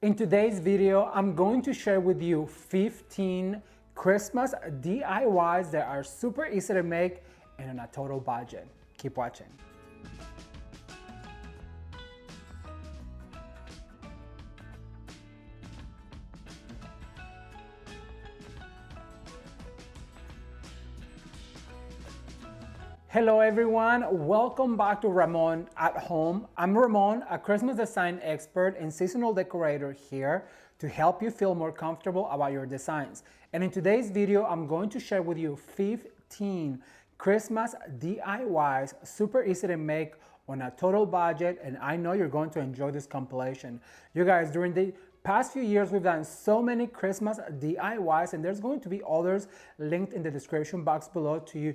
In today's video, I'm going to share with you 15 Christmas DIYs that are super easy to make and on a total budget. Keep watching. Hello everyone, welcome back to Ramon at Home. I'm Ramon, a Christmas design expert and seasonal decorator here to help you feel more comfortable about your designs. And in today's video, I'm going to share with you 15 Christmas DIYs, super easy to make on a total budget, and I know you're going to enjoy this compilation. You guys, during the past few years, we've done so many Christmas DIYs, and there's going to be others linked in the description box below to you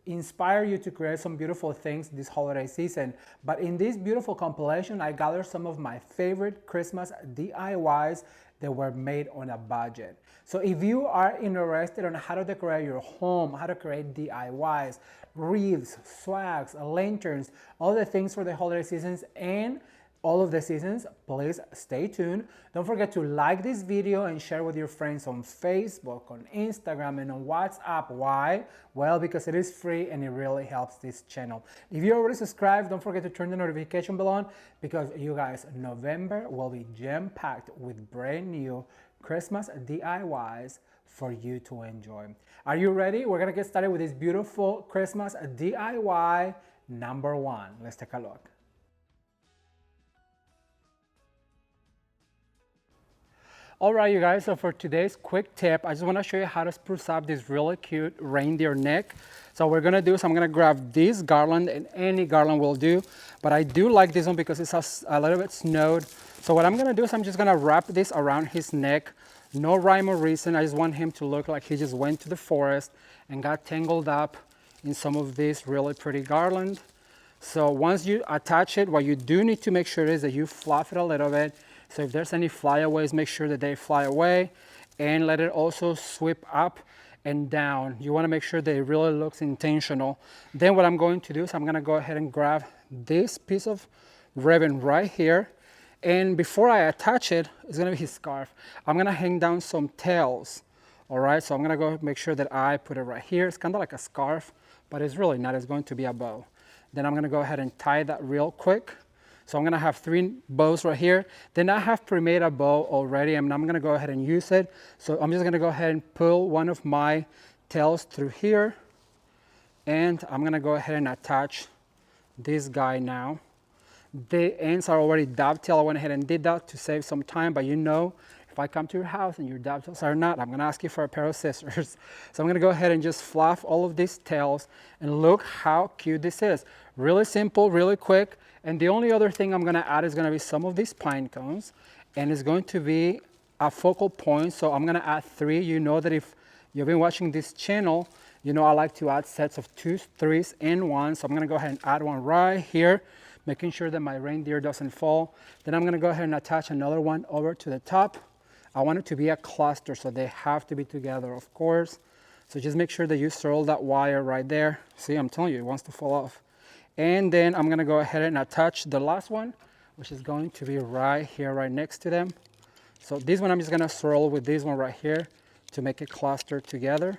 inspire you to create some beautiful things this holiday season. But in this beautiful compilation, I gathered some of my favorite Christmas DIYs that were made on a budget. So if you are interested on how to decorate your home, how to create DIYs, wreaths, swags, lanterns, all the things for the holiday seasons and all of the seasons, please stay tuned. Don't forget to like this video and share with your friends on Facebook, on Instagram, and on WhatsApp. Why? Well, because it is free and it really helps this channel. If you're already subscribed, don't forget to turn the notification bell on because you guys, November will be jam-packed with brand new Christmas DIYs for you to enjoy. Are you ready? We're gonna get started with this beautiful Christmas DIY number one. Let's take a look. All right, you guys, so for today's quick tip, I just want to show you how to spruce up this really cute reindeer neck. So what we're going to do is I'm going to grab this garland, and any garland will do, but I do like this one because it's a little bit snowed. So what I'm going to do is I'm just going to wrap this around his neck. No rhyme or reason. I just want him to look like he just went to the forest and got tangled up in some of this really pretty garland. So once you attach it, what you do need to make sure is that you fluff it a little bit. So if there's any flyaways, make sure that they fly away and let it also sweep up and down. You want to make sure that it really looks intentional. Then what I'm going to do is I'm going to go ahead and grab this piece of ribbon right here. And before I attach it, it's going to be his scarf. I'm going to hang down some tails. All right, so I'm going to go make sure that I put it right here. It's kind of like a scarf, but it's really not. It's going to be a bow. Then I'm going to go ahead and tie that real quick. So I'm going to have 3 bows right here. Then I have pre-made a bow already, and I'm going to go ahead and use it. So I'm just going to go ahead and pull one of my tails through here. And I'm going to go ahead and attach this guy now. The ends are already dovetailed. I went ahead and did that to save some time, but you know, if I come to your house and your dovetails are not, I'm going to ask you for a pair of scissors. So I'm going to go ahead and just fluff all of these tails, and look how cute this is. Really simple, really quick. And the only other thing I'm going to add is going to be some of these pine cones, and it's going to be a focal point. So I'm going to add 3. You know that if you've been watching this channel, you know I like to add sets of 2s, 3s, and 1. So I'm going to go ahead and add one right here, making sure that my reindeer doesn't fall. Then I'm going to go ahead and attach another one over to the top. I want it to be a cluster, so they have to be together, of course. So just make sure that you swirl that wire right there. See, I'm telling you, it wants to fall off. And then I'm going to go ahead and attach the last one, which is going to be right here, right next to them. So this one I'm just going to swirl with this one right here to make it cluster together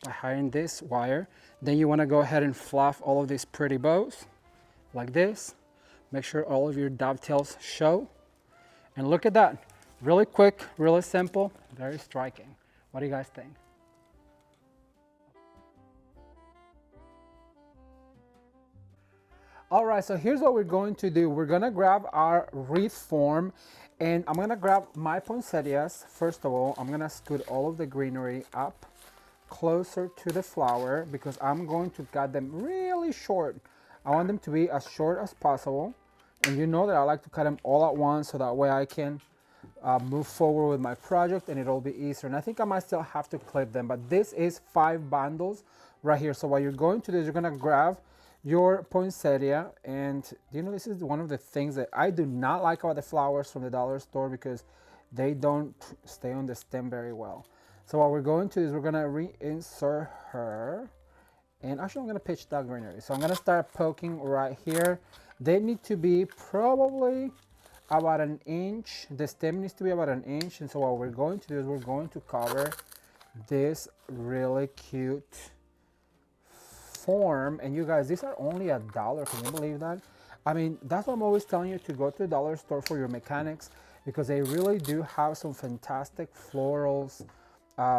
by hiding this wire. Then you want to go ahead and fluff all of these pretty bows like this. Make sure all of your dovetails show. And look at that. Really quick, really simple, very striking. What do you guys think? All right, so here's what we're going to do. We're gonna grab our wreath form, and I'm gonna grab my poinsettias. First of all, I'm gonna scoot all of the greenery up closer to the flower because I'm going to cut them really short. I want them to be as short as possible. And you know that I like to cut them all at once so that way I can move forward with my project and it'll be easier. And I think I might still have to clip them, but this is 5 bundles right here. So what you're going to do is you're gonna grab your poinsettia, and you know, this is one of the things that I do not like about the flowers from the dollar store because they don't stay on the stem very well. So what we're going to do is we're gonna reinsert her, and actually I'm gonna pitch that greenery. So I'm gonna start poking right here. They need to be probably about an inch. The stem needs to be about an inch. And so what we're going to do is we're going to cover this really cute form. And you guys, these are only $1. Can you believe that? I mean, that's what I'm always telling you, to go to the dollar store for your mechanics, because they really do have some fantastic florals.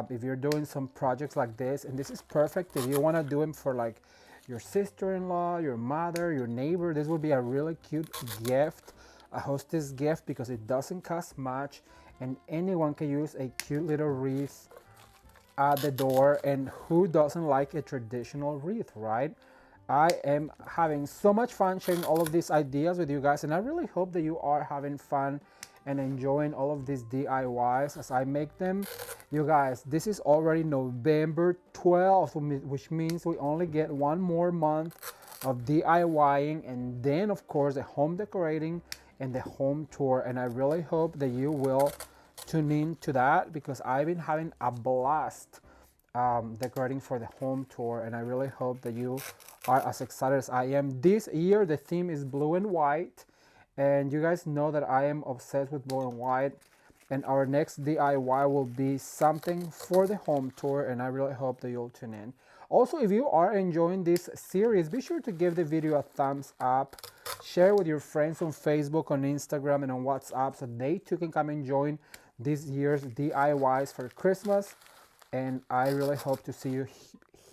If you're doing some projects like this, and this is perfect if you want to do them for like your sister-in-law, your mother, your neighbor. This would be a really cute gift, a hostess gift, because it doesn't cost much and anyone can use a cute little wreath at the door. And who doesn't like a traditional wreath, right? I am having so much fun sharing all of these ideas with you guys, and I really hope that you are having fun and enjoying all of these DIYs as I make them. You guys, this is already November 12th, which means we only get one more month of DIYing, and then of course the home decorating and the home tour. And I really hope that you will tune in to that, because I've been having a blast decorating for the home tour, and I really hope that you are as excited as I am. This year the theme is blue and white, and you guys know that I am obsessed with blue and white, and our next DIY will be something for the home tour, and I really hope that you'll tune in. Also, if you are enjoying this series, be sure to give the video a thumbs up, share with your friends on Facebook, on Instagram, and on WhatsApp, so they too can come and join this year's DIYs for Christmas. And I really hope to see you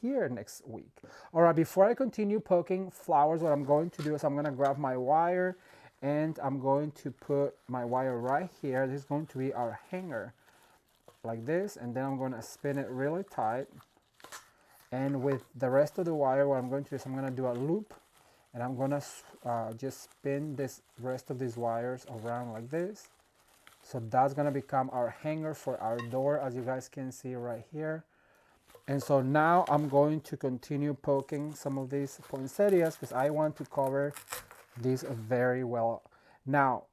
here next week. All right, before I continue poking flowers, what I'm going to do is I'm gonna grab my wire, and I'm going to put my wire right here. This is going to be our hanger, like this, and then I'm gonna spin it really tight. And with the rest of the wire, what I'm going to do is I'm gonna do a loop, and I'm gonna just spin this rest of these wires around like this. So that's gonna become our hanger for our door, as you guys can see right here. And so now I'm going to continue poking some of these poinsettias, because I want to cover these very well. Now,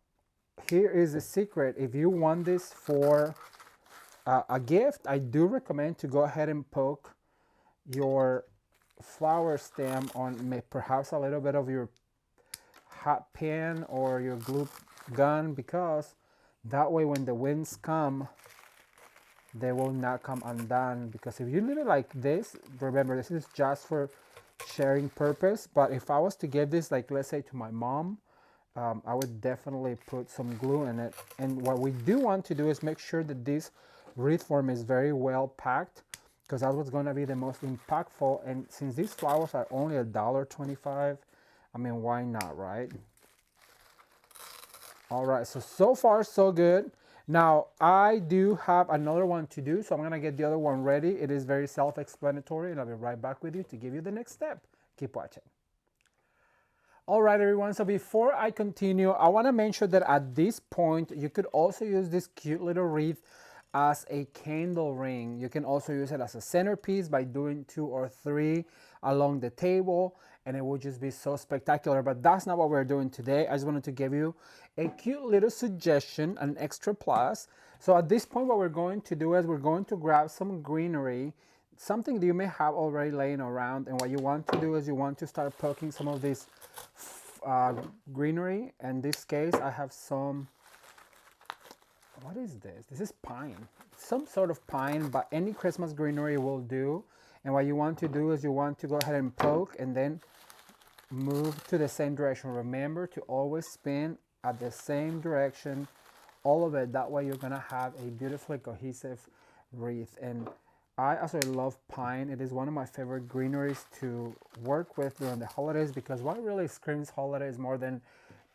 here is the secret. If you want this for a gift, I do recommend to go ahead and poke your flower stem on perhaps a little bit of your hot pan or your glue gun, because that way when the winds come, they will not come undone. Because if you leave it like this, remember, this is just for sharing purpose, but if I was to give this, like let's say to my mom, I would definitely put some glue in it. And what we do want to do is make sure that this wreath form is very well packed, because that's what's going to be the most impactful. And since these flowers are only $1.25, I mean, why not, right? All right, so far so good. Now I do have another one to do, so I'm gonna get the other one ready. It is very self-explanatory, and I'll be right back with you to give you the next step. Keep watching. All right, everyone, so before I continue, I want to mention that at this point you could also use this cute little wreath as a candle ring. You can also use it as a centerpiece by doing 2 or 3 along the table, and it will just be so spectacular. But that's not what we're doing today. I just wanted to give you a cute little suggestion, an extra plus. So at this point, what we're going to do is we're going to grab some greenery, something that you may have already laying around, and what you want to do is you want to start poking some of this greenery. In this case, I have some, what is this? This is pine, some sort of pine, but any Christmas greenery will do. And what you want to do is you want to go ahead and poke and then move to the same direction. Remember to always spin at the same direction, all of it. That way you're gonna have a beautifully cohesive wreath. And I also love pine. It is one of my favorite greeneries to work with during the holidays, because what really screams holidays more than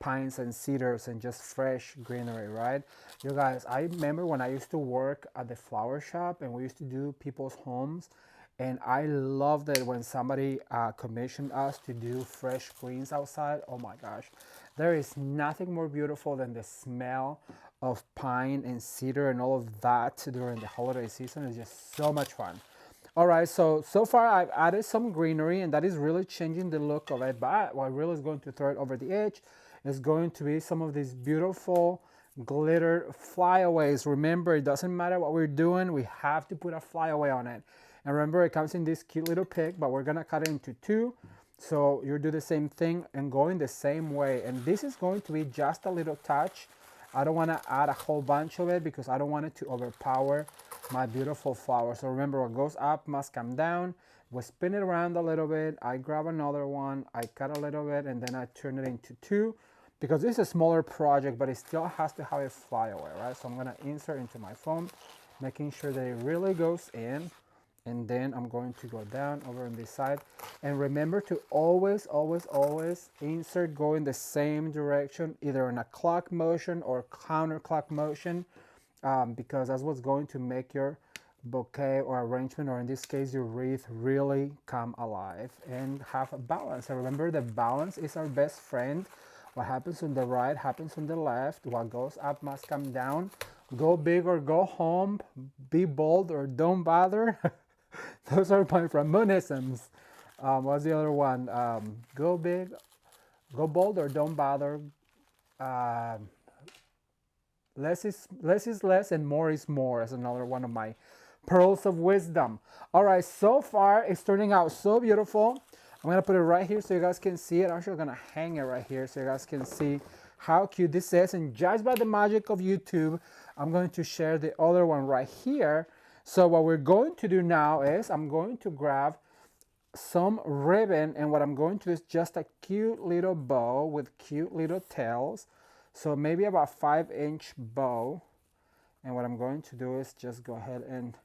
pines and cedars and just fresh greenery, right? You guys, I remember when I used to work at the flower shop and we used to do people's homes, and I loved it when somebody commissioned us to do fresh greens outside. Oh my gosh, there is nothing more beautiful than the smell of pine and cedar and all of that during the holiday season. It's just so much fun. All right, so far I've added some greenery, and that is really changing the look of it. But what really is going to throw it over the edge is going to be some of these beautiful glitter flyaways. Remember, it doesn't matter what we're doing, we have to put a flyaway on it. And remember, it comes in this cute little pick, but we're gonna cut it into 2. So you do the same thing and going the same way. And this is going to be just a little touch. I don't want to add a whole bunch of it because I don't want it to overpower my beautiful flower. So remember, what goes up must come down. We spin it around a little bit. I grab another one. I cut a little bit and then I turn it into two because this is a smaller project, but it still has to have a flyaway, right? So I'm going to insert into my foam, making sure that it really goes in. And then I'm going to go down over on this side. And remember to always, always, always insert going the same direction, either in a clock motion or counterclock motion, because that's what's going to make your bouquet or arrangement, or in this case, your wreath, really come alive and have a balance. And remember, the balance is our best friend. What happens on the right happens on the left. What goes up must come down. Go big or go home. Be bold or don't bother. Those are my Ramonisms. What's the other one? Go big, go bold, or don't bother. Less is less, and more is more. Is another one of my pearls of wisdom. All right, so far it's turning out so beautiful. I'm gonna put it right here so you guys can see it. I'm actually gonna hang it right here so you guys can see how cute this is. And just by the magic of YouTube, I'm going to share the other one right here. So what we're going to do now is I'm going to grab some ribbon, and what I'm going to do is just a cute little bow with cute little tails. So maybe about 5-inch bow. And what I'm going to do is just go ahead and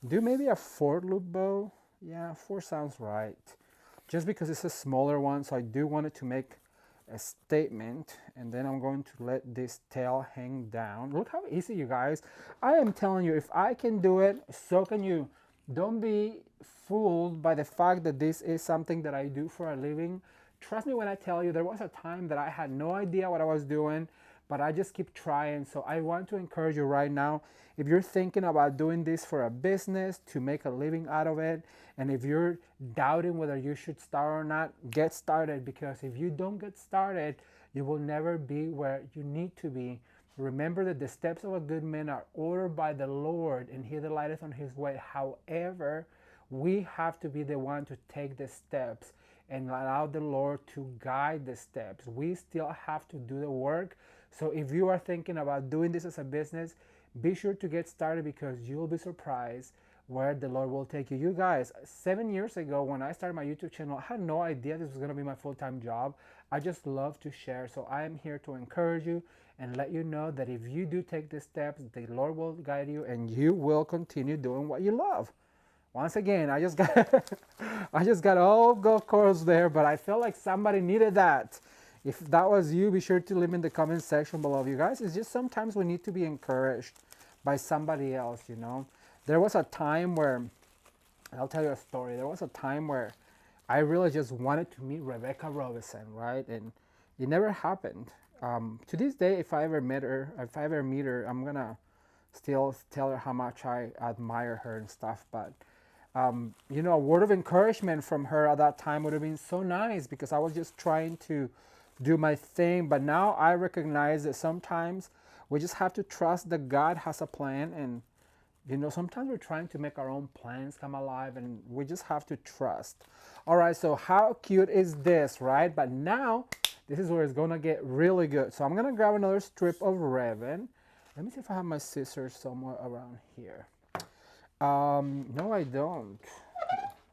do maybe a 4-loop bow. Yeah, 4 sounds right. Just because it's a smaller one, so I do want it to make a statement. And then I'm going to let this tail hang down. Look how easy, you guys. I am telling you, if I can do it, so can you. Don't be fooled by the fact that this is something that I do for a living. Trust me when I tell you, there was a time that I had no idea what I was doing, but I just keep trying. So I want to encourage you right now, if you're thinking about doing this for a business to make a living out of it, and if you're doubting whether you should start or not, get started, because if you don't get started, you will never be where you need to be. Remember that the steps of a good man are ordered by the Lord, and he delighteth on his way. However, we have to be the one to take the steps and allow the Lord to guide the steps. We still have to do the work. So if you are thinking about doing this as a business, be sure to get started, because you'll be surprised where the Lord will take you. You guys, 7 years ago when I started my YouTube channel, I had no idea this was going to be my full-time job. I just love to share. So I am here to encourage you and let you know that if you do take the steps, the Lord will guide you and you will continue doing what you love. Once again, I just got all golf course there, but I felt like somebody needed that. If that was you, be sure to leave in the comment section below. You guys, it's just sometimes we need to be encouraged by somebody else, you know. There was a time where, I'll tell you a story. There was a time where I really just wanted to meet Rebecca Robinson, right? And it never happened. To this day, if I ever meet her, I'm gonna still tell her how much I admire her and stuff. But you know, a word of encouragement from her at that time would have been so nice, because I was just trying to do my thing. But now I recognize that sometimes we just have to trust that God has a plan, and you know, sometimes we're trying to make our own plans come alive, and we just have to trust. All right, so how cute is this, right? But now this is where it's gonna get really good. So I'm gonna grab another strip of ribbon. Let me see if I have my scissors somewhere around here. No, I don't.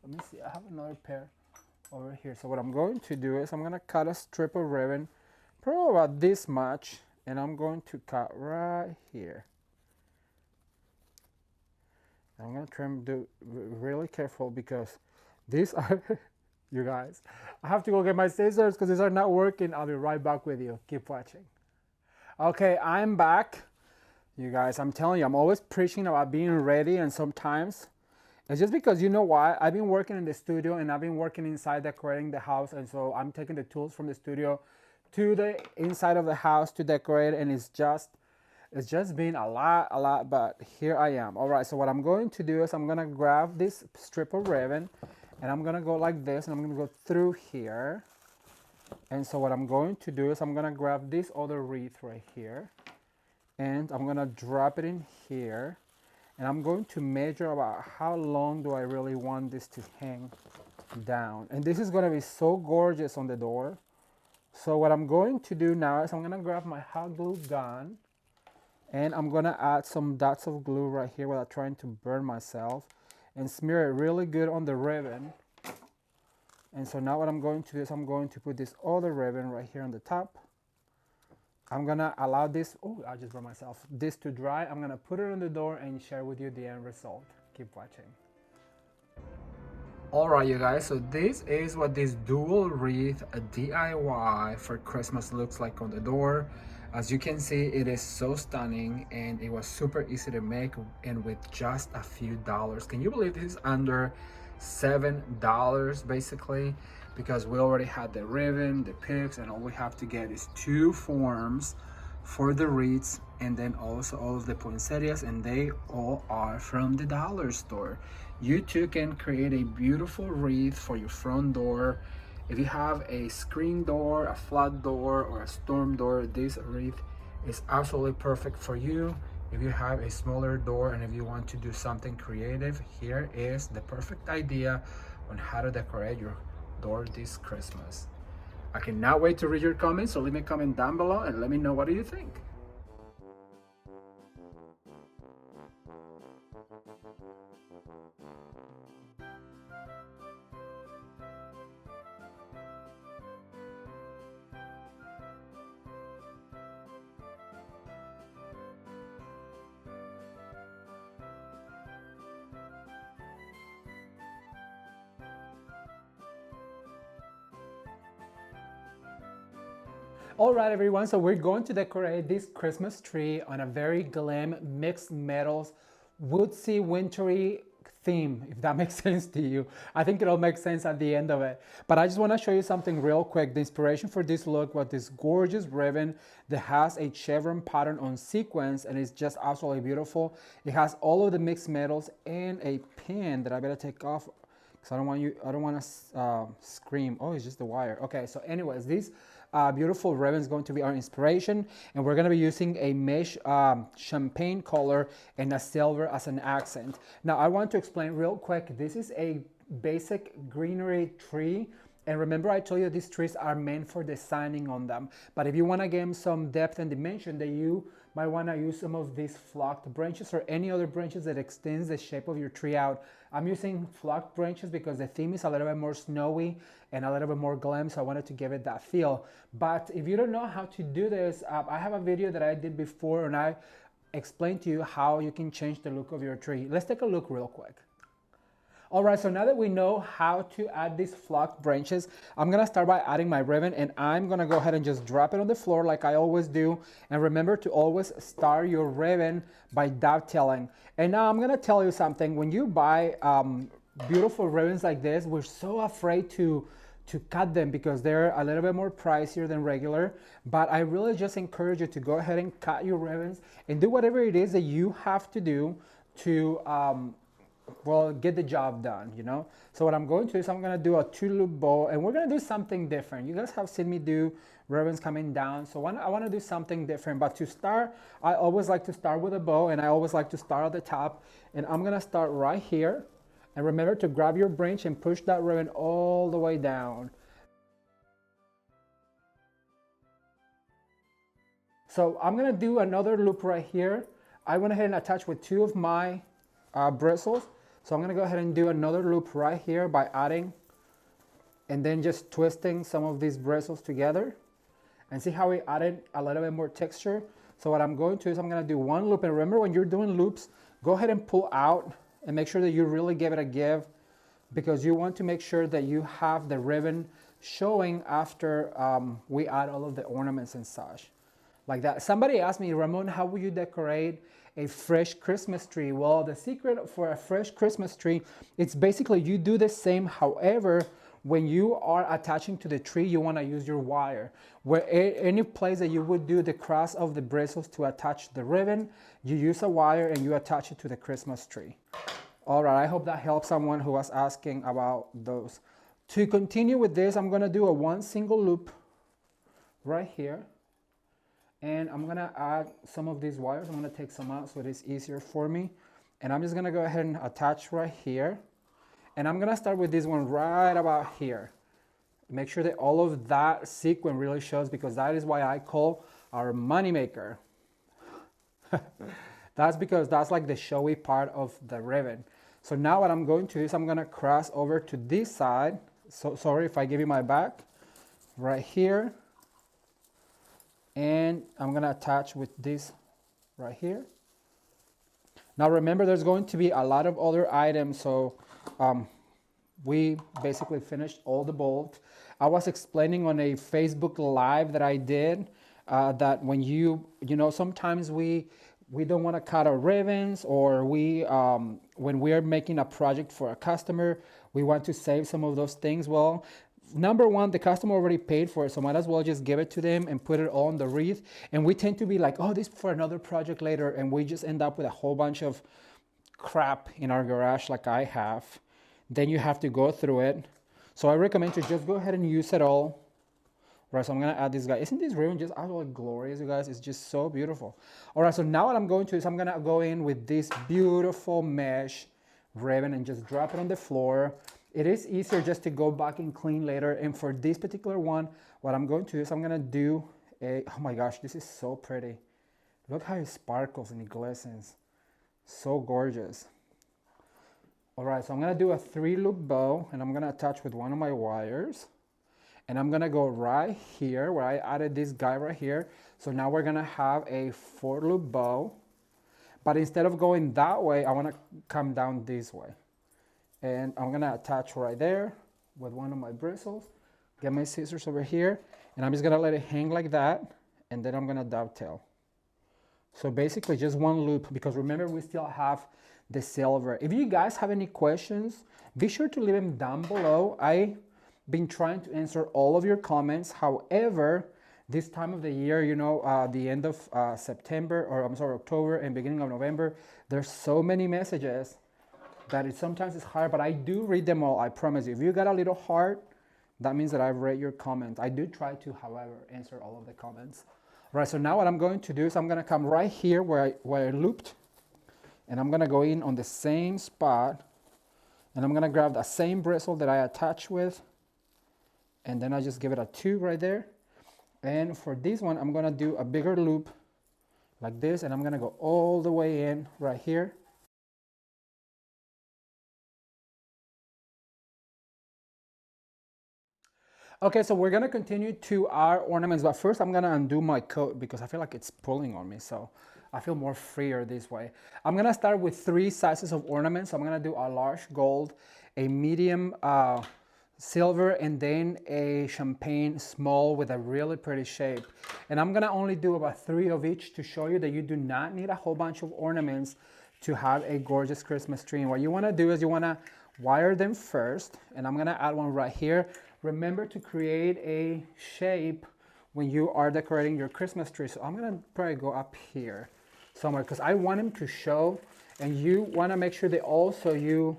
Let me see, I have another pair over here. So what I'm going to do is I'm gonna cut a strip of ribbon, probably about this much, and I'm going to cut right here. I'm gonna try and do really careful, because these are, you guys, I have to go get my scissors because these are not working. I'll be right back with you. Keep watching. Okay, I'm back. You guys, I'm telling you, I'm always preaching about being ready, and sometimes it's just because, you know what, I've been working in the studio and I've been working inside decorating the house, and so I'm taking the tools from the studio to the inside of the house to decorate, and it's just been a lot, but here I am. All right, so what I'm going to do is I'm gonna grab this strip of ribbon, and I'm gonna go like this, and I'm gonna go through here. And so what I'm going to do is I'm gonna grab this other wreath right here, and I'm gonna drop it in here, and I'm going to measure about how long do I really want this to hang down. And this is gonna be so gorgeous on the door. So what I'm going to do now is I'm gonna grab my hot glue gun and I'm gonna add some dots of glue right here without trying to burn myself and smear it really good on the ribbon. And so now what I'm going to do is I'm going to put this other ribbon right here on the top. I'm gonna allow this, oh, I just burned myself, this to dry. I'm gonna put it on the door and share with you the end result. Keep watching. All right, you guys, so this is what this dual wreath DIY for Christmas looks like on the door. As you can see, it is so stunning and it was super easy to make and with just a few dollars. Can you believe this is under $7 basically? Because we already had the ribbon, the picks, and all we have to get is 2 forms for the wreaths and then also all of the poinsettias, and they all are from the dollar store. You too can create a beautiful wreath for your front door. If you have a screen door, a flat door, or a storm door, this wreath is absolutely perfect for you. If you have a smaller door and if you want to do something creative, here is the perfect idea on how to decorate your door this Christmas. I cannot wait to read your comments, so leave me a comment down below and let me know what do you think. All right, everyone, so we're going to decorate this Christmas tree on a very glam mixed metals, woodsy, wintry theme, if that makes sense to you. I think it'll make sense at the end of it. But I just want to show you something real quick. The inspiration for this look was this gorgeous ribbon that has a chevron pattern on sequence and it's just absolutely beautiful. It has all of the mixed metals and a pin that I better take off because I don't want to scream. Oh, it's just the wire. Okay, so anyways, this beautiful ribbon is going to be our inspiration, and we're going to be using a mesh champagne color and a silver as an accent. Now I want to explain real quick, this is a basic greenery tree, and remember I told you these trees are meant for designing on them, but if you want to give them some depth and dimension, that you might want to use some of these flocked branches or any other branches that extends the shape of your tree out. I'm using flocked branches because the theme is a little bit more snowy and a little bit more glam, so I wanted to give it that feel. But if you don't know how to do this, I have a video that I did before and I explained to you how you can change the look of your tree. Let's take a look real quick. All right, so now that we know how to add these flocked branches, I'm gonna start by adding my ribbon, and I'm gonna go ahead and just drop it on the floor like I always do. And remember to always start your ribbon by dovetailing. And now I'm gonna tell you something. When you buy beautiful ribbons like this, we're so afraid to cut them because they're a little bit more pricier than regular. But I really just encourage you to go ahead and cut your ribbons and do whatever it is that you have to do to well, get the job done, you know? So what I'm going to do is I'm gonna do a 2-loop bow, and we're gonna do something different. You guys have seen me do ribbons coming down, so I wanna do something different. But to start, I always like to start with a bow, and I always like to start at the top. And I'm gonna start right here. And remember to grab your branch and push that ribbon all the way down. So I'm gonna do another loop right here. I went ahead and attached with 2 of my bristles. So I'm gonna go ahead and do another loop right here by adding and then just twisting some of these bristles together, and see how we added a little bit more texture. So what I'm going to is I'm gonna do 1 loop, and remember when you're doing loops, go ahead and pull out and make sure that you really give it a give, because you want to make sure that you have the ribbon showing after we add all of the ornaments and such. Like that. Somebody asked me, Ramon, how will you decorate a fresh Christmas tree? Well, the secret for a fresh Christmas tree, it's basically you do the same. However, when you are attaching to the tree, you want to use your wire. Where any place that you would do the cross of the bristles to attach the ribbon, you use a wire and you attach it to the Christmas tree. All right, I hope that helps someone who was asking about those. To continue with this, I'm going to do a 1 single loop right here. And I'm gonna add some of these wires. I'm gonna take some out so it is easier for me. And I'm just gonna go ahead and attach right here. And I'm gonna start with this one right about here. Make sure that all of that sequin really shows, because that is why I call our moneymaker. That's because that's like the showy part of the ribbon. So now what I'm going to do is I'm gonna cross over to this side. So sorry if I give you my back, right here. And I'm gonna attach with this right here. Now remember, there's going to be a lot of other items, so we basically finished all the bolts. I was explaining on a Facebook Live that I did that when you know, sometimes we don't want to cut our ribbons, or when we are making a project for a customer, we want to save some of those things. Well, number one, the customer already paid for it, so might as well just give it to them and put it all on the wreath. And we tend to be like, oh, this is for another project later, and we just end up with a whole bunch of crap in our garage like I have. Then you have to go through it. So I recommend to just go ahead and use it all. Right, so I'm gonna add this guy. Isn't this ribbon just absolutely glorious, you guys? It's just so beautiful. All right, so now what I'm going to do is I'm gonna go in with this beautiful mesh ribbon and just drop it on the floor. It is easier just to go back and clean later. And for this particular one, what I'm going to do is I'm gonna do a, oh my gosh, this is so pretty. Look how it sparkles and it glistens. So gorgeous. All right, so I'm gonna do a 3-loop bow, and I'm gonna attach with one of my wires. And I'm gonna go right here where I added this guy right here. So now we're gonna have a 4-loop bow. But instead of going that way, I wanna come down this way. And I'm gonna attach right there with one of my bristles. Get my scissors over here, and I'm just gonna let it hang like that, and then I'm gonna dovetail. So basically just one loop, because remember, we still have the silver. If you guys have any questions, be sure to leave them down below. I've been trying to answer all of your comments. However, this time of the year, you know, the end of September, or I'm sorry, October and beginning of November, there's so many messages that sometimes it's hard, but I do read them all, I promise you. If you got a little heart, that means that I've read your comments. I do try to, however, answer all of the comments. All right, so now what I'm going to do is I'm gonna come right here where I looped, and I'm gonna go in on the same spot, and I'm gonna grab the same bristle that I attached with, and then I just give it a 2 right there. And for this one, I'm gonna do a bigger loop like this, and I'm gonna go all the way in right here. Okay, so we're gonna continue to our ornaments, but first I'm gonna undo my coat because I feel like it's pulling on me, so I feel more freer this way. I'm gonna start with 3 sizes of ornaments. So I'm gonna do a large gold, a medium silver, and then a champagne small with a really pretty shape. And I'm gonna only do about 3 of each to show you that you do not need a whole bunch of ornaments to have a gorgeous Christmas tree. And what you wanna do is you wanna wire them first, and I'm gonna add one right here. Remember to create a shape when you are decorating your Christmas tree. So I'm gonna probably go up here somewhere because I want them to show, and you wanna make sure that also you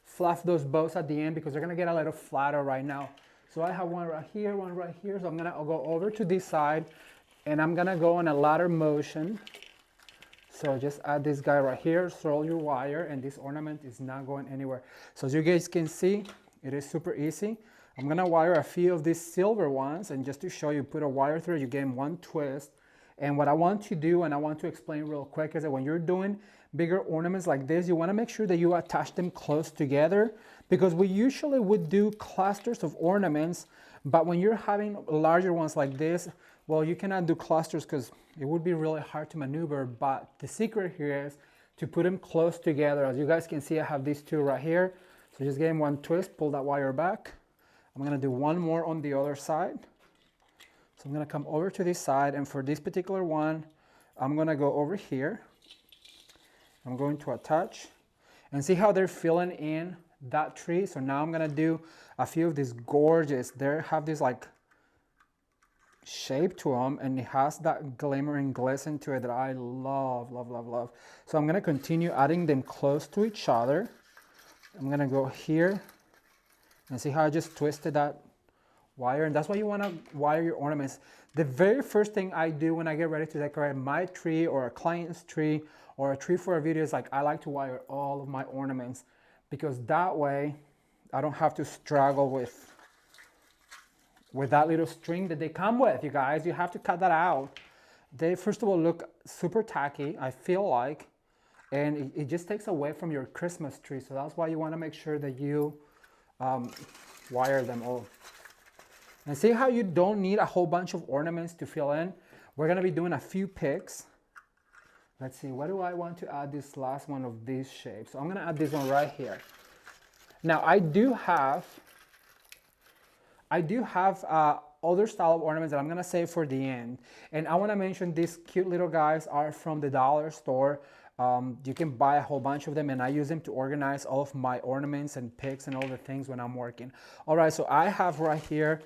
fluff those bows at the end because they're gonna get a little flatter right now. So I have one right here, one right here. So I'm gonna go over to this side, and I'm gonna go on a ladder motion. So just add this guy right here, throw your wire, and this ornament is not going anywhere. So as you guys can see, it is super easy. I'm gonna wire a few of these silver ones, and just to show you, put a wire through, you get in one twist. And what I want to do, and I want to explain real quick, is that when you're doing bigger ornaments like this, you wanna make sure that you attach them close together, because we usually would do clusters of ornaments, but when you're having larger ones like this, well, you cannot do clusters because it would be really hard to maneuver. But the secret here is to put them close together. As you guys can see, I have these 2 right here. So just give them one twist, pull that wire back. I'm gonna do one more on the other side. So I'm gonna come over to this side, and for this particular one, I'm gonna go over here. I'm going to attach, and see how they're filling in that tree. So now I'm gonna do a few of these gorgeous, they have this like shape to them, and it has that glimmer and glisten to it that I love, love, love, love. So I'm gonna continue adding them close to each other. I'm gonna go here, and see how I just twisted that wire, and that's why you wanna wire your ornaments. The very first thing I do when I get ready to decorate my tree or a client's tree or a tree for a video is like, I like to wire all of my ornaments, because that way I don't have to struggle with that little string that they come with, you guys. You have to cut that out. They, first of all, look super tacky, I feel like, and it just takes away from your Christmas tree. So that's why you want to make sure that you wire them all. And see how you don't need a whole bunch of ornaments to fill in? We're going to be doing a few picks. Let's see, what do I want to add this last one of these shapes? So I'm going to add this one right here. Now I do have other style of ornaments that I'm gonna save for the end. And I wanna mention these cute little guys are from the dollar store. You can buy a whole bunch of them, and I use them to organize all of my ornaments and picks and all the things when I'm working. All right, so I have right here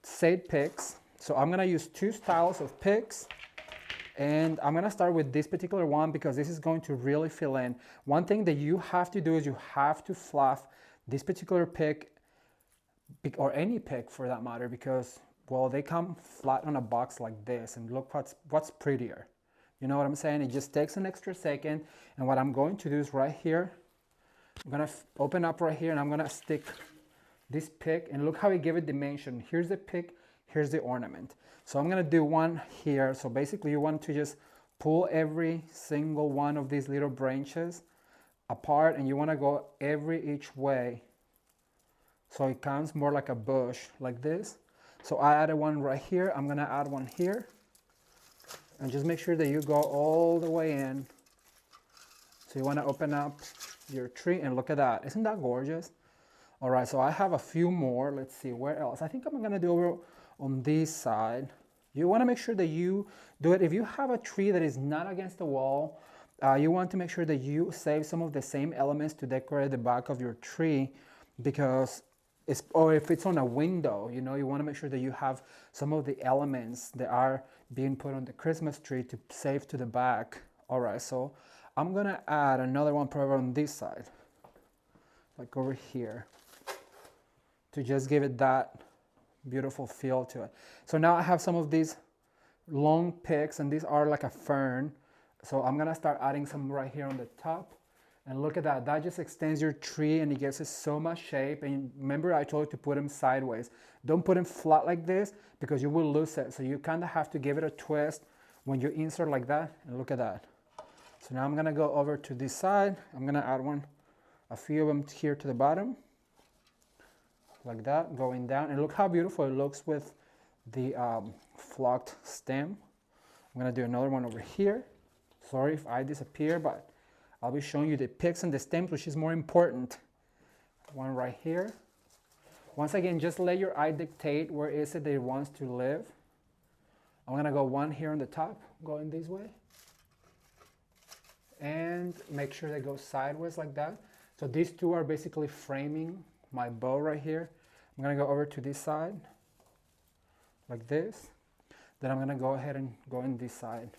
set picks. So I'm gonna use two styles of picks. And I'm gonna start with this particular one because this is going to really fill in. One thing that you have to do is you have to fluff this particular pick, or any pick for that matter, because, well, they come flat on a box like this, and look what's prettier. You know what I'm saying? It just takes an extra second. And what I'm going to do is right here, I'm gonna open up right here, and I'm gonna stick this pick, and look how we give it dimension. Here's the pick, here's the ornament. So I'm gonna do one here. So basically you want to just pull every single one of these little branches apart, and you wanna go each way. So it comes more like a bush, like this. So I added one right here. I'm gonna add one here. And just make sure that you go all the way in. So you wanna open up your tree, and look at that. Isn't that gorgeous? All right, so I have a few more. Let's see, where else? I think I'm gonna do over on this side. You wanna make sure that you do it. If you have a tree that is not against the wall, you want to make sure that you save some of the same elements to decorate the back of your tree, because or if it's on a window, you know, you want to make sure that you have some of the elements that are being put on the Christmas tree to save to the back. All right, so I'm gonna add another one probably on this side, like over here, to just give it that beautiful feel to it. So now I have some of these long picks, and these are like a fern. So I'm gonna start adding some right here on the top. And look at that, that just extends your tree, and it gives it so much shape. And remember I told you to put them sideways. Don't put them flat like this, because you will lose it. So you kind of have to give it a twist when you insert like that, and look at that. So now I'm gonna go over to this side. I'm gonna add a few of them here to the bottom, like that, going down. And look how beautiful it looks with the flocked stem. I'm gonna do another one over here. Sorry if I disappear, but I'll be showing you the picks and the stems, which is more important. One right here. Once again, just let your eye dictate where is it that it wants to live. I'm gonna go one here on the top, going this way. And make sure they go sideways like that. So these two are basically framing my bow right here. I'm gonna go over to this side, like this. Then I'm gonna go ahead and go in this side,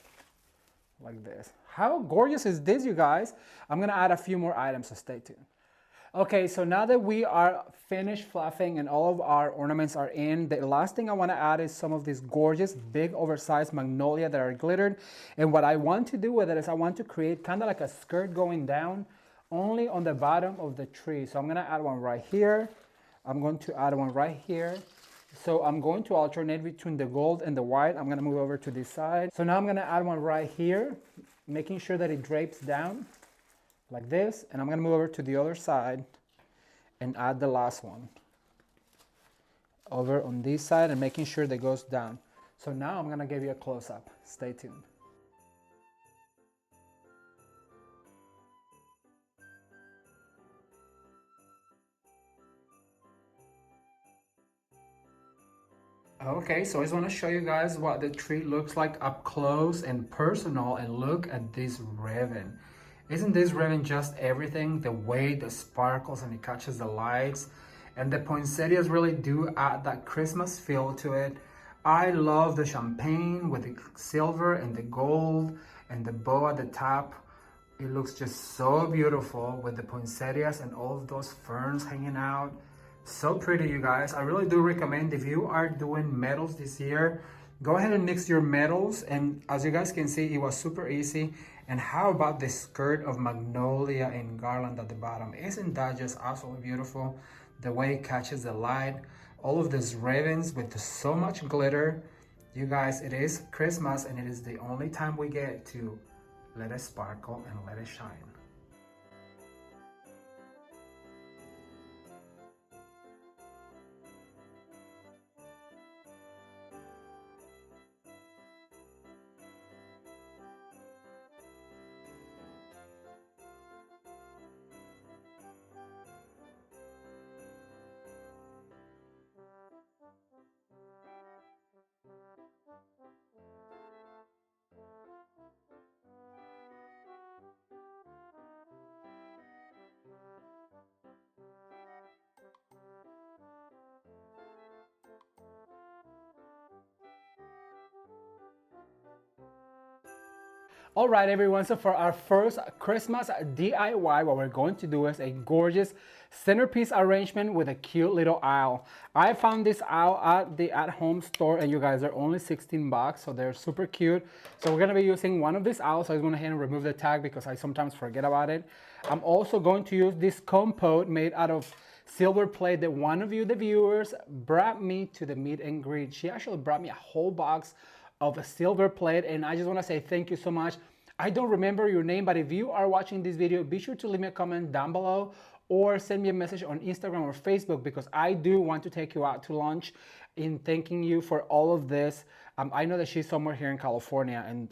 like this. How gorgeous is this, you guys? I'm gonna add a few more items, so stay tuned. Okay, so now that we are finished fluffing and all of our ornaments are in, the last thing I wanna add is some of these gorgeous, big, oversized magnolia that are glittered. And what I want to do with it is I want to create kind of like a skirt going down only on the bottom of the tree. So I'm gonna add one right here. I'm going to add one right here. So I'm going to alternate between the gold and the white. I'm gonna move over to this side. So now I'm gonna add one right here, making sure that it drapes down like this. And I'm gonna move over to the other side and add the last one over on this side, and making sure that it goes down. So now I'm gonna give you a close-up. Stay tuned. Okay, so I just want to show you guys what the tree looks like up close and personal, and look at this ribbon. Isn't this ribbon just everything? The way the sparkles and it catches the lights, and the poinsettias really do add that Christmas feel to it. I love the champagne with the silver and the gold and the bow at the top. It looks just so beautiful with the poinsettias and all of those ferns hanging out. So pretty, you guys. I really do recommend, if you are doing metals this year, go ahead and mix your metals. And as you guys can see, it was super easy. And how about this skirt of magnolia and garland at the bottom? Isn't that just absolutely beautiful? The way it catches the light, all of these ribbons with so much glitter. You guys, it is Christmas and it is the only time we get to let it sparkle and let it shine. All right, everyone, so for our first Christmas DIY, what we're going to do is a gorgeous centerpiece arrangement with a cute little owl. I found this owl at the at-home store, and you guys, are only 16 bucks, so they're super cute. So we're gonna be using one of these owls, so I just went ahead and remove the tag because I sometimes forget about it. I'm also going to use this compote made out of silver plate that one of you, the viewers, brought me to the meet and greet. She actually brought me a whole box of a silver plate, and I just want to say thank you so much. I don't remember your name, but if you are watching this video, be sure to leave me a comment down below or send me a message on Instagram or Facebook, because I do want to take you out to lunch in thanking you for all of this. I know that she's somewhere here in California, and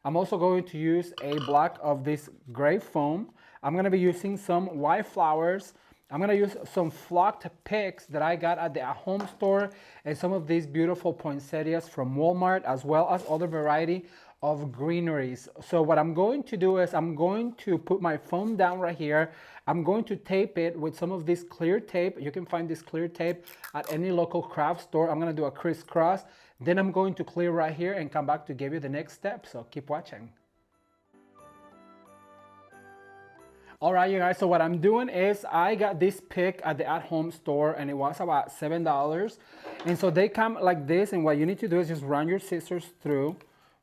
I'm also going to use a block of this gray foam. I'm going to be using some white flowers. I'm gonna use some flocked picks that I got at the at-home store, and some of these beautiful poinsettias from Walmart, as well as other variety of greeneries. So what I'm going to do is I'm going to put my foam down right here. I'm going to tape it with some of this clear tape. You can find this clear tape at any local craft store. I'm gonna do a crisscross. Then I'm going to clear right here and come back to give you the next step. So keep watching. All right, you guys, so what I'm doing is I got this pick at the at-home store, and it was about $7. And so they come like this, and what you need to do is just run your scissors through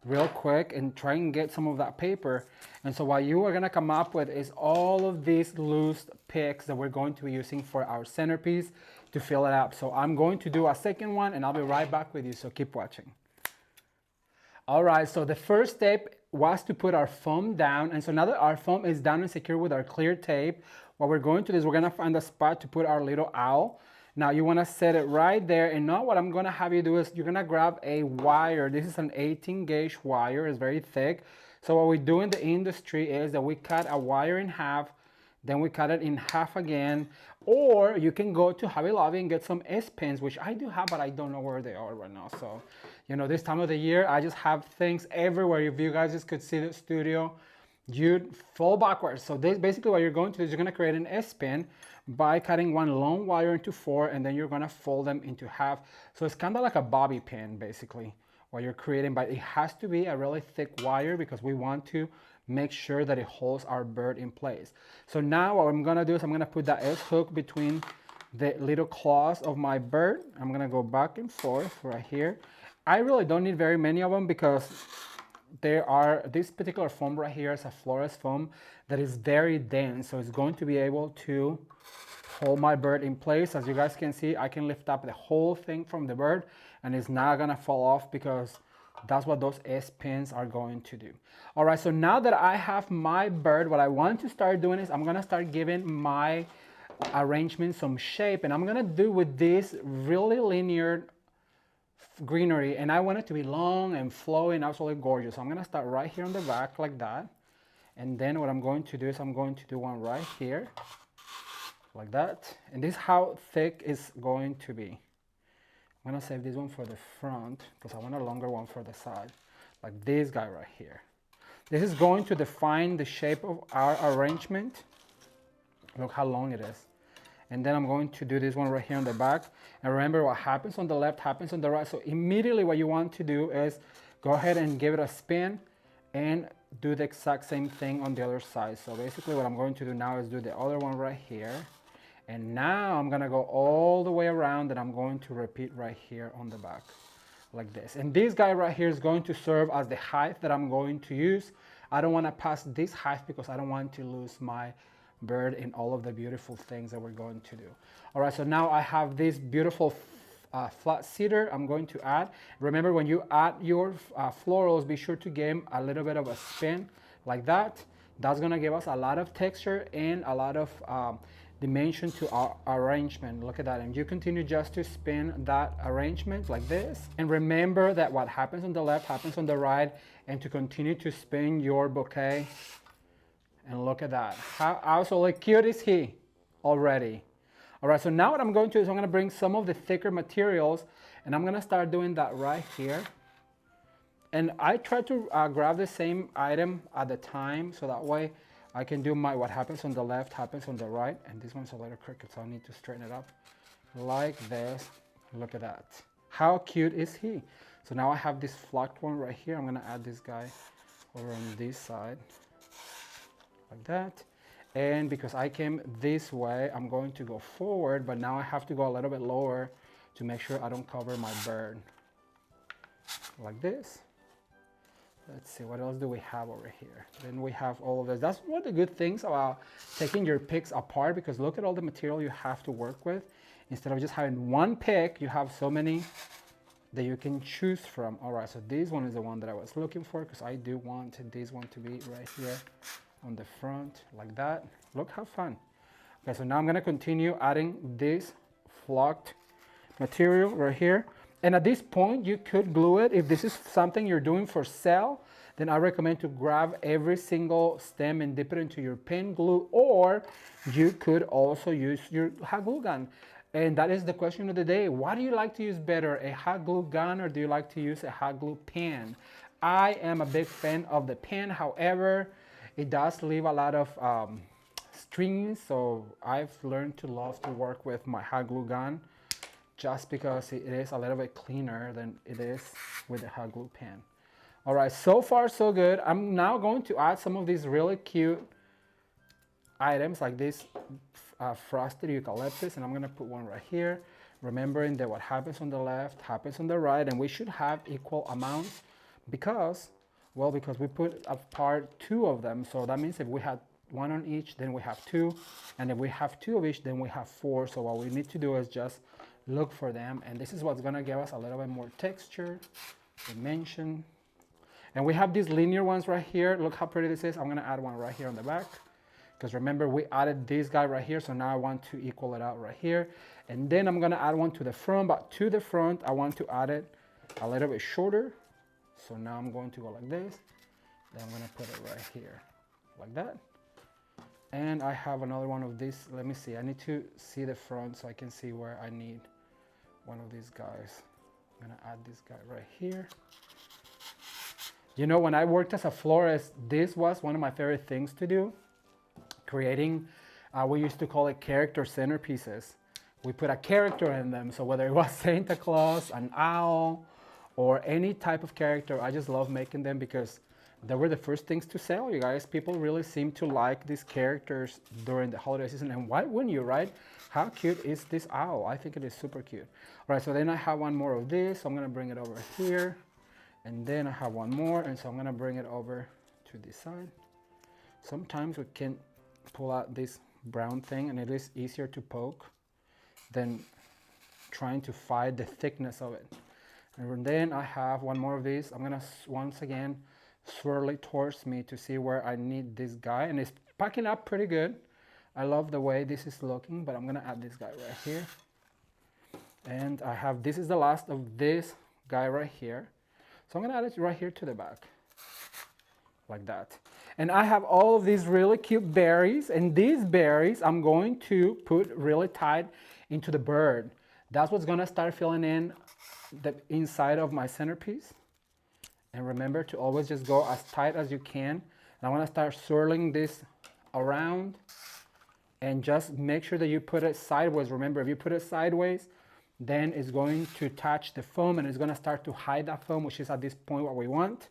real quick and try and get some of that paper. And so what you are gonna come up with is all of these loose picks that we're going to be using for our centerpiece to fill it up. So I'm going to do a second one, and I'll be right back with you, so keep watching. All right, so the first step was to put our foam down. And so now that our foam is down and secure with our clear tape, what we're going to do is we're gonna find a spot to put our little owl. Now you wanna set it right there. And now what I'm gonna have you do is you're gonna grab a wire. This is an 18 gauge wire, it's very thick. So what we do in the industry is that we cut a wire in half, then we cut it in half again, or you can go to Hobby Lobby and get some S-pens, which I do have, but I don't know where they are right now. So, you know, this time of the year, I just have things everywhere. If you guys just could see the studio, you'd fall backwards. So this basically what you're going to do is you're gonna create an S-pen by cutting one long wire into 4, and then you're gonna fold them into half. So it's kind of like a bobby pin, basically, what you're creating, but it has to be a really thick wire because we want to make sure that it holds our bird in place. So now what I'm gonna do is I'm gonna put that S-hook between the little claws of my bird. I'm gonna go back and forth right here. I really don't need very many of them because this particular foam right here is a florist foam that is very dense, so it's going to be able to hold my bird in place. As you guys can see, I can lift up the whole thing from the bird and it's not gonna fall off because that's what those S-pins are going to do. All right, so now that I have my bird, what I want to start doing is I'm gonna start giving my arrangement some shape, and I'm gonna do with this really linear greenery, and I want it to be long and flowing, absolutely gorgeous. So I'm gonna start right here on the back like that, and then what I'm going to do is I'm going to do one right here like that, and this is how thick it's going to be. I'm gonna save this one for the front because I want a longer one for the side, like this guy right here. This is going to define the shape of our arrangement. Look how long it is. And then I'm going to do this one right here on the back. And remember, what happens on the left happens on the right. So immediately what you want to do is go ahead and give it a spin and do the exact same thing on the other side. So basically what I'm going to do now is do the other one right here. And now I'm gonna go all the way around, and I'm going to repeat right here on the back like this. And this guy right here is going to serve as the height that I'm going to use. I don't want to pass this height because I don't want to lose my bird in all of the beautiful things that we're going to do. All right, so now I have this beautiful flat cedar I'm going to add. Remember, when you add your florals, be sure to give them a little bit of a spin like that. That's gonna give us a lot of texture and a lot of dimension to our arrangement. Look at that. And you continue just to spin that arrangement like this. And remember that what happens on the left happens on the right, and to continue to spin your bouquet. And look at that. How absolutely cute is he already? All right, so now what I'm going to do is I'm going to bring some of the thicker materials, and I'm going to start doing that right here. And I try to grab the same item at the time, so that way I can do my what happens on the left happens on the right. And this one's a little crooked, so I need to straighten it up like this. Look at that. How cute is he? So now I have this flocked one right here. I'm going to add this guy over on this side like that. And because I came this way, I'm going to go forward, but now I have to go a little bit lower to make sure I don't cover my bird. Like this. Let's see, what else do we have over here? Then we have all of this. That's one of the good things about taking your picks apart, because look at all the material you have to work with. Instead of just having one pick, you have so many that you can choose from. All right, so this one is the one that I was looking for, because I do want this one to be right here on the front like that. Look how fun. Okay, so now I'm going to continue adding this flocked material right here. And at this point, you could glue it. If this is something you're doing for sale, then I recommend to grab every single stem and dip it into your pen glue, or you could also use your hot glue gun. And that is the question of the day. What do you like to use better, a hot glue gun, or do you like to use a hot glue pen? I am a big fan of the pen. However, it does leave a lot of strings, so I've learned to love to work with my hot glue gun, just because it is a little bit cleaner than it is with the hot glue pen. All right, so far so good. I'm now going to add some of these really cute items like this frosted eucalyptus, and I'm gonna put one right here, remembering that what happens on the left happens on the right, and we should have equal amounts because we put apart two of them. So that means if we had one on each, then we have two, and if we have two of each, then we have four. So what we need to do is just look for them, and this is what's gonna give us a little bit more texture, dimension. And we have these linear ones right here. Look how pretty this is. I'm gonna add one right here on the back, because remember we added this guy right here, so now I want to equal it out right here. And then I'm gonna add one to the front, but to the front I want to add it a little bit shorter. So now I'm going to go like this, then I'm gonna put it right here, like that. And I have another one of these. Let me see, I need to see the front so I can see where I need one of these guys. I'm gonna add this guy right here. You know, when I worked as a florist, this was one of my favorite things to do. Creating, we used to call it character centerpieces. We put a character in them, so whether it was Santa Claus, an owl, or any type of character, I just love making them because they were the first things to sell, you guys. People really seem to like these characters during the holiday season, and why wouldn't you, right? How cute is this owl? I think it is super cute. All right, so then I have one more of this, so I'm gonna bring it over here, and then I have one more, and so I'm gonna bring it over to this side. Sometimes we can pull out this brown thing, and it is easier to poke than trying to fight the thickness of it. And then I have one more of these. I'm gonna once again swirl it towards me to see where I need this guy, and it's packing up pretty good. I love the way this is looking, but I'm gonna add this guy right here. And I have, this is the last of this guy right here. So I'm gonna add it right here to the back, like that. And I have all of these really cute berries, and these berries I'm going to put really tight into the bird. That's what's gonna start filling in the inside of my centerpiece. And remember to always just go as tight as you can. And I want to start swirling this around, and just make sure that you put it sideways. Remember, if you put it sideways, then it's going to touch the foam, and it's going to start to hide that foam, which is at this point what we want.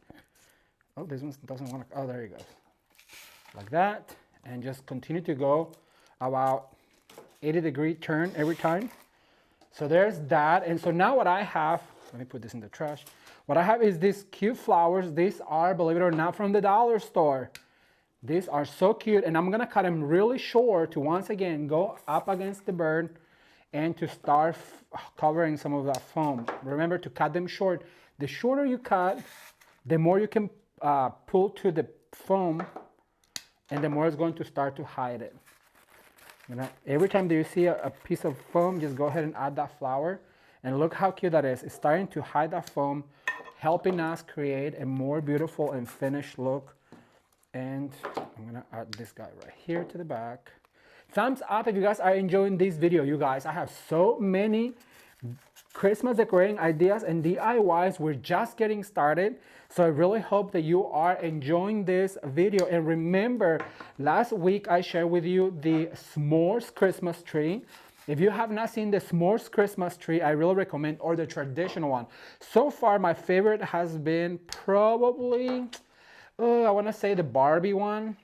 Oh, this one doesn't want to, oh, there you go. Like that, and just continue to go about 80-degree turn every time. So there's that. And so now what I have, let me put this in the trash. What I have is these cute flowers. These are, believe it or not, from the dollar store. These are so cute, and I'm gonna cut them really short to once again go up against the bird and to start covering some of that foam. Remember to cut them short. The shorter you cut, the more you can pull to the foam, and the more it's going to start to hide it. Every time that you see a piece of foam, just go ahead and add that flower. And look how cute that is. It's starting to hide that foam, helping us create a more beautiful and finished look. And I'm gonna add this guy right here to the back. Thumbs up if you guys are enjoying this video, you guys. I have so many Christmas decorating ideas and DIYs. We're just getting started. So I really hope that you are enjoying this video. And remember, last week I shared with you the s'mores Christmas tree. If you have not seen the s'mores Christmas tree, I really recommend, or the traditional one. So far, my favorite has been probably, I wanna say the Barbie one,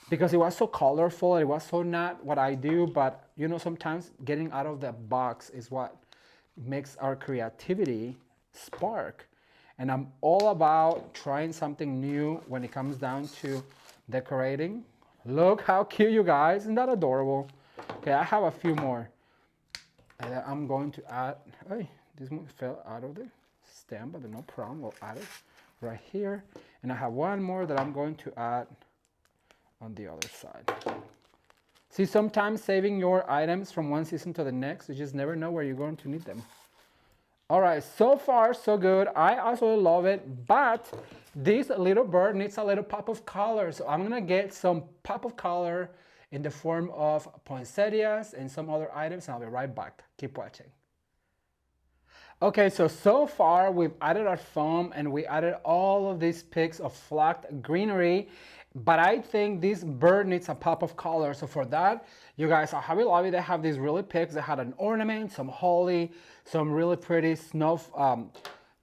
because it was so colorful. It was so not what I do, but you know, sometimes getting out of the box is what makes our creativity spark. And I'm all about trying something new when it comes down to decorating. Look how cute, you guys. Isn't that adorable? Okay, I have a few more. And I'm going to add, hey, this one fell out of the stem, but no problem, we'll add it right here. And I have one more that I'm going to add on the other side. See, sometimes saving your items from one season to the next, you just never know where you're going to need them. All right, so far so good. I also love it, but this little bird needs a little pop of color. So I'm gonna get some pop of color in the form of poinsettias and some other items, and I'll be right back. Keep watching. Okay, so far we've added our foam and we added all of these pics of flocked greenery, but I think this bird needs a pop of color. So for that, you guys, at Hobby Lobby, they have these really pics that had an ornament, some holly, some really pretty snow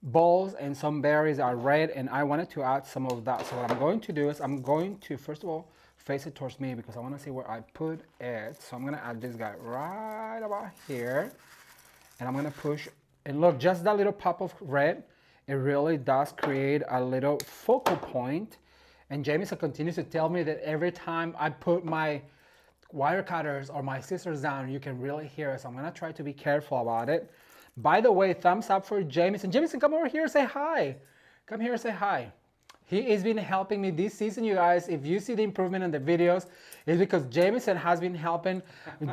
balls, and some berries are red, and I wanted to add some of that. So what I'm going to do is I'm going to, first of all, face it towards me because I want to see where I put it. So I'm going to add this guy right about here, and I'm going to push. And look, just that little pop of red, it really does create a little focal point. And Jameson continues to tell me that every time I put my wire cutters or my scissors down, you can really hear it. So I'm gonna try to be careful about it. By the way, thumbs up for Jameson. Jameson, come over here, say hi. Come here, say hi. He has been helping me this season, you guys. If you see the improvement in the videos, it's because Jameson has been helping.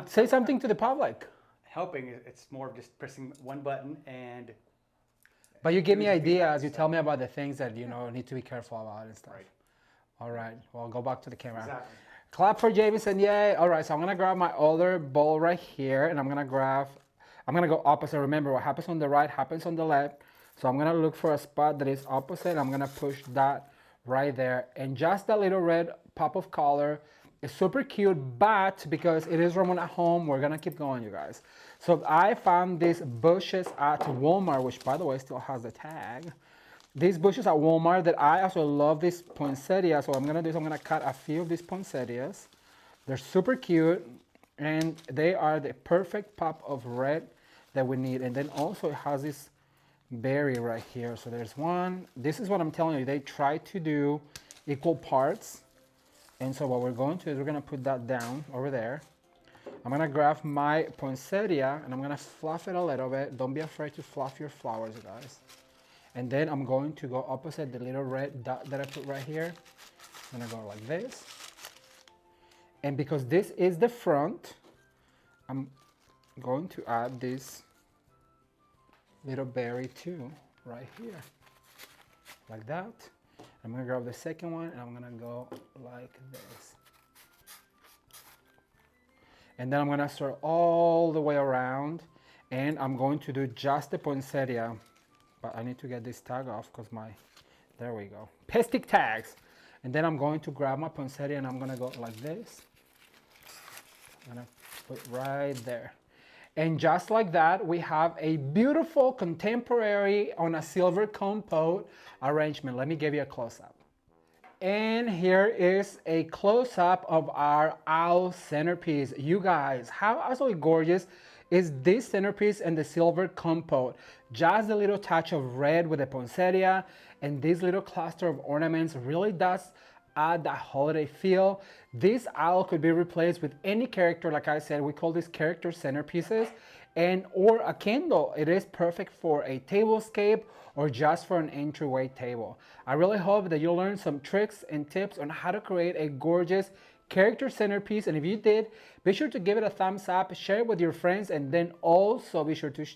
Say something to the public. Helping, it's more of just pressing one button and... But you give me ideas, you tell me about the things that, you know, need to be careful about and stuff. Right. All right, well, go back to the camera. Exactly. Clap for Jameson, yay. All right, so I'm gonna grab my other bowl right here, and I'm gonna go opposite. Remember, what happens on the right happens on the left. So I'm gonna look for a spot that is opposite. I'm gonna push that right there. And just a little red pop of color. It's super cute, but because it is Ramon at home, we're gonna keep going, you guys. So I found these bushes at Walmart, which by the way still has the tag. These bushes at Walmart that I also love this poinsettia. So what I'm gonna do is I'm gonna cut a few of these poinsettias. They're super cute, and they are the perfect pop of red that we need. And then also it has this berry right here. So there's one. This is what I'm telling you. They try to do equal parts. And so what we're going to do is we're gonna put that down over there. I'm gonna grab my poinsettia and I'm gonna fluff it a little bit. Don't be afraid to fluff your flowers, guys. And then I'm going to go opposite the little red dot that I put right here. I'm gonna go like this. And because this is the front, I'm going to add this little berry too, right here, like that. I'm gonna grab the second one and I'm gonna go like this. And then I'm gonna start all the way around, and I'm going to do just the poinsettia, but I need to get this tag off because there we go. Pestic tags. And then I'm going to grab my poinsettia and I'm gonna go like this. I'm gonna put right there. And just like that, we have a beautiful contemporary on a silver compote arrangement. Let me give you a close-up. And here is a close-up of our owl centerpiece. You guys, how absolutely gorgeous is this centerpiece and the silver compote. Just a little touch of red with the poinsettia and this little cluster of ornaments really does add that holiday feel. This owl could be replaced with any character. Like I said, we call these character centerpieces, and or a candle. It is perfect for a tablescape or just for an entryway table. I really hope that you'll learn some tricks and tips on how to create a gorgeous character centerpiece, and if you did, be sure to give it a thumbs up, share it with your friends, and then also be sure to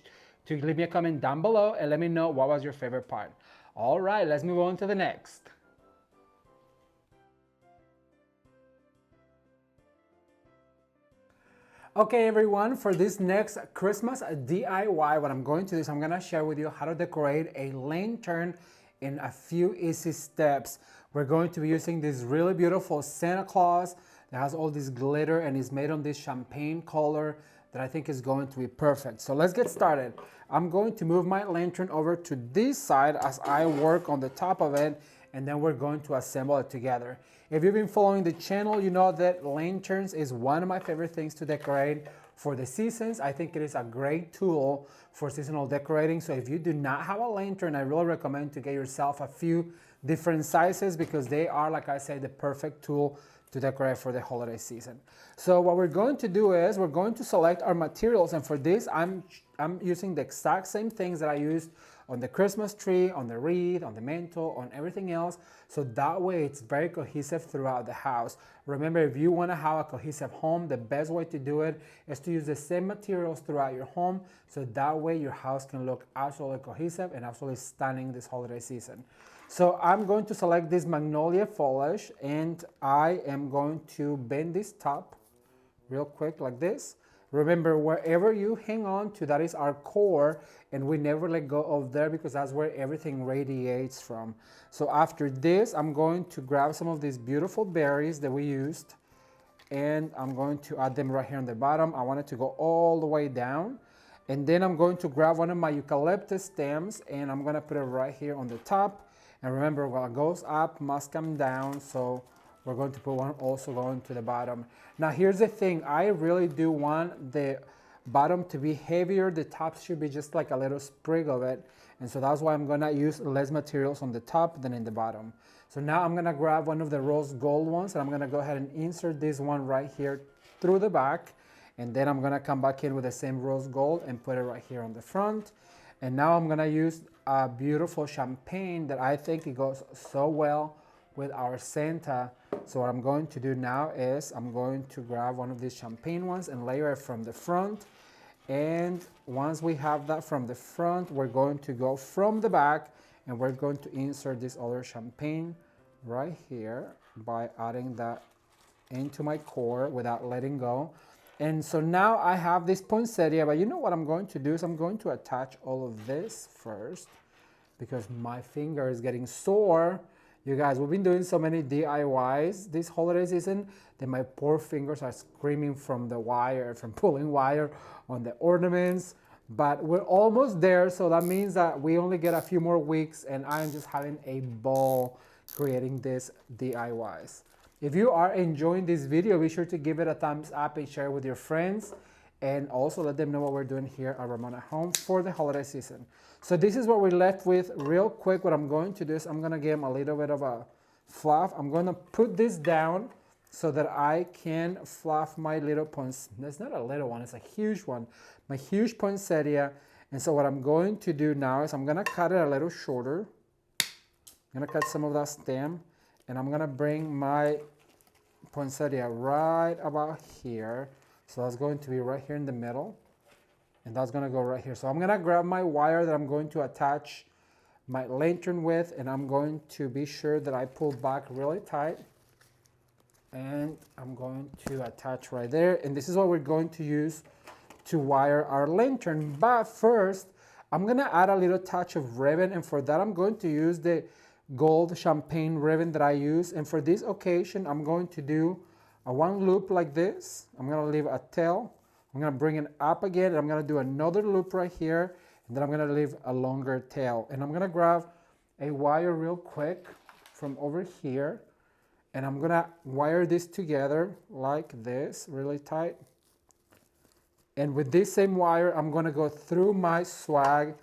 leave me a comment down below and let me know what was your favorite part. All right, let's move on to the next. Okay everyone, for this next Christmas DIY, what I'm going to do is I'm going to share with you how to decorate a lantern in a few easy steps. We're going to be using this really beautiful Santa Claus that has all this glitter and is made on this champagne color that I think is going to be perfect. So let's get started. I'm going to move my lantern over to this side as I work on the top of it, and then we're going to assemble it together. If you've been following the channel, you know that lanterns is one of my favorite things to decorate for the seasons. I think it is a great tool for seasonal decorating. So if you do not have a lantern, I really recommend to get yourself a few different sizes because they are, like I said, the perfect tool to decorate for the holiday season. So what we're going to do is we're going to select our materials, and for this I'm using the exact same things that I used on the Christmas tree, on the wreath, on the mantle, on everything else, so that way it's very cohesive throughout the house. Remember, if you want to have a cohesive home, the best way to do it is to use the same materials throughout your home, so that way your house can look absolutely cohesive and absolutely stunning this holiday season. So I'm going to select this magnolia foliage, and I am going to bend this top real quick like this. Remember, wherever you hang on to, that is our core, and we never let go of there because that's where everything radiates from. So after this, I'm going to grab some of these beautiful berries that we used, and I'm going to add them right here on the bottom. I want it to go all the way down. And then I'm going to grab one of my eucalyptus stems, and I'm going to put it right here on the top. And remember, what goes up must come down, so we're going to put one also going to the bottom. Now here's the thing, I really do want the bottom to be heavier. The top should be just like a little sprig of it. And so that's why I'm gonna use less materials on the top than in the bottom. So now I'm gonna grab one of the rose gold ones, and I'm gonna go ahead and insert this one right here through the back. And then I'm gonna come back in with the same rose gold and put it right here on the front. And now I'm gonna use a beautiful champagne that I think it goes so well with our Santa. So what I'm going to do now is I'm going to grab one of these champagne ones and layer it from the front. And once we have that from the front, we're going to go from the back and we're going to insert this other champagne right here by adding that into my core without letting go. And so now I have this poinsettia, but you know what I'm going to do is I'm going to attach all of this first because my finger is getting sore. You guys, we've been doing so many DIYs this holiday season that my poor fingers are screaming from the wire, from pulling wire on the ornaments. But we're almost there, so that means that we only get a few more weeks, and I'm just having a ball creating this DIYs. If you are enjoying this video, be sure to give it a thumbs up and share it with your friends, and also let them know what we're doing here at Ramon at Home for the holiday season. So this is what we're left with real quick. What I'm going to do is I'm going to give them a little bit of a fluff. I'm going to put this down so that I can fluff my little poinsettia. That's not a little one, it's a huge one. My huge poinsettia. And so what I'm going to do now is I'm going to cut it a little shorter. I'm going to cut some of that stem, and I'm going to bring my poinsettia right about here. So that's going to be right here in the middle. And that's gonna go right here. So I'm gonna grab my wire that I'm going to attach my lantern with, and I'm going to be sure that I pull back really tight. And I'm going to attach right there. And this is what we're going to use to wire our lantern. But first, I'm gonna add a little touch of ribbon, and for that I'm going to use the gold champagne ribbon that I use. And for this occasion, I'm going to do a one loop like this. I'm gonna leave a tail. I'm gonna bring it up again, and I'm gonna do another loop right here, and then I'm gonna leave a longer tail. And I'm gonna grab a wire real quick from over here, and I'm gonna wire this together like this, really tight. And with this same wire, I'm gonna go through my swag,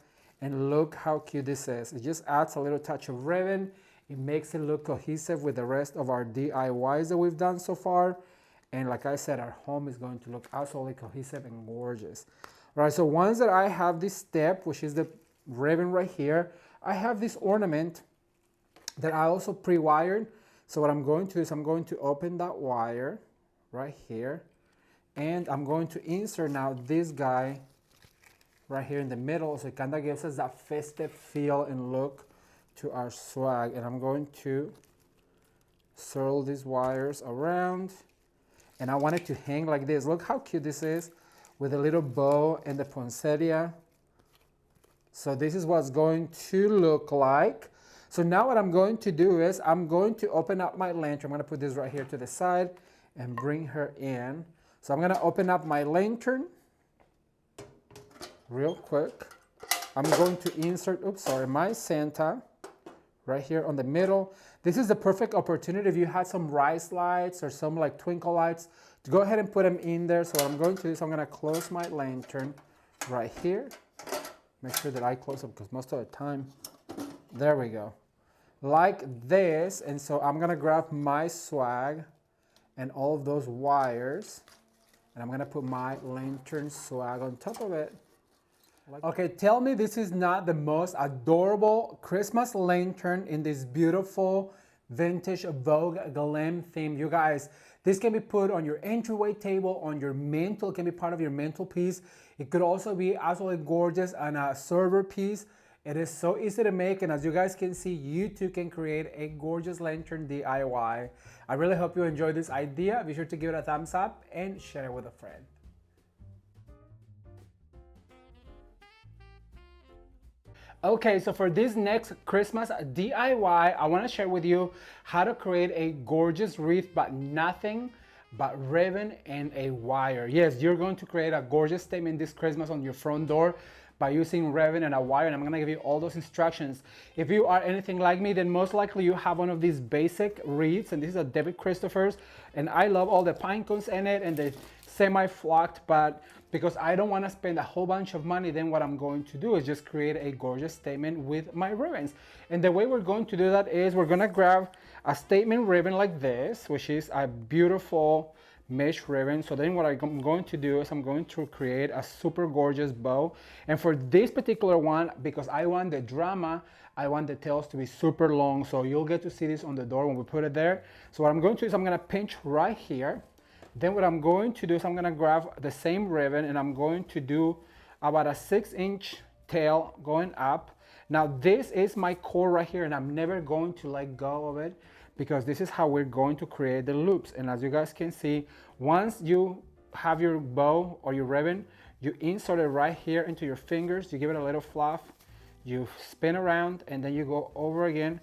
and look how cute this is. It just adds a little touch of ribbon. It makes it look cohesive with the rest of our DIYs that we've done so far. And like I said, our home is going to look absolutely cohesive and gorgeous. All right, so once that I have this step, which is the ribbon right here, I have this ornament that I also pre-wired. So what I'm going to do is I'm going to open that wire right here, and I'm going to insert now this guy right here in the middle, so it kind of gives us that festive feel and look to our swag. And I'm going to swirl these wires around, and I want it to hang like this. Look how cute this is with a little bow and the poinsettia. So this is what's going to look like. So now what I'm going to do is I'm going to open up my lantern. I'm going to put this right here to the side and bring her in. So I'm going to open up my lantern real quick. I'm going to insert, my Santa right here on the middle. This is the perfect opportunity if you had some rice lights or some like twinkle lights to go ahead and put them in there. So what I'm going to do is I'm going to close my lantern right here. Make sure that I close it because most of the time, there we go. Like this. And so I'm going to grab my swag and all of those wires, and I'm going to put my lantern swag on top of it. Okay, tell me this is not the most adorable Christmas lantern in this beautiful vintage Vogue glam theme. You guys, this can be put on your entryway table, on your mantle. It can be part of your mantelpiece. It could also be absolutely gorgeous on a server piece. It is so easy to make, and as you guys can see, you too can create a gorgeous lantern DIY. I really hope you enjoyed this idea. Be sure to give it a thumbs up and share it with a friend. Okay, so for this next Christmas DIY, I want to share with you how to create a gorgeous wreath, but nothing but ribbon and a wire. Yes, you're going to create a gorgeous statement this Christmas on your front door by using ribbon and a wire, and I'm going to give you all those instructions. If you are anything like me, then most likely you have one of these basic wreaths, and this is a David Christopher's, and I love all the pine cones in it and the semi-flocked, but because I don't want to spend a whole bunch of money, then what I'm going to do is just create a gorgeous statement with my ribbons. And the way we're going to do that is we're going to grab a statement ribbon like this, which is a beautiful mesh ribbon. So then what I'm going to do is I'm going to create a super gorgeous bow. And for this particular one, because I want the drama, I want the tails to be super long. So you'll get to see this on the door when we put it there. So what I'm going to do is I'm going to pinch right here. Then what I'm going to do is I'm going to grab the same ribbon, and I'm going to do about a 6-inch tail going up. Now this is my core right here, and I'm never going to let go of it because this is how we're going to create the loops. And as you guys can see, once you have your bow or your ribbon, you insert it right here into your fingers, you give it a little fluff, you spin around, and then you go over again.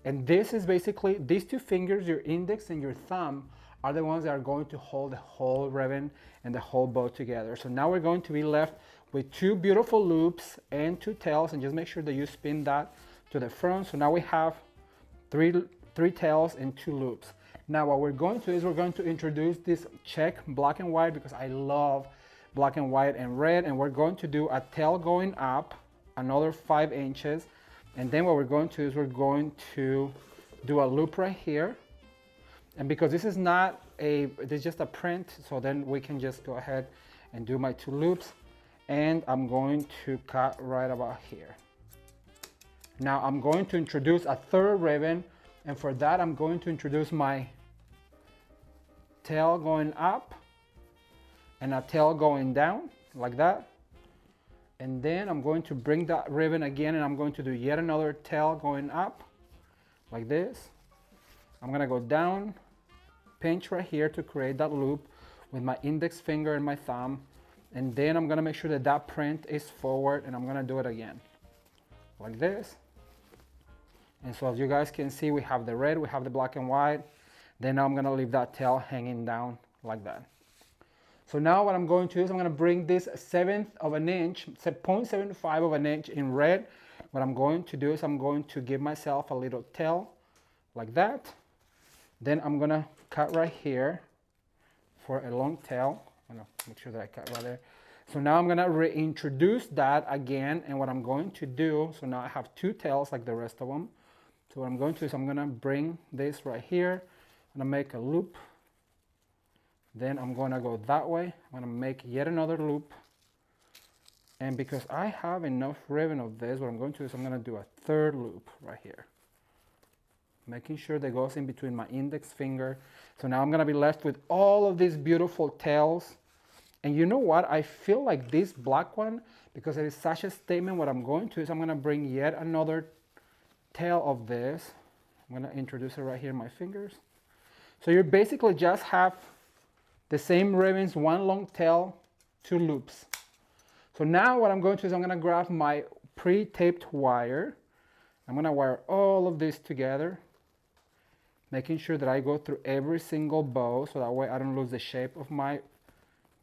And this is basically, these two fingers, your index and your thumb, are the ones that are going to hold the whole ribbon and the whole bow together. So now we're going to be left with two beautiful loops and two tails, and just make sure that you spin that to the front. So now we have three tails and two loops. Now what we're going to do is we're going to introduce this check black and white because I love black and white and red, and we're going to do a tail going up another 5 inches. And then what we're going to do is we're going to do a loop right here. And because this is not this is just a print, so then we can just go ahead and do my two loops. And I'm going to cut right about here. Now I'm going to introduce a third ribbon, and for that I'm going to introduce my tail going up and a tail going down like that. And then I'm going to bring that ribbon again, and I'm going to do yet another tail going up like this. I'm going to go down, pinch right here to create that loop with my index finger and my thumb. And then I'm going to make sure that that print is forward, and I'm going to do it again like this. And so as you guys can see, we have the red, we have the black and white. Then now I'm going to leave that tail hanging down like that. So now what I'm going to do is I'm going to bring this 1/7 of an inch, 0.75 of an inch in red. What I'm going to do is I'm going to give myself a little tail like that. Then I'm going to cut right here for a long tail. I'm going to make sure that I cut right there. So now I'm gonna reintroduce that again, and what I'm going to do, so now I have two tails like the rest of them. So what I'm going to do is I'm gonna bring this right here, I'm gonna make a loop. Then I'm gonna go that way, I'm gonna make yet another loop. And because I have enough ribbon of this, what I'm going to do is I'm gonna do a third loop right here. Making sure that goes in between my index finger. So now I'm gonna be left with all of these beautiful tails. And you know what? I feel like this black one, because it is such a statement, what I'm going to is I'm gonna bring yet another tail of this. I'm gonna introduce it right here in my fingers. So you basically just have the same ribbons, one long tail, two loops. So now what I'm going to do is I'm gonna grab my pre-taped wire. I'm gonna wire all of this together, making sure that I go through every single bow so that way I don't lose the shape of my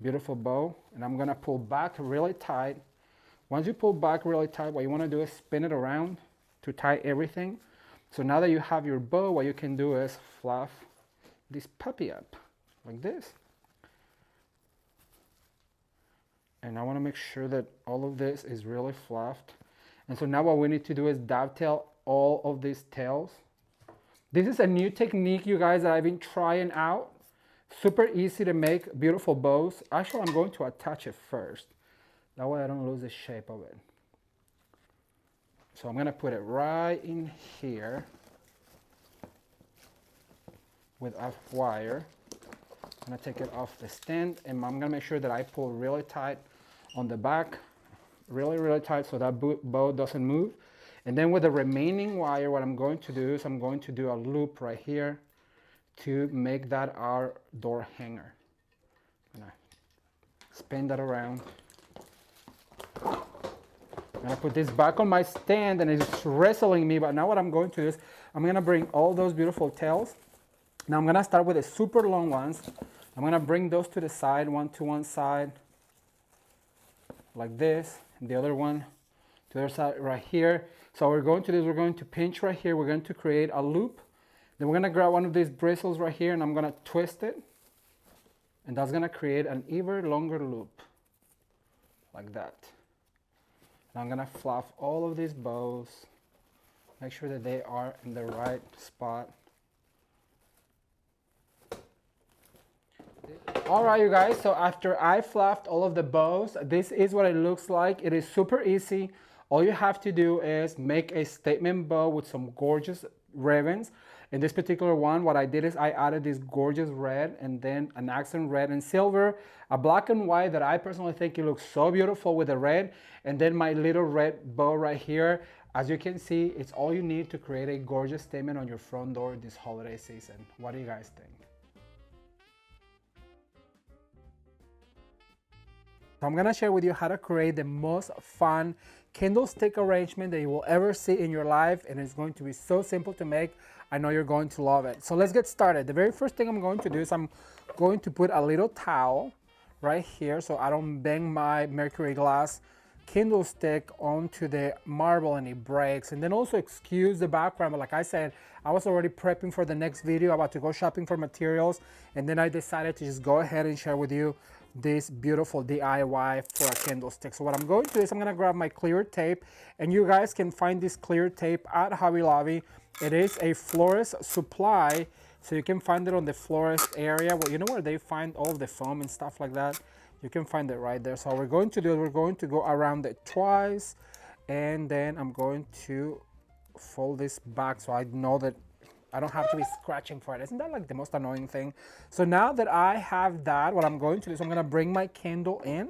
beautiful bow. And I'm gonna pull back really tight. Once you pull back really tight, what you wanna do is spin it around to tie everything. So now that you have your bow, what you can do is fluff this puppy up like this. And I wanna make sure that all of this is really fluffed. And so now what we need to do is dovetail all of these tails. This is a new technique, you guys, that I've been trying out. Super easy to make beautiful bows. Actually, I'm going to attach it first. That way I don't lose the shape of it. So I'm gonna put it right in here with a wire. I'm gonna take it off the stand, and I'm gonna make sure that I pull really tight on the back, really tight so that bow doesn't move. And then with the remaining wire, what I'm going to do is I'm going to do a loop right here to make that our door hanger. I'm gonna spin that around. I'm gonna put this back on my stand, and it's wrestling me, but now what I'm going to do is I'm gonna bring all those beautiful tails. Now I'm gonna start with the super long ones. I'm gonna bring those to the side, one to one side, like this, and the other one to the other side right here. So what we're going to do is we're going to pinch right here, we're going to create a loop. Then we're gonna grab one of these bristles right here, and I'm gonna twist it, and that's gonna create an even longer loop, like that. And I'm gonna fluff all of these bows, make sure that they are in the right spot. All right, you guys, so after I fluffed all of the bows, this is what it looks like. It is super easy. All you have to do is make a statement bow with some gorgeous ribbons. In this particular one, what I did is I added this gorgeous red and then an accent red and silver, a black and white that I personally think it looks so beautiful with the red, and then my little red bow right here. As you can see, it's all you need to create a gorgeous statement on your front door this holiday season. What do you guys think? So I'm gonna share with you how to create the most fun candlestick arrangement that you will ever see in your life, and it's going to be so simple to make. I know you're going to love it. So let's get started. The very first thing I'm going to do is I'm going to put a little towel right here so I don't bang my mercury glass candlestick onto the marble and it breaks. And then also excuse the background, but like I said, I was already prepping for the next video, about to go shopping for materials, and then I decided to just go ahead and share with you this beautiful DIY for a candlestick. So what I'm going to do is I'm going to grab my clear tape, and you guys can find this clear tape at Hobby Lobby. It is a florist supply, so you can find it on the florist area. Well, you know where they find all the foam and stuff like that? You can find it right there. So what we're going to do is we're going to go around it twice, and then I'm going to fold this back so I know that I don't have to be scratching for it. Isn't that like the most annoying thing? So now that I have that, what I'm going to do is I'm going to bring my candle in, and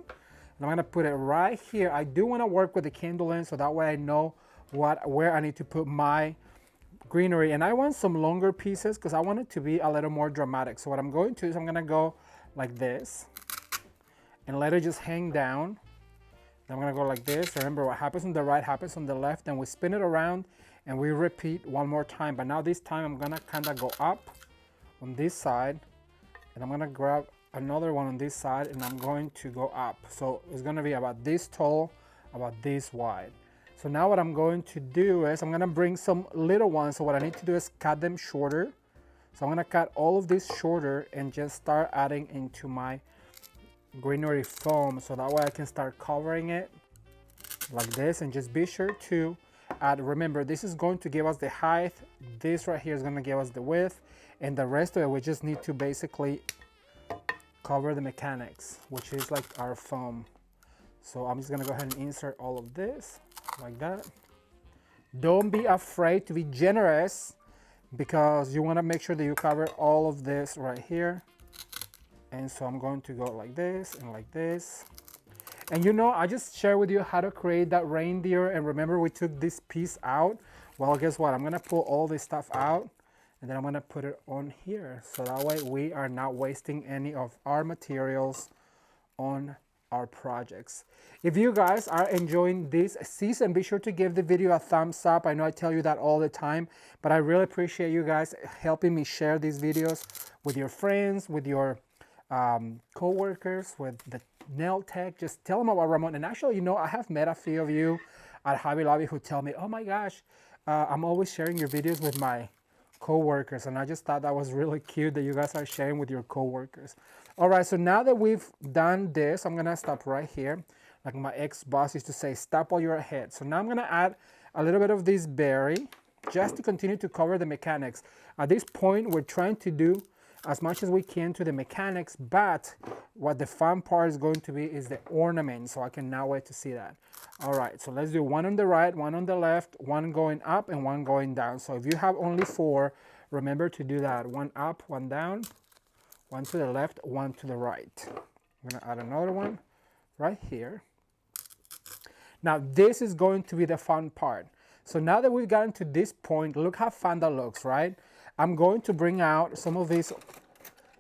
I'm going to put it right here. I do want to work with the candle in so that way I know where I need to put my greenery. And I want some longer pieces because I want it to be a little more dramatic. So what I'm going to do is I'm going to go like this and let it just hang down. Then I'm going to go like this. Remember, what happens on the right happens on the left. Then we spin it around and we repeat one more time. But now this time I'm going to kind of go up on this side, and I'm going to grab another one on this side, and I'm going to go up. So it's going to be about this tall, about this wide. So now what I'm going to do is I'm going to bring some little ones. So what I need to do is cut them shorter. So I'm going to cut all of this shorter and just start adding into my greenery foam, so that way I can start covering it like this. And just be sure to add, remember, this is going to give us the height, this right here is going to give us the width, and the rest of it we just need to basically cover the mechanics, which is like our foam. So I'm just going to go ahead and insert all of this like that. Don't be afraid to be generous, because you want to make sure that you cover all of this right here. And so I'm going to go like this and like this. And you know, I just shared with you how to create that reindeer, and remember we took this piece out. Well, guess what? I'm gonna pull all this stuff out, and then I'm gonna put it on here, so that way we are not wasting any of our materials on our projects. If you guys are enjoying this season, be sure to give the video a thumbs up. I know I tell you that all the time, but I really appreciate you guys helping me share these videos with your friends, with your co-workers, with the nail tech. Just tell them about Ramon. And actually, you know, I have met a few of you at Hobby Lobby who tell me, oh my gosh, I'm always sharing your videos with my co-workers, and I just thought that was really cute that you guys are sharing with your co-workers. All right, so now that we've done this, I'm gonna stop right here. Like my ex-boss used to say, stop while you're ahead. So now I'm gonna add a little bit of this berry just to continue to cover the mechanics. At this point, we're trying to do as much as we can to the mechanics, but what the fun part is going to be is the ornament, so I can now wait to see that. All right, so let's do one on the right, one on the left, one going up and one going down. So if you have only 4, remember to do that. One up, one down, one to the left, one to the right. I'm gonna add another one right here. Now this is going to be the fun part. So now that we've gotten to this point, look how fun that looks, right? I'm going to bring out some of this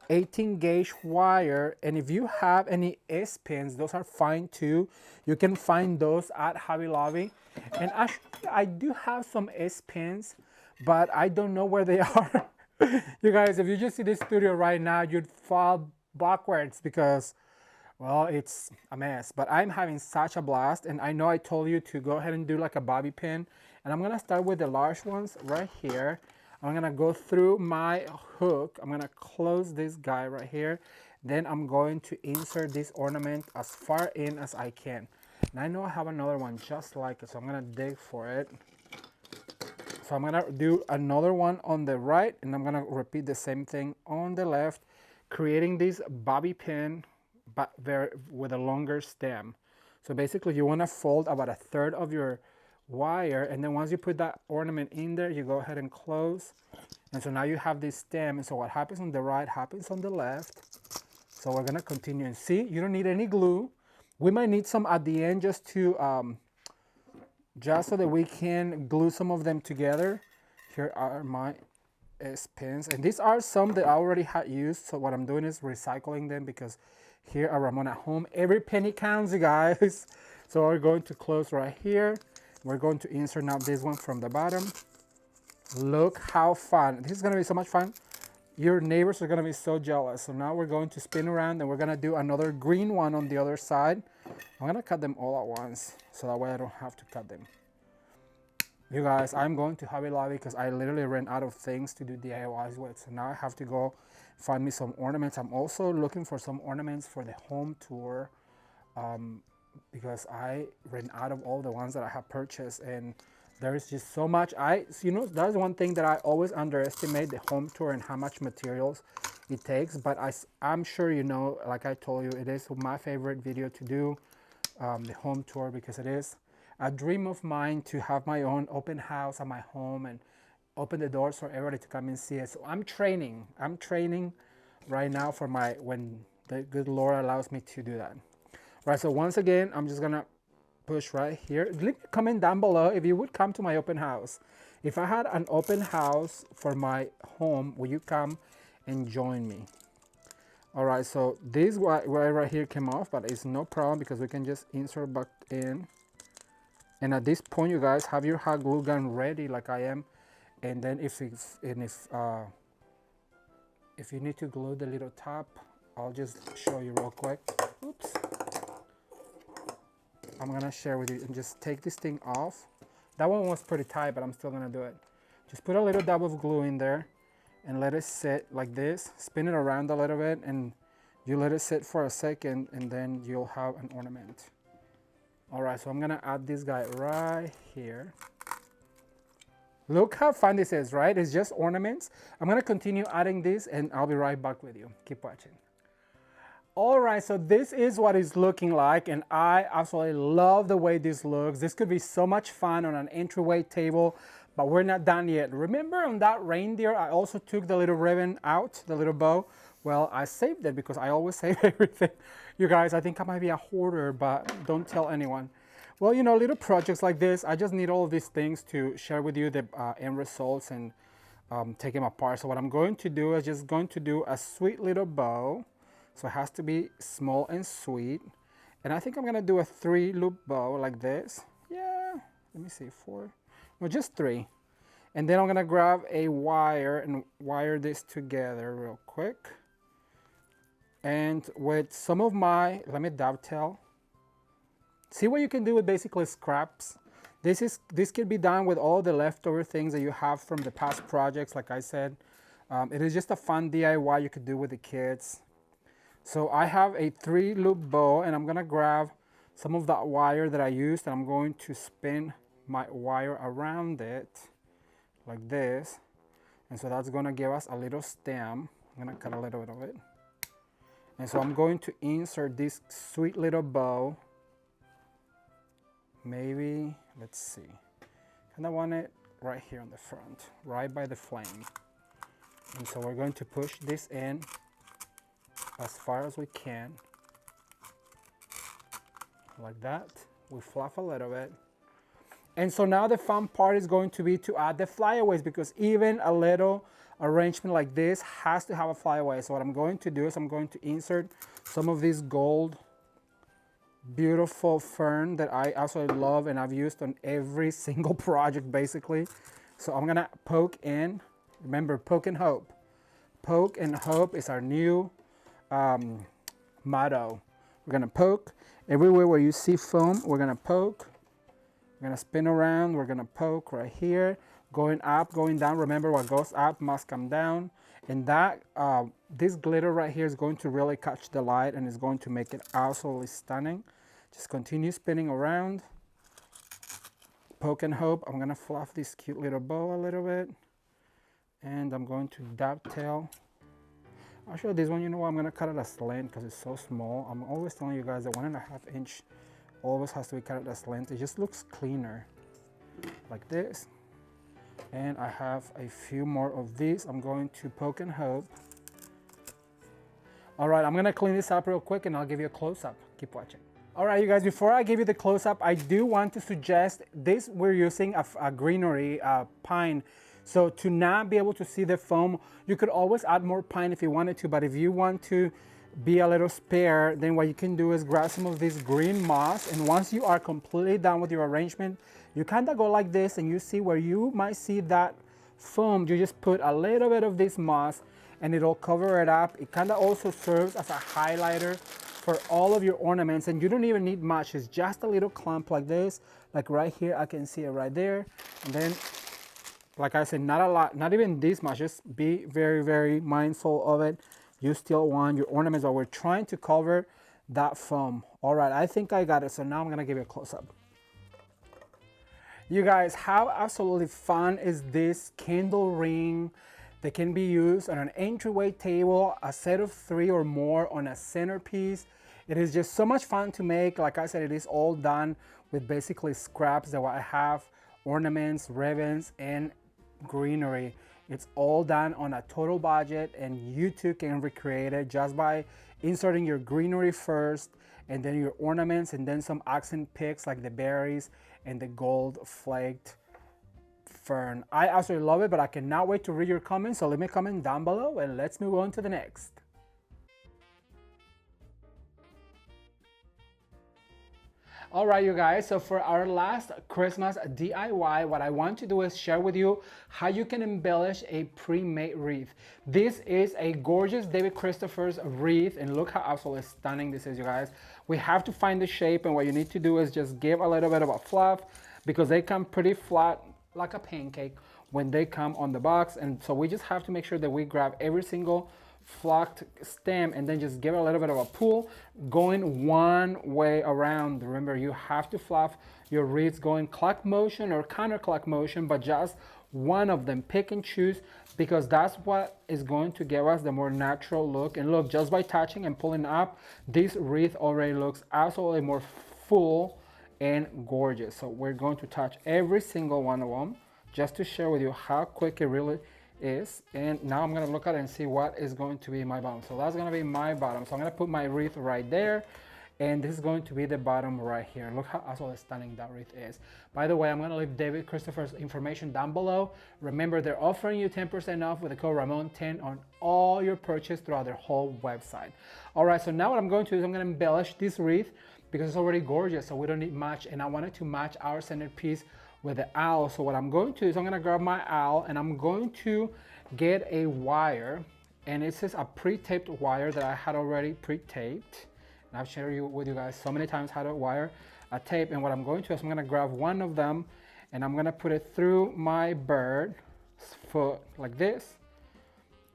18 gauge wire, and if you have any S pins, those are fine too. You can find those at Hobby Lobby. And actually, I do have some S pins, but I don't know where they are. You guys, if you just see this studio right now, you'd fall backwards because, well, it's a mess. But I'm having such a blast, and I know I told you to go ahead and do like a bobby pin. And I'm gonna start with the large ones right here. I'm gonna go through my hook. I'm gonna close this guy right here. Then I'm going to insert this ornament as far in as I can. And I know I have another one just like it, so I'm gonna dig for it. So I'm gonna do another one on the right, and I'm gonna repeat the same thing on the left, creating this bobby pin, but with a longer stem. So basically you wanna fold about 1/3 of your wire, and then once you put that ornament in there, you go ahead and close. And so now you have this stem, and so what happens on the right happens on the left. So we're gonna continue, and see, you don't need any glue. We might need some at the end just to just so that we can glue some of them together. Here are my S pins, and these are some that I already had used, so what I'm doing is recycling them, because here at Ramon at Home, every penny counts, you guys. So we're going to close right here. We're going to insert now this one from the bottom. Look how fun. This is gonna be so much fun. Your neighbors are gonna be so jealous. So now we're going to spin around, and we're gonna do another green one on the other side. I'm gonna cut them all at once, so that way I don't have to cut them. You guys, I'm going to Hobby Lobby because I literally ran out of things to do DIYs with. So now I have to go find me some ornaments. I'm also looking for some ornaments for the home tour, because I ran out of all the ones that I have purchased, and there is just so much. You know, that's one thing that I always underestimate, the home tour and how much materials it takes. But I'm sure you know, like I told you, it is my favorite video to do, the home tour, because it is a dream of mine to have my own open house at my home and open the doors for everybody to come and see it. So I'm training right now for when the good Lord allows me to do that. Right, so once again, I'm just gonna push right here. Leave a comment down below if you would come to my open house. If I had an open house for my home, will you come and join me? All right, so this wire right here came off, but it's no problem because we can just insert back in. And at this point, you guys, have your hot glue gun ready like I am. And then if you need to glue the little top, I'll just show you real quick. Oops. I'm gonna share with you and just take this thing off. That one was pretty tight, but I'm still gonna do it. Just put a little dab of glue in there and let it sit like this. Spin it around a little bit, and You let it sit for a second and then you'll have an ornament. All right, so I'm gonna add this guy right here. Look how fun this is, right? It's just ornaments. I'm gonna continue adding this and I'll be right back with you. Keep watching. All right, so this is what it's looking like, and I absolutely love the way this looks. This could be so much fun on an entryway table, but we're not done yet. Remember on that reindeer, I also took the little ribbon out, the little bow. Well, I saved it because I always save everything. You guys, I think I might be a hoarder, but don't tell anyone. Well, you know, little projects like this, I just need all of these things to share with you the end results and take them apart. So what I'm going to do is just going to do a sweet little bow. So it has to be small and sweet. And I think I'm gonna do a 3-loop bow like this. Yeah, let me see, 4, no, just 3. And then I'm gonna grab a wire and wire this together real quick. And with some of my, let me dovetail. See what you can do with basically scraps. This can be done with all the leftover things that you have from the past projects, like I said. It is just a fun DIY you could do with the kids. So I have a 3-loop bow, and I'm gonna grab some of that wire that I used, and I'm going to spin my wire around it like this. And so that's gonna give us a little stem. I'm gonna cut a little bit of it. And so I'm going to insert this sweet little bow. Maybe, let's see. Kinda want it right here on the front, right by the flame. And so we're going to push this in as far as we can, like that. We fluff a little bit. And so now the fun part is going to be to add the flyaways, because even a little arrangement like this has to have a flyaway. So what I'm going to do is I'm going to insert some of this gold, beautiful fern that I absolutely love and I've used on every single project basically. So I'm gonna poke in. Remember, poke and hope. Poke and hope is our new motto. We're gonna poke everywhere where you see foam. We're gonna poke. We're gonna spin around. We're gonna poke right here, going up, going down. Remember, what goes up must come down. And that this glitter right here is going to really catch the light and is going to make it absolutely stunning. Just continue spinning around. Poke and hope. I'm gonna fluff this cute little bow a little bit, and I'm going to dovetail. Actually, this one, you know what, I'm gonna cut it a slant because it's so small. I'm always telling you guys that 1.5 inch always has to be cut at a slant. It just looks cleaner, like this. And I have a few more of these. I'm going to poke and hope. All right, I'm gonna clean this up real quick and I'll give you a close-up. Keep watching. All right, you guys, before I give you the close-up, I do want to suggest this. We're using a greenery pine. So to not be able to see the foam, you could always add more pine if you wanted to, but if you want to be a little spare, then what you can do is grab some of this green moss, and once you are completely done with your arrangement, you kind of go like this, and you see where you might see that foam, you just put a little bit of this moss and it'll cover it up. It kind of also serves as a highlighter for all of your ornaments, and you don't even need much. It's just a little clump like this, like right here. I can see it right there. And then, like I said, not a lot, not even this much. Just be very, very mindful of it. You still want your ornaments, but we're trying to cover that foam. All right, I think I got it. So now I'm gonna give you a close-up. You guys, how absolutely fun is this candle ring that can be used on an entryway table, a set of 3 or more on a centerpiece. It is just so much fun to make. Like I said, it is all done with basically scraps that I have, ornaments, ribbons, and greenery. It's all done on a total budget, and you too can recreate it just by inserting your greenery first, and then your ornaments, and then some accent picks like the berries and the gold flaked fern. I absolutely love it, but I cannot wait to read your comments. So leave me a comment down below and let's move on to the next. All right, you guys, so for our last Christmas DIY, what I want to do is share with you how you can embellish a pre-made wreath. This is a gorgeous David Christopher's wreath, and look how absolutely stunning this is, you guys. We have to find the shape, and what you need to do is just give a little bit of a fluff, because they come pretty flat like a pancake when they come on the box. And so we just have to make sure that we grab every single flocked stem and then just give it a little bit of a pull, going one way around. Remember, you have to fluff your wreaths going clock motion or counterclock motion, but just one of them. Pick and choose, because that's what is going to give us the more natural look. And look, just by touching and pulling up, this wreath already looks absolutely more full and gorgeous. So we're going to touch every single one of them just to share with you how quick it really is. And now I'm going to look at it and see what is going to be my bottom. So that's going to be my bottom. So I'm going to put my wreath right there, and this is going to be the bottom right here. Look how absolutely stunning that wreath is. By the way, I'm going to leave David Christopher's information down below. Remember, they're offering you 10% off with the code Ramon10 on all your purchase throughout their whole website. All right, so now what I'm going to do is I'm going to embellish this wreath because it's already gorgeous, so we don't need much, and I wanted to match our centerpiece with the owl. So what I'm going to do is I'm going to grab my owl, and I'm going to get a wire, and it says a pre-taped wire that I had already pre-taped, and I've shared with you guys so many times how to wire a tape. And what I'm going to is I'm going to grab one of them, and I'm going to put it through my bird's foot like this,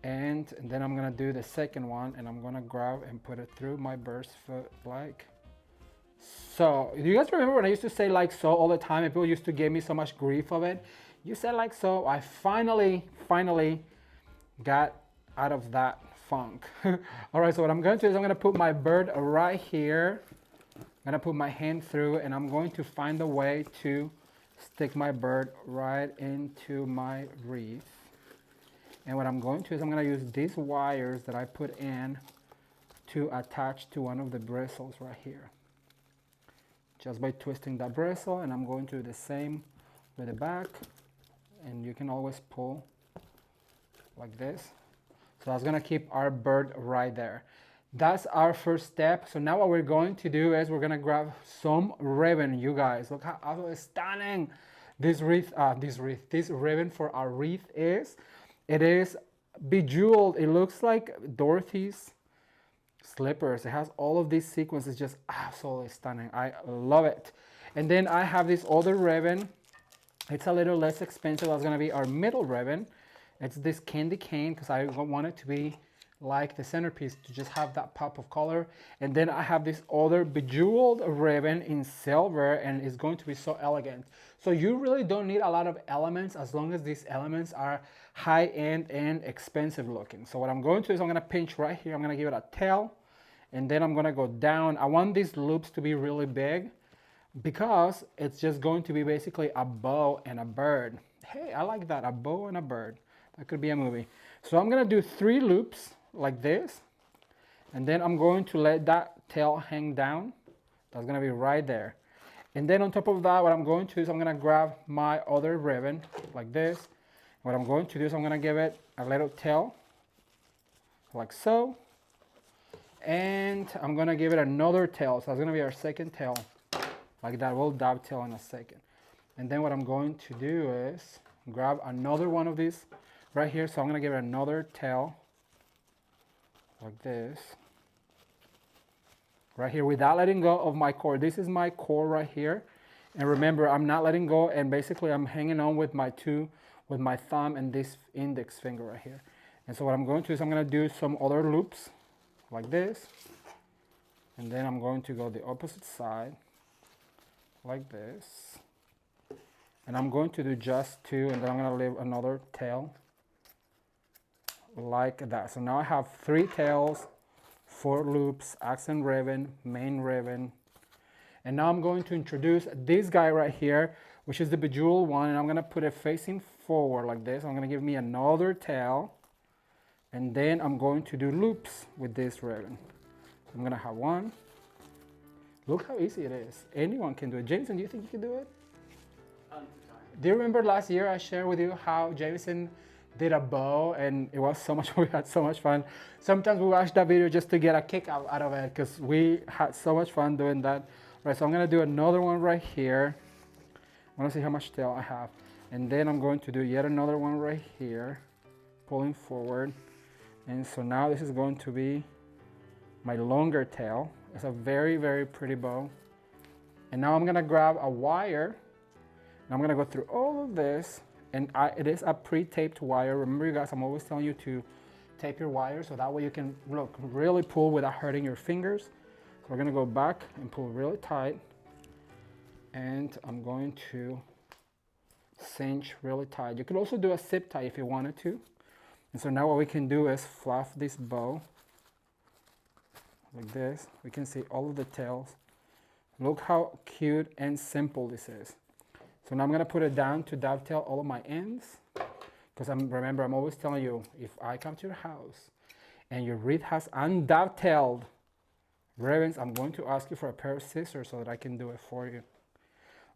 and then I'm going to do the second one, and I'm going to grab and put it through my bird's foot like so. Do you guys remember when I used to say like so all the time, and people used to give me so much grief of it? You said like so. I finally got out of that funk. All right, so what I'm going to do is I'm going to put my bird right here. I'm going to put my hand through, and I'm going to find a way to stick my bird right into my wreath. And what I'm going to do is I'm going to use these wires that I put in to attach to one of the bristles right here, just by twisting that bristle. And I'm going to do the same with the back, and you can always pull like this. So that's gonna keep our bird right there. That's our first step. So now what we're going to do is we're gonna grab some ribbon. You guys, look how absolutely stunning this ribbon for our wreath is. It is bejeweled. It looks like Dorothy's slippers. It has all of these sequences, just absolutely stunning. I love it. And then I have this other ribbon. It's a little less expensive. That's gonna be our middle ribbon. It's this candy cane because I want it to be like the centerpiece, to just have that pop of color. And then I have this other bejeweled ribbon in silver, and it's going to be so elegant. So you really don't need a lot of elements as long as these elements are high-end and expensive looking. So what I'm going to do is I'm going to pinch right here. I'm going to give it a tail, and then I'm going to go down. I want these loops to be really big because it's just going to be basically a bow and a bird. Hey, I like that, a bow and a bird. That could be a movie. So I'm gonna do 3 loops like this, and then I'm going to let that tail hang down. That's gonna be right there. And then on top of that, what I'm going to do is I'm gonna grab my other ribbon like this. What I'm going to do is I'm gonna give it a little tail like so, and I'm gonna give it another tail. So that's gonna be our second tail like that. We'll dovetail in a second. And then what I'm going to do is grab another one of these right here. So I'm going to give it another tail like this right here without letting go of my core. This is my core right here, and remember, I'm not letting go, and basically I'm hanging on with my thumb and this index finger right here. And so what I'm going to do is I'm going to do some other loops like this, and then I'm going to go the opposite side like this, and I'm going to do just 2, and then I'm going to leave another tail like that. So now I have 3 tails, 4 loops, accent ribbon, main ribbon, and now I'm going to introduce this guy right here, which is the bejeweled one, and I'm going to put it facing forward like this. I'm going to give me another tail, and then I'm going to do loops with this ribbon. I'm going to have 1. Look how easy it is. Anyone can do it. Jameson, do you think you can do it? Do you remember last year I shared with you how Jameson did a bow, and it was so much, we had so much fun. Sometimes we watch that video just to get a kick out of it because we had so much fun doing that. Right, so I'm gonna do another one right here. I wanna see how much tail I have. And then I'm going to do yet another one right here, pulling forward. And so now this is going to be my longer tail. It's a very, very pretty bow. And now I'm gonna grab a wire, and I'm gonna go through all of this. And it is a pre-taped wire. Remember, you guys, I'm always telling you to tape your wires so that way you can look really pull without hurting your fingers. So we're gonna go back and pull really tight, and I'm going to cinch really tight. You could also do a zip tie if you wanted to. And so now what we can do is fluff this bow like this. We can see all of the tails. Look how cute and simple this is. So now I'm gonna put it down to dovetail all of my ends, because remember, I'm always telling you, if I come to your house and your wreath has undovetailed ribbons, I'm going to ask you for a pair of scissors so that I can do it for you.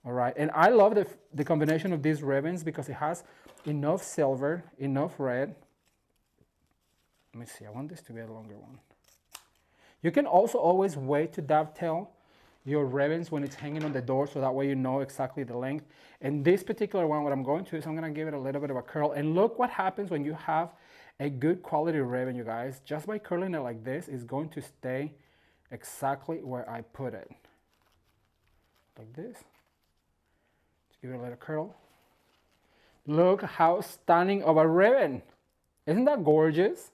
All right, and I love the combination of these ribbons because it has enough silver, enough red. Let me see, I want this to be a longer one. You can also always wait to dovetail your ribbons when it's hanging on the door, so that way you know exactly the length. And this particular one, what I'm going to is I'm gonna give it a little bit of a curl. And look what happens when you have a good quality ribbon, you guys. Just by curling it like this, it's going to stay exactly where I put it. Like this. Just give it a little curl. Look how stunning of a ribbon. Isn't that gorgeous?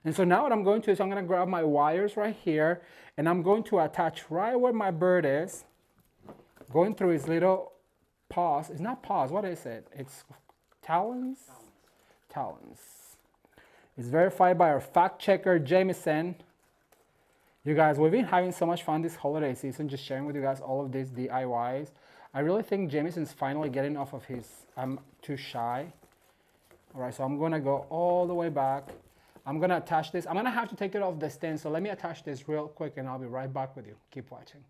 And so now what I'm going to is I'm going to grab my wires right here, and I'm going to attach right where my bird is, going through his little paws. It's not paws, what is it? It's talons? Talons. It's verified by our fact checker, Jameson. You guys, we've been having so much fun this holiday season, just sharing with you guys all of these DIYs. I really think Jameson's finally getting off of his, I'm too shy. All right, so I'm going to go all the way back. I'm going to attach this. I'm going to have to take it off the stand, so let me attach this real quick and I'll be right back with you. Keep watching.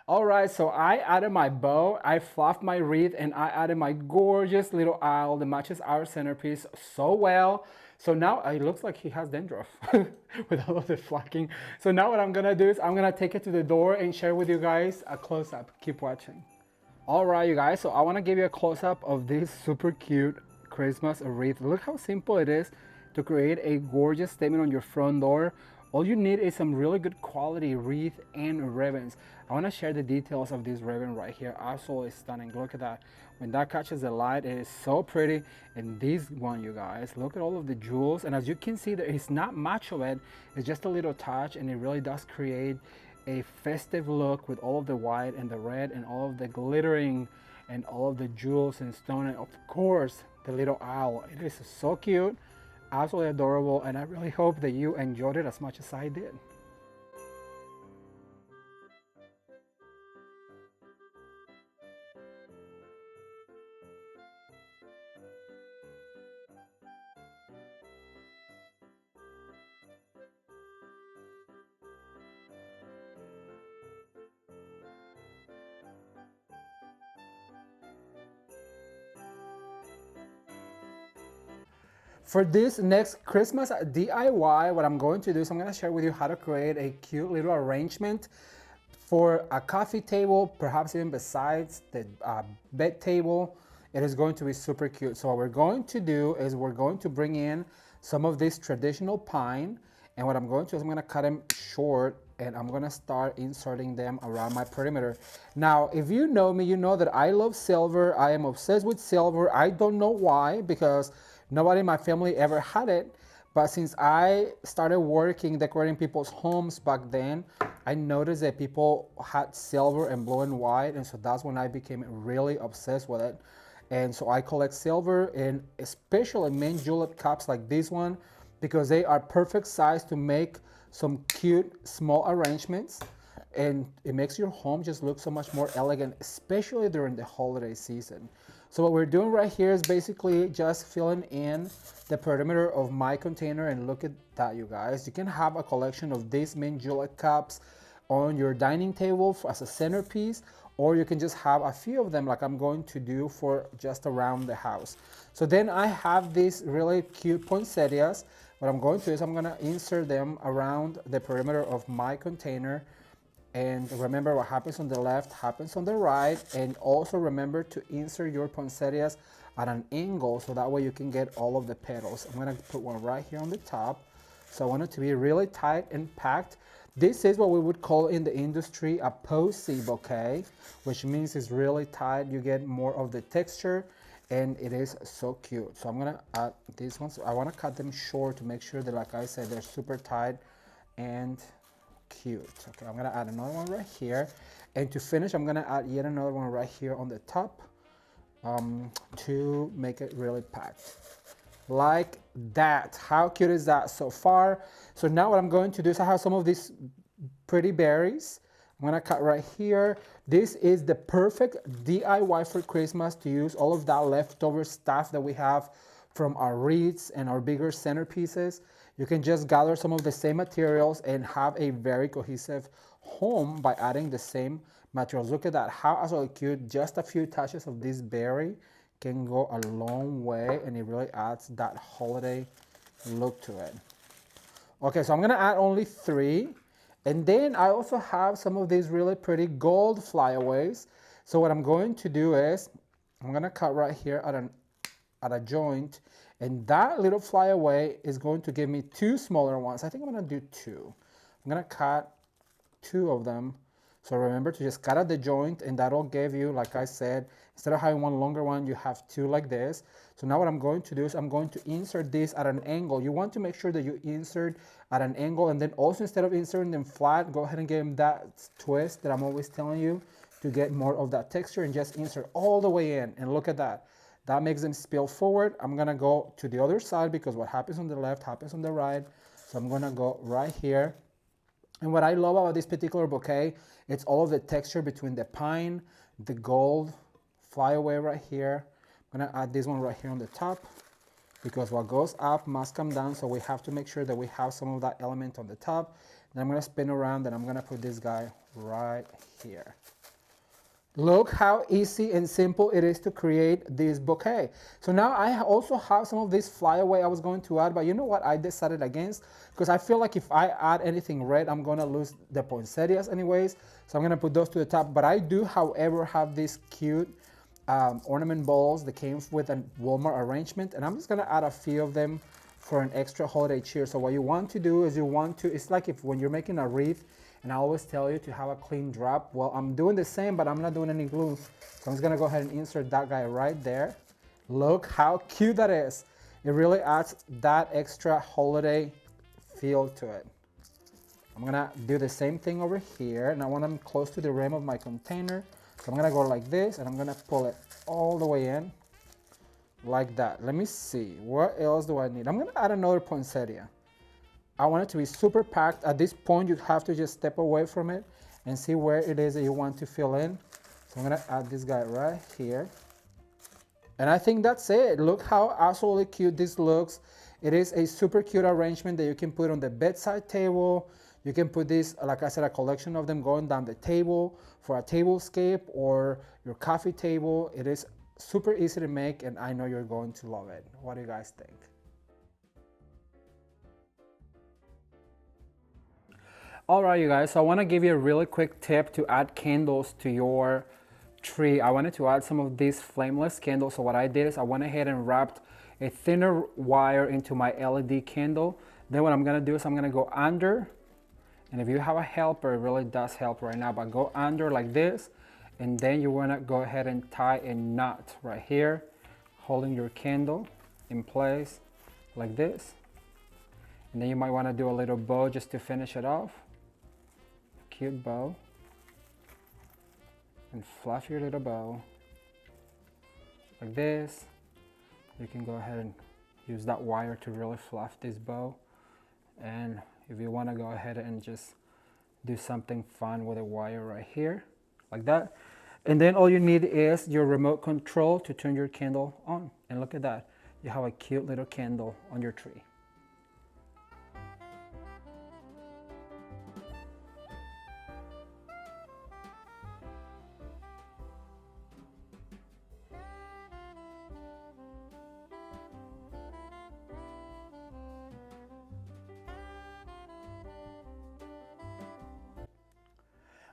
All right, so I added my bow, I fluffed my wreath, and I added my gorgeous little owl that matches our centerpiece so well. So now it looks like he has dandruff with all of the flocking. So now what I'm going to do is I'm going to take it to the door and share with you guys a close-up. Keep watching. All right, you guys, so I want to give you a close-up of this super cute Christmas wreath. Look how simple it is to create a gorgeous statement on your front door. All you need is some really good quality wreath and ribbons. I want to share the details of this ribbon right here. Absolutely stunning. Look at that. When that catches the light, it is so pretty. And this one, you guys, look at all of the jewels. And as you can see, there is not much of it. It's just a little touch, and it really does create a festive look with all of the white and the red and all of the glittering and all of the jewels and stone. And of course, the little owl. It is so cute. Absolutely adorable, and I really hope that you enjoyed it as much as I did. For this next Christmas DIY, what I'm going to do is I'm going to share with you how to create a cute little arrangement for a coffee table, perhaps even besides the bed table. It is going to be super cute. So what we're going to do is we're going to bring in some of this traditional pine, and what I'm going to do is I'm going to cut them short, and I'm going to start inserting them around my perimeter. Now, if you know me, you know that I love silver. I am obsessed with silver. I don't know why, because nobody in my family ever had it, but since I started working decorating people's homes back then, I noticed that people had silver and blue and white, and so that's when I became really obsessed with it. And so I collect silver, and especially main julep cups like this one, because they are perfect size to make some cute small arrangements, and it makes your home just look so much more elegant, especially during the holiday season. So what we're doing right here is basically just filling in the perimeter of my container, and look at that, you guys. You can have a collection of these mint julep cups on your dining table as a centerpiece, or you can just have a few of them like I'm going to do for just around the house. So then I have these really cute poinsettias. What I'm going to do is I'm going to insert them around the perimeter of my container. And remember, what happens on the left happens on the right. And also remember to insert your poinsettias at an angle, so that way you can get all of the petals. I'm gonna put one right here on the top. So I want it to be really tight and packed. This is what we would call in the industry a posy bouquet, which means it's really tight. You get more of the texture and it is so cute. So I'm gonna add these ones. I wanna cut them short to make sure that, like I said, they're super tight and cute. Okay, I'm gonna add another one right here. And to finish, I'm gonna add yet another one right here on the top to make it really packed. Like that. How cute is that so far? So now what I'm going to do is I have some of these pretty berries. I'm gonna cut right here. This is the perfect DIY for Christmas, to use all of that leftover stuff that we have from our wreaths and our bigger centerpieces. You can just gather some of the same materials and have a very cohesive home by adding the same materials. Look at that, how absolutely cute. Just a few touches of this berry can go a long way, and it really adds that holiday look to it. Okay, so I'm gonna add only 3. And then I also have some of these really pretty gold flyaways. So what I'm going to do is, I'm gonna cut right here at a joint, and that little flyaway is going to give me 2 smaller ones. I think I'm gonna do 2. I'm gonna cut 2 of them. So remember to just cut at the joint, and that'll give you, like I said, instead of having one longer one, you have 2 like this. So now what I'm going to do is I'm going to insert this at an angle. You want to make sure that you insert at an angle, and then also, instead of inserting them flat, go ahead and give them that twist that I'm always telling you to get more of that texture, and just insert all the way in. And look at that. That makes them spill forward. I'm gonna go to the other side, because what happens on the left happens on the right. So I'm gonna go right here. And what I love about this particular bouquet, it's all of the texture between the pine, the gold, flyaway right here. I'm gonna add this one right here on the top, because what goes up must come down, so we have to make sure that we have some of that element on the top. Then I'm gonna spin around, and I'm gonna put this guy right here. Look how easy and simple it is to create this bouquet. So now I also have some of this flyaway I was going to add, but you know what I decided against? Because I feel like if I add anything red, I'm gonna lose the poinsettias anyways. So I'm gonna put those to the top. But I do, however, have these cute ornament balls that came with a Walmart arrangement, and I'm just gonna add a few of them for an extra holiday cheer. So what you want to do is it's like if when you're making a wreath, and I always tell you to have a clean drop. Well, I'm doing the same, but I'm not doing any glue. So I'm just gonna go ahead and insert that guy right there. Look how cute that is. It really adds that extra holiday feel to it. I'm gonna do the same thing over here, and I want them close to the rim of my container. So I'm gonna go like this, and I'm gonna pull it all the way in, like that. Let me see, what else do I need? I'm gonna add another poinsettia. I want it to be super packed. At this point, you have to just step away from it and see where it is that you want to fill in. So I'm gonna add this guy right here. And I think that's it. Look how absolutely cute this looks. It is a super cute arrangement that you can put on the bedside table. You can put this, like I said, a collection of them going down the table for a tablescape or your coffee table. It is super easy to make, and I know you're going to love it. What do you guys think? All right, you guys, so I want to give you a really quick tip to add candles to your tree. I wanted to add some of these flameless candles. So what I did is I went ahead and wrapped a thinner wire into my LED candle. Then what I'm going to do is I'm going to go under, and if you have a helper, it really does help right now, but go under like this, and then you want to go ahead and tie a knot right here, holding your candle in place like this. And then you might want to do a little bow just to finish it off. Cute bow, and fluff your little bow like this. You can go ahead and use that wire to really fluff this bow, and if you want to go ahead and just do something fun with a wire right here like that, and then all you need is your remote control to turn your candle on, and look at that, you have a cute little candle on your tree.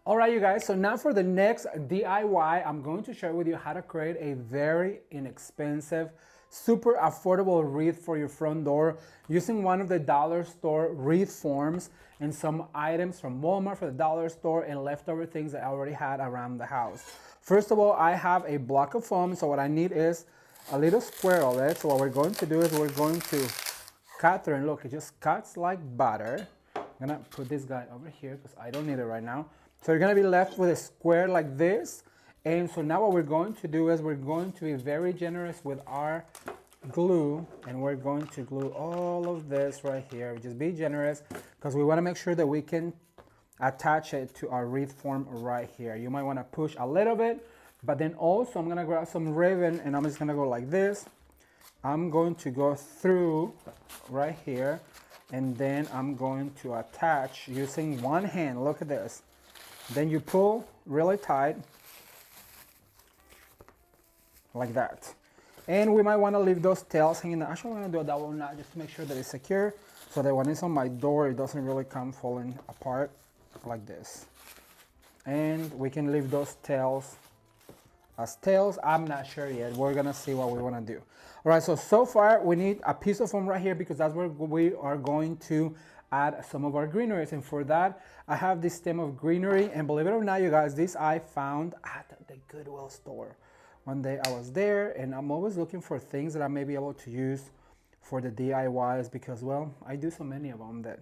All right, you guys, so now for the next DIY, I'm going to share with you how to create a very inexpensive, super affordable wreath for your front door using one of the dollar store wreath forms and some items from Walmart for the dollar store and leftover things that I already had around the house. First of all, I have a block of foam, so what I need is a little square of it. So what we're going to do is we're going to cut through, and look, it just cuts like butter. I'm gonna put this guy over here because I don't need it right now. So you're gonna be left with a square like this. And so now what we're going to do is we're going to be very generous with our glue, and we're going to glue all of this right here. Just be generous because we want to make sure that we can attach it to our wreath form right here. You might want to push a little bit, but then also I'm gonna grab some ribbon and I'm just gonna go like this. I'm going to go through right here, and then I'm going to attach using one hand. Look at this. Then you pull really tight like that. And we might want to leave those tails hanging. Actually, I'm going to do a double knot just to make sure that it's secure, so that when it's on my door, it doesn't really come falling apart like this. And we can leave those tails as tails. I'm not sure yet. We're going to see what we want to do. All right, so far we need a piece of foam right here because that's where we are going to add some of our greeneries. And for that, I have this stem of greenery. And believe it or not, you guys, this I found at the Goodwill store. One day I was there, and I'm always looking for things that I may be able to use for the DIYs because, well, I do so many of them that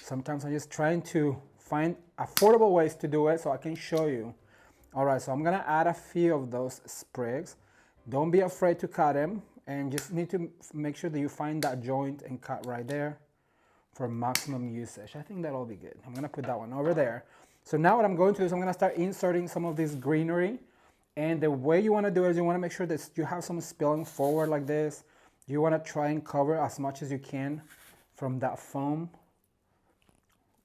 sometimes I'm just trying to find affordable ways to do it so I can show you. All right, so I'm gonna add a few of those sprigs. Don't be afraid to cut them, and just need to make sure that you find that joint and cut right there for maximum usage. I think that'll be good. I'm gonna put that one over there. So now what I'm going to do is I'm gonna start inserting some of this greenery. And the way you want to do it is you want to make sure that you have some spilling forward like this. You want to try and cover as much as you can from that foam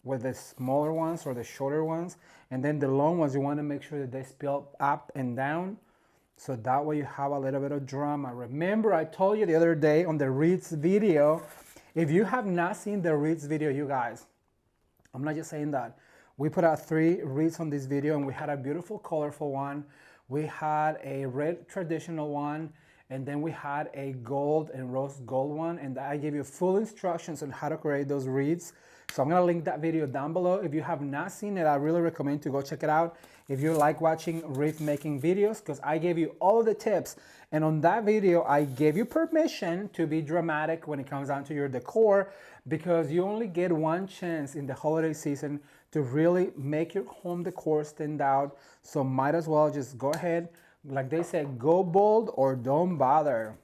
with the smaller ones or the shorter ones. And then the long ones, you want to make sure that they spill up and down. So that way you have a little bit of drama. Remember, I told you the other day on the wreaths video, if you have not seen the wreaths video, you guys, I'm not just saying that. We put out 3 wreaths on this video, and we had a beautiful, colorful one. We had a red traditional one, and then we had a gold and rose gold one, and I gave you full instructions on how to create those wreaths. So I'm gonna link that video down below. If you have not seen it, I really recommend to go check it out. If you like watching wreath making videos, because I gave you all the tips, and on that video, I gave you permission to be dramatic when it comes down to your decor, because you only get one chance in the holiday season to really make your home decor stand out. So might as well just go ahead, like they said, go bold or don't bother.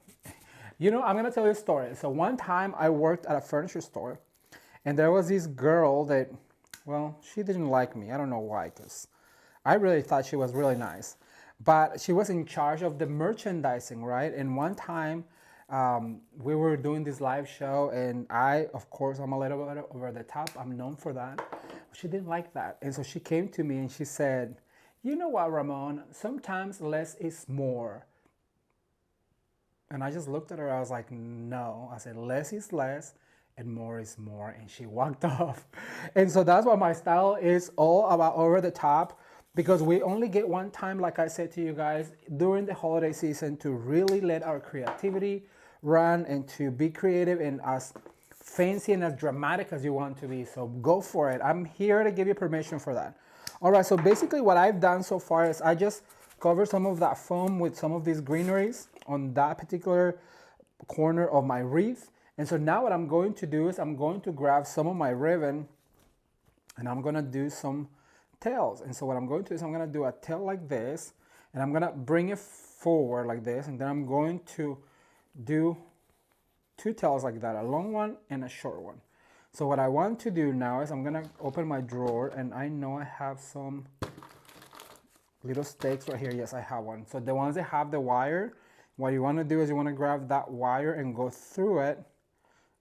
You know, I'm gonna tell you a story. So one time I worked at a furniture store, and there was this girl that, well, she didn't like me. I don't know why, because I really thought she was really nice. But she was in charge of the merchandising, right? And one time we were doing this live show, and I, of course, I'm a little bit over the top. I'm known for that. She didn't like that. And so she came to me and she said, you know what, Ramon, sometimes less is more. And I just looked at her. I was like, no. I said, less is less and more is more. And she walked off. And so that's what my style is all about, over the top, because we only get one time, like I said to you guys, during the holiday season to really let our creativity run and to be creative and as fancy and as dramatic as you want to be. So go for it. I'm here to give you permission for that. All right, so basically what I've done so far is I just cover some of that foam with some of these greeneries on that particular corner of my wreath. And so now what I'm going to do is I'm going to grab some of my ribbon and I'm gonna do some tails. And so what I'm going to do is I'm gonna do a tail like this, and I'm gonna bring it forward like this, and then I'm going to do 2 tails like that, a long one and a short one. So what I want to do now is I'm gonna open my drawer, and I know I have some little stakes right here. Yes, I have one. So the ones that have the wire, what you wanna do is you wanna grab that wire and go through it,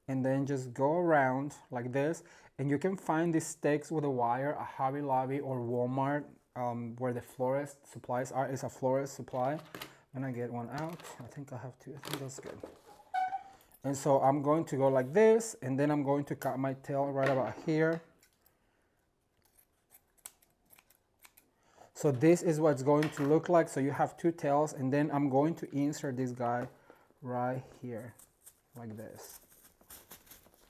and then just go around like this. And you can find these stakes with a wire at Hobby Lobby or Walmart, where the florist supplies are. It's a florist supply. I'm gonna get one out. I think I have 2. I think that's good. And so I'm going to go like this, and then I'm going to cut my tail right about here. So this is what it's going to look like. So you have 2 tails, and then I'm going to insert this guy right here like this.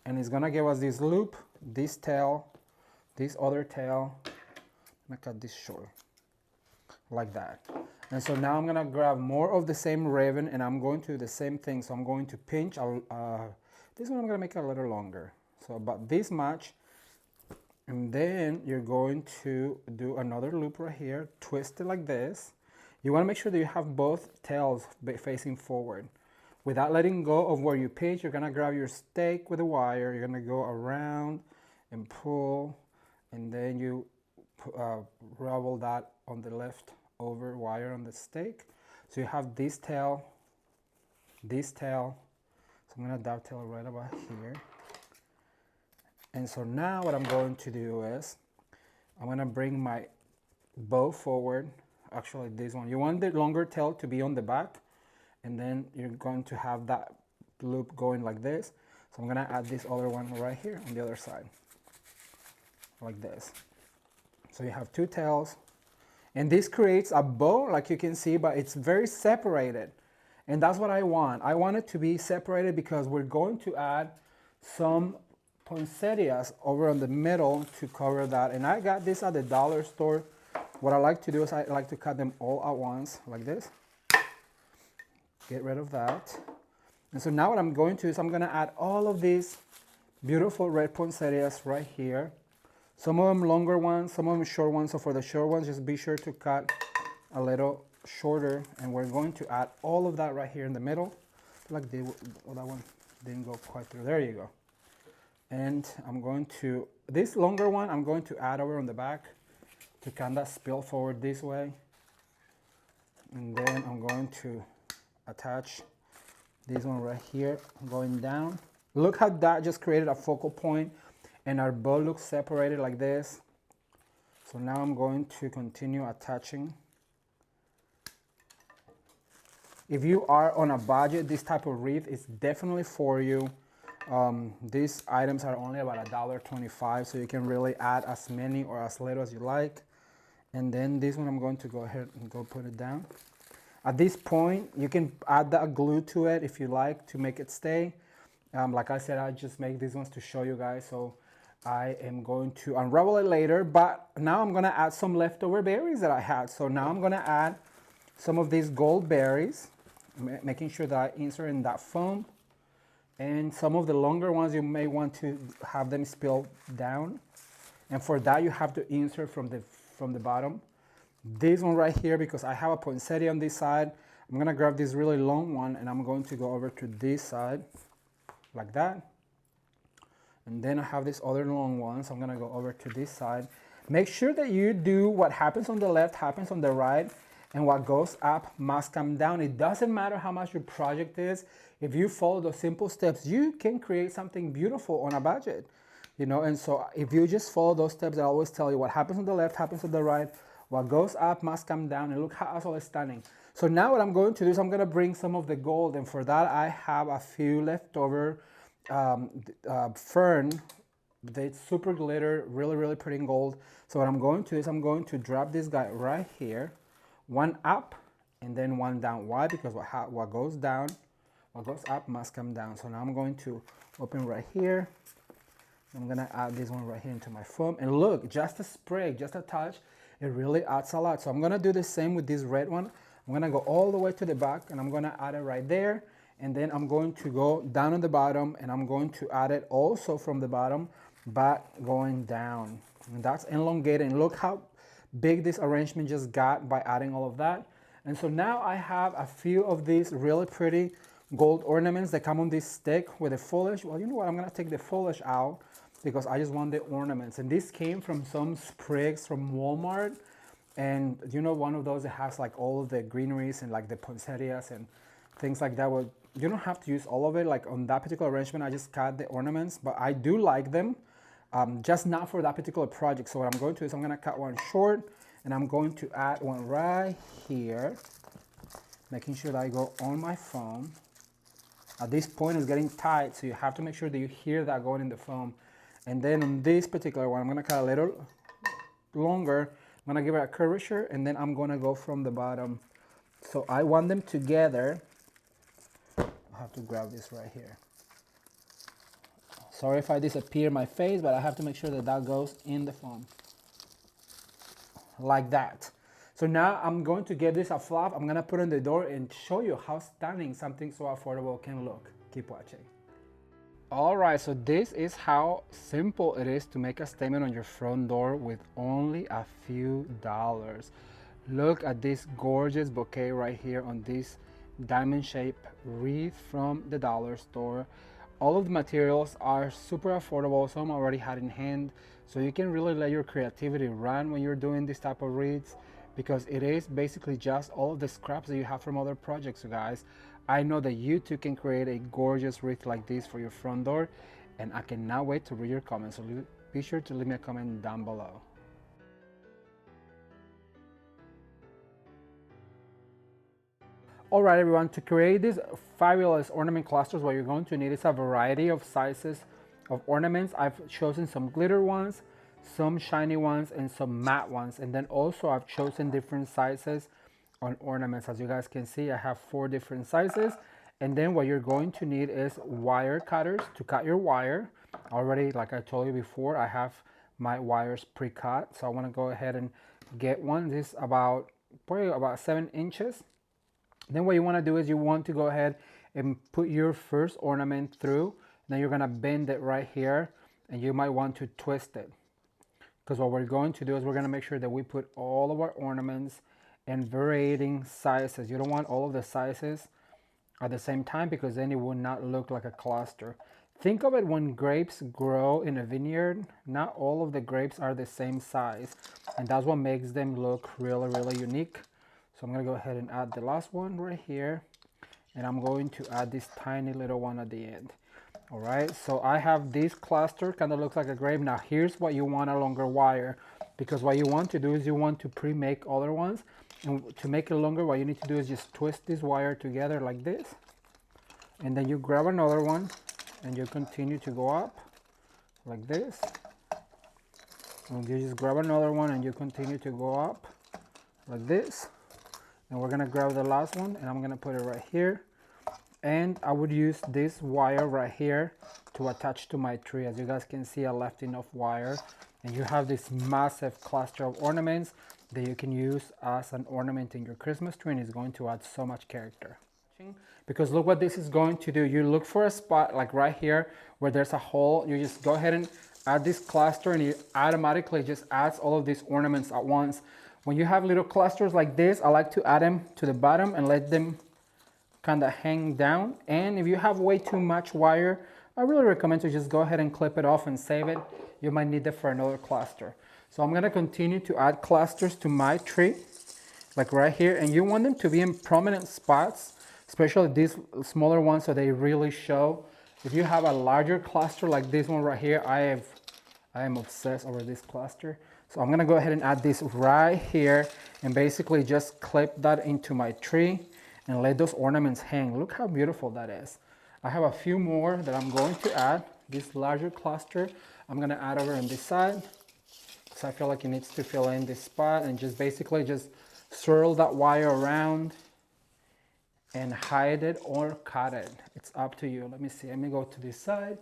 And it's gonna give us this loop, this tail, this other tail. I'm gonna cut this short, like that. And so now I'm gonna grab more of the same ribbon and I'm going to do the same thing. So I'm going to pinch, this one I'm gonna make it a little longer. So about this much. And then you're going to do another loop right here, twist it like this. You wanna make sure that you have both tails facing forward. Without letting go of where you pinch, you're gonna grab your stake with a wire, you're gonna go around and pull, and then you ravel that on the leftover wire on the stake. So you have this tail. So I'm gonna dovetail it right about here. And so now what I'm going to do is, I'm gonna bring my bow forward, actually this one. You want the longer tail to be on the back, and then you're going to have that loop going like this. So I'm gonna add this other one right here on the other side, like this. So you have two tails, and this creates a bow like you can see, but it's very separated. And that's what I want. I want it to be separated because we're going to add some poinsettias over on the middle to cover that. And I got this at the dollar store. What I like to do is I like to cut them all at once like this. Get rid of that. And so now what I'm going to do is I'm gonna add all of these beautiful red poinsettias right here. Some of them longer ones, some of them short ones. So for the short ones, just be sure to cut a little shorter. And we're going to add all of that right here in the middle. Like that one didn't go quite through. There you go. And I'm going to, this longer one, I'm going to add over on the back to kind of spill forward this way. And then I'm going to attach this one right here, going down. Look how that just created a focal point and our bow looks separated like this. So now I'm going to continue attaching. If you are on a budget, this type of wreath is definitely for you. These items are only about $1.25, so you can really add as many or as little as you like. And then this one I'm going to go ahead and go put it down. At this point, you can add that glue to it if you like to make it stay. Like I said, I just make these ones to show you guys, so I am going to unravel it later, but now I'm gonna add some leftover berries that I had. So now I'm gonna add some of these gold berries, making sure that I insert in that foam. And some of the longer ones, you may want to have them spill down. And for that, you have to insert from the bottom. This one right here, because I have a poinsettia on this side, I'm gonna grab this really long one and I'm going to go over to this side, like that. And then I have this other long one, so I'm gonna go over to this side. Make sure that you do what happens on the left, happens on the right, and what goes up must come down. It doesn't matter how much your project is. If you follow those simple steps, you can create something beautiful on a budget. You know, and so if you just follow those steps, I always tell you what happens on the left, happens on the right, what goes up must come down, and look how absolutely stunning. So now what I'm going to do is I'm gonna bring some of the gold, and for that I have a few leftover fern. It's super glitter, really, really pretty in gold. So what I'm going to do is I'm going to drop this guy right here, one up and then one down. Why? Because what goes down, what goes up must come down. So now I'm going to open right here. I'm gonna add this one right here into my foam. And look, just a sprig, just a touch, it really adds a lot. So I'm gonna do the same with this red one. I'm gonna go all the way to the back and I'm gonna add it right there. And then I'm going to go down on the bottom and I'm going to add it also from the bottom, but going down. And that's elongated. And look how big this arrangement just got by adding all of that. And so now I have a few of these really pretty gold ornaments that come on this stick with the foliage. Well, you know what? I'm gonna take the foliage out because I just want the ornaments. And this came from some sprigs from Walmart. And you know, one of those that has like all of the greeneries and like the poinsettias and things like that. Well, you don't have to use all of it. Like on that particular arrangement, I just cut the ornaments, but I do like them, just not for that particular project. So what I'm going to do is I'm gonna cut one short and I'm going to add one right here, making sure that I go on my foam. At this point it's getting tight, so you have to make sure that you hear that going in the foam. And then on this particular one, I'm gonna cut a little longer. I'm gonna give it a curvature and then I'm gonna go from the bottom. So I want them together. I have to grab this right here. Sorry if I disappear my face, but I have to make sure that that goes in the foam. Like that. So now I'm going to give this a flop. I'm gonna put it on the door and show you how stunning something so affordable can look. Keep watching. All right, so this is how simple it is to make a statement on your front door with only a few dollars. Look at this gorgeous bouquet right here on this diamond-shaped wreath from the dollar store. All of the materials are super affordable. Some I already had in hand, so you can really let your creativity run when you're doing this type of wreaths, because it is basically just all of the scraps that you have from other projects, you guys. I know that you too can create a gorgeous wreath like this for your front door, and I cannot wait to read your comments. So be sure to leave me a comment down below. All right, everyone, to create these fabulous ornament clusters, what you're going to need is a variety of sizes of ornaments. I've chosen some glitter ones, some shiny ones, and some matte ones. And then also I've chosen different sizes on ornaments. As you guys can see, I have 4 different sizes. And then what you're going to need is wire cutters to cut your wire. Already, like I told you before, I have my wires pre-cut. So I want to go ahead and get one. This is probably about 7 inches. Then what you want to do is you want to go ahead and put your first ornament through. Then you're going to bend it right here, and you might want to twist it. Because what we're going to do is we're going to make sure that we put all of our ornaments in varying sizes. You don't want all of the sizes at the same time, because then it will not look like a cluster. Think of it when grapes grow in a vineyard. Not all of the grapes are the same size, and that's what makes them look really, really unique. So I'm going to go ahead and add the last one right here, and I'm going to add this tiny little one at the end. All right, so I have this cluster, kind of looks like a grape. Now here's what you want: a longer wire, because what you want to do is you want to pre-make other ones. And to make it longer, what you need to do is just twist this wire together like this, and then you grab another one and you continue to go up like this, and you just grab another one and you continue to go up like this. And we're gonna grab the last one, and I'm gonna put it right here. And I would use this wire right here to attach to my tree. As you guys can see, I left enough wire, and you have this massive cluster of ornaments that you can use as an ornament in your Christmas tree, and it's going to add so much character. Because look what this is going to do. You look for a spot like right here where there's a hole. You just go ahead and add this cluster, and it automatically just adds all of these ornaments at once. When you have little clusters like this, I like to add them to the bottom and let them kind of hang down. And if you have way too much wire, I really recommend to just go ahead and clip it off and save it. You might need it for another cluster. So I'm gonna continue to add clusters to my tree, like right here. And you want them to be in prominent spots, especially these smaller ones, so they really show. If you have a larger cluster like this one right here, I am obsessed over this cluster. So I'm gonna go ahead and add this right here, and basically just clip that into my tree and let those ornaments hang. Look how beautiful that is. I have a few more that I'm going to add. This larger cluster I'm gonna add over on this side, so I feel like it needs to fill in this spot, and just basically just swirl that wire around and hide it or cut it. It's up to you. Let me see, let me go to this side.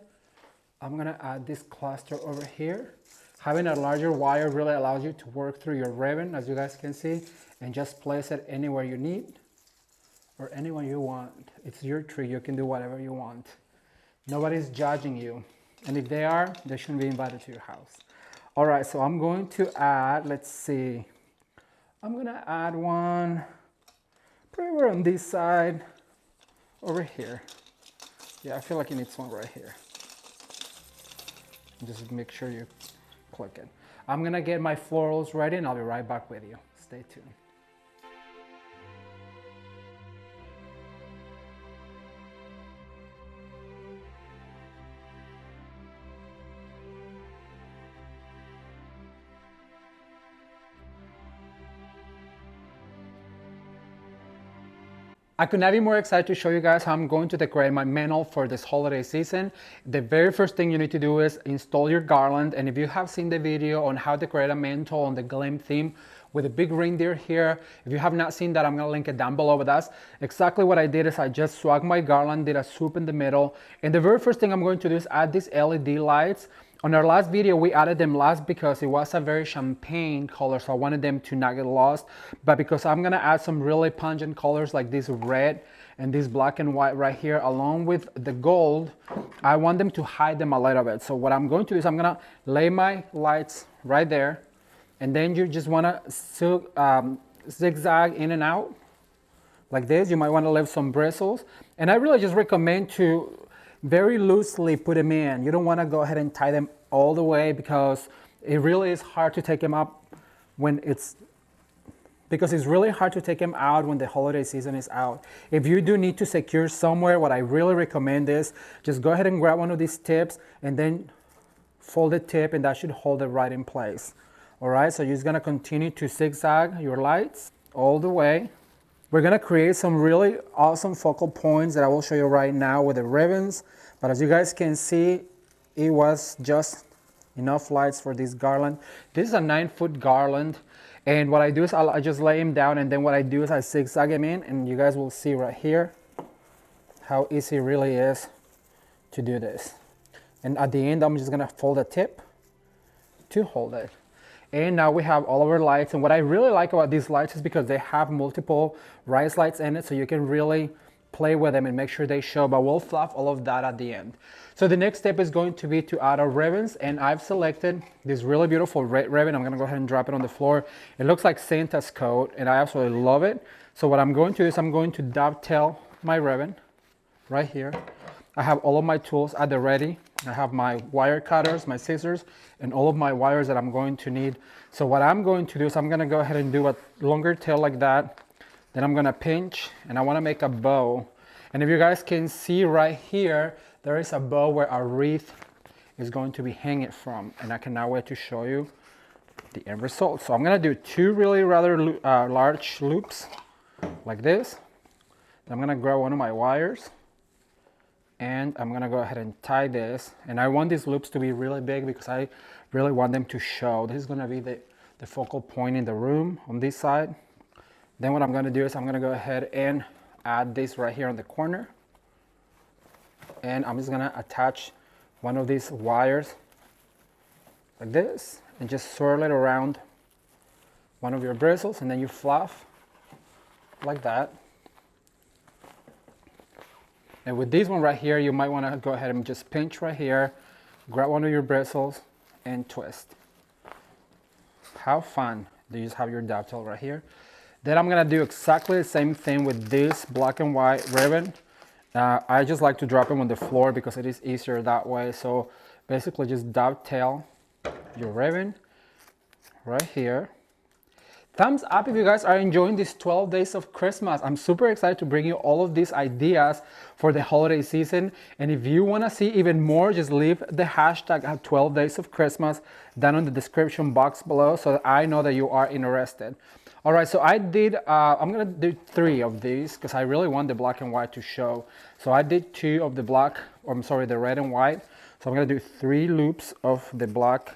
I'm gonna add this cluster over here. Having a larger wire really allows you to work through your ribbon, as you guys can see, and just place it anywhere you need or anywhere you want. It's your tree, you can do whatever you want. Nobody's judging you. And if they are, they shouldn't be invited to your house. All right, so I'm going to add, let's see. I'm gonna add one probably on this side over here. Yeah, I feel like it needs one right here. Just make sure you click it. I'm gonna get my florals ready, and I'll be right back with you. Stay tuned. I could not be more excited to show you guys how I'm going to decorate my mantle for this holiday season. The very first thing you need to do is install your garland. And if you have seen the video on how to decorate a mantle on the Glam theme with a big reindeer here, if you have not seen that, I'm gonna link it down below. But that's exactly what I did. Is I just swagged my garland, did a swoop in the middle. And the very first thing I'm going to do is add these LED lights On our last video, we added them last because it was a very champagne color, so I wanted them to not get lost. But because I'm gonna add some really pungent colors like this red and this black and white right here, along with the gold, I want them to hide them a little bit. So what I'm going to do is I'm gonna lay my lights right there, and then you just wanna zigzag in and out like this. You might wanna leave some bristles. And I really just recommend to very loosely put them in. You don't want to go ahead and tie them all the way because it really is hard to take them up when it's really hard to take them out when the holiday season is out. If you do need to secure somewhere, what I really recommend is just go ahead and grab one of these tips and then fold the tip, and that should hold it right in place. All right, so you're just gonna continue to zigzag your lights all the way. We're gonna create some really awesome focal points that I will show you right now with the ribbons. But as you guys can see, it was just enough lights for this garland. This is a 9-foot garland. And what I do is I just lay him down, and then what I do is I zigzag him in, and you guys will see right here how easy it really is to do this. And at the end, I'm just gonna fold the tip to hold it. And now we have all of our lights. And what I really like about these lights is because they have multiple rise lights in it, so you can really play with them and make sure they show, but we'll fluff all of that at the end. So the next step is going to be to add our ribbons, and I've selected this really beautiful red ribbon. I'm gonna go ahead and drop it on the floor. It looks like Santa's coat, and I absolutely love it. So what I'm going to do is I'm going to dovetail my ribbon right here. I have all of my tools at the ready. I have my wire cutters, my scissors, and all of my wires that I'm going to need. So what I'm going to do is I'm gonna go ahead and do a longer tail like that. Then I'm gonna pinch, and I wanna make a bow. And if you guys can see right here, there is a bow where our wreath is going to be hanging from. And I cannot wait to show you the end result. So I'm gonna do two really rather large loops like this. I'm gonna grab one of my wires, and I'm gonna go ahead and tie this. And I want these loops to be really big because I really want them to show. This is gonna be the focal point in the room on this side. Then what I'm gonna do is I'm gonna go ahead and add this right here on the corner. And I'm just gonna attach one of these wires like this and just swirl it around one of your bristles, and then you fluff like that. And with this one right here, you might want to go ahead and just pinch right here, grab one of your bristles, and twist. How fun. You just have your dovetail right here. Then I'm going to do exactly the same thing with this black and white ribbon. I just like to drop them on the floor because it is easier that way. So basically just dovetail your ribbon right here. Thumbs up if you guys are enjoying these 12 days of Christmas. I'm super excited to bring you all of these ideas for the holiday season. And if you want to see even more, just leave the hashtag at 12 days of Christmas down in the description box below so that I know that you are interested. All right, so I did, I'm gonna do 3 of these because I really want the black and white to show. So I did 2 of the black, or I'm sorry, the red and white. So I'm gonna do 3 loops of the black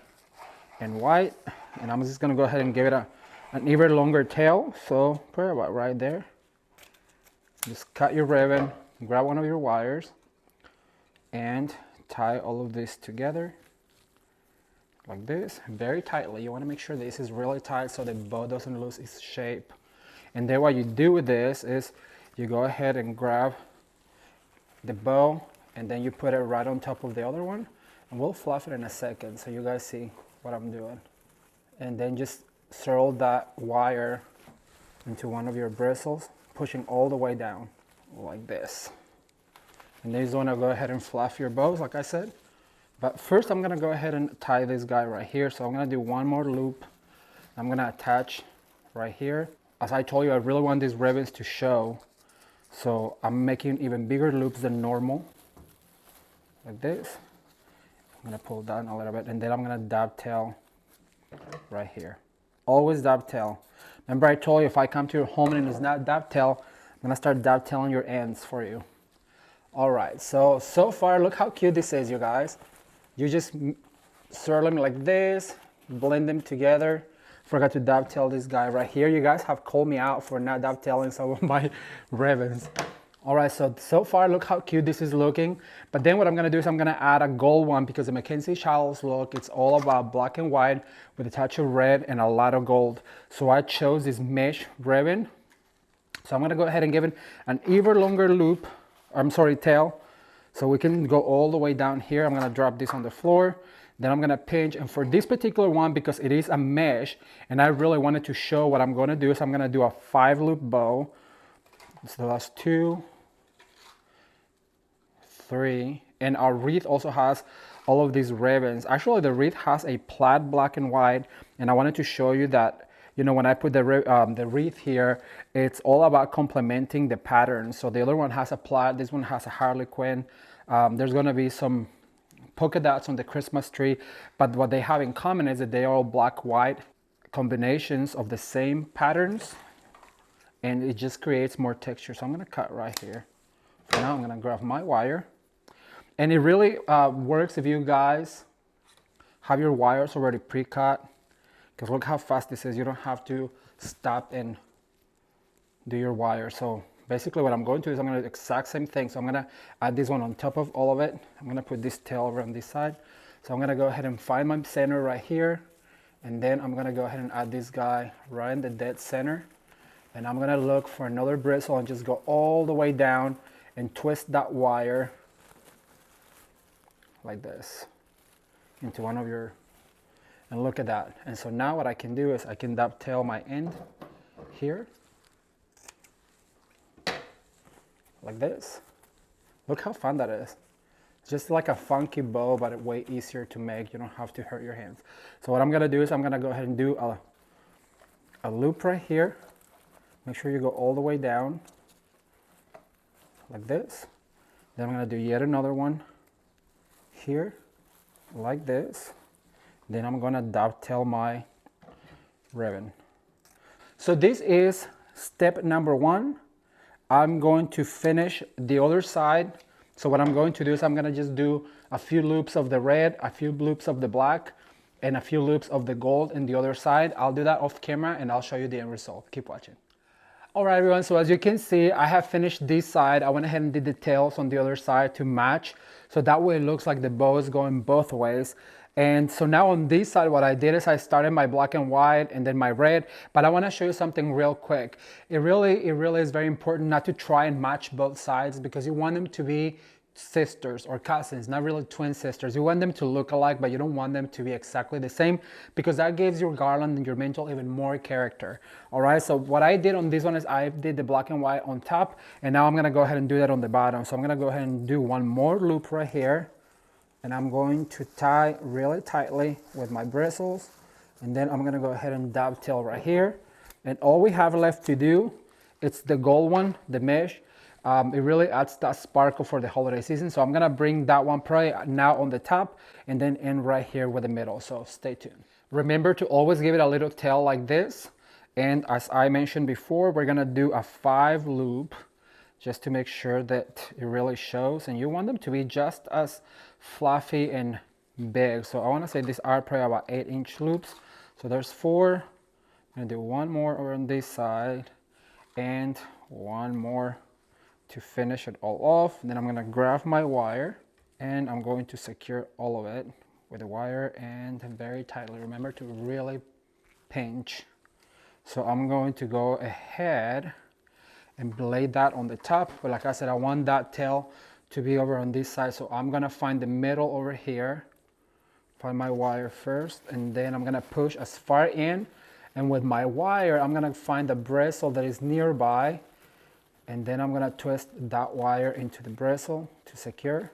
and white. And I'm just gonna go ahead and give it an even longer tail. So put it about right there. Just cut your ribbon, grab one of your wires, and tie all of this together like this, very tightly. You want to make sure this is really tight so the bow doesn't lose its shape. And then what you do with this is you go ahead and grab the bow, and then you put it right on top of the other one, and we'll fluff it in a second so you guys see what I'm doing. And then just swirl that wire into one of your bristles, pushing all the way down like this. And then you just want to go ahead and fluff your bows like I said. But first I'm gonna go ahead and tie this guy right here. So I'm gonna do one more loop. I'm gonna attach right here. As I told you, I really want these ribbons to show. So I'm making even bigger loops than normal, like this. I'm gonna pull down a little bit, and then I'm gonna dovetail right here. Always dovetail. Remember I told you if I come to your home and it's not dovetail, I'm gonna start dovetailing your ends for you. All right, so far, look how cute this is, you guys. You just swirl them like this, blend them together. Forgot to dovetail this guy right here. You guys have called me out for not dovetailing some of my ribbons. All right, so far, look how cute this is looking. But then what I'm gonna do is I'm gonna add a gold one because the Mackenzie Child's look, it's all about black and white with a touch of red and a lot of gold. So I chose this mesh ribbon. So I'm gonna go ahead and give it an even longer loop, tail. So we can go all the way down here. I'm gonna drop this on the floor. Then I'm gonna pinch, and for this particular one, because it is a mesh, and I really wanted to show what I'm gonna do, is I'm gonna do a 5-loop bow. So that's 2, 3, and our wreath also has all of these ribbons. Actually, the wreath has a plaid black and white, and I wanted to show you that, you know, when I put the wreath here, it's all about complementing the pattern. So the other one has a plaid, this one has a harlequin. There's gonna be some polka dots on the Christmas tree, but what they have in common is that they are all black white combinations of the same patterns, and it just creates more texture. So I'm gonna cut right here. For now, I'm gonna grab my wire. And it really works if you guys have your wires already pre-cut, because look how fast this is. You don't have to stop and do your wire. So basically what I'm going to do is I'm gonna do the exact same thing. So I'm gonna add this one on top of all of it. I'm gonna put this tail over on this side. So I'm gonna go ahead and find my center right here. And then I'm gonna go ahead and add this guy right in the dead center. And I'm gonna look for another bristle and just go all the way down and twist that wire like this into one of your, and look at that. And so now what I can do is I can dovetail my end here like this. Look how fun that is. Just like a funky bow, but way easier to make. You don't have to hurt your hands. So what I'm gonna do is I'm gonna go ahead and do a loop right here. Make sure you go all the way down like this. Then I'm gonna do yet another one here like this. Then I'm gonna dovetail my ribbon. So this is step number 1. I'm going to finish the other side. So what I'm going to do is I'm gonna just do a few loops of the red, a few loops of the black, and a few loops of the gold in the other side. I'll do that off camera and I'll show you the end result. Keep watching. All right, everyone, so as you can see, I have finished this side. I went ahead and did the tails on the other side to match. So that way it looks like the bow is going both ways. And so now on this side, what I did is I started my black and white and then my red, but I wanna show you something real quick. It really is very important not to try and match both sides, because you want them to be sisters or cousins, not really twin sisters. You want them to look alike, but you don't want them to be exactly the same, because that gives your garland and your mantle even more character. All right, so what I did on this one is I did the black and white on top, and now I'm gonna go ahead and do that on the bottom. So I'm gonna go ahead and do one more loop right here, and I'm going to tie really tightly with my bristles, and then I'm gonna go ahead and dovetail right here. And all we have left to do, it's the gold one, the mesh. It really adds that sparkle for the holiday season. So I'm gonna bring that one probably now on the top and then end right here with the middle. So stay tuned. Remember to always give it a little tail like this. And as I mentioned before, we're gonna do a 5-loop just to make sure that it really shows. And you want them to be just as fluffy and big. So I wanna say these are probably about 8-inch loops. So there's 4. I'm gonna do one more over on this side and one more to finish it all off. And then I'm gonna grab my wire and I'm going to secure all of it with the wire and very tightly. Remember to really pinch. So I'm going to go ahead and blade that on the top. But like I said, I want that tail to be over on this side. So I'm gonna find the middle over here, find my wire first, and then I'm gonna push as far in. And with my wire, I'm gonna find the bristle that is nearby. And then I'm gonna twist that wire into the bristle to secure.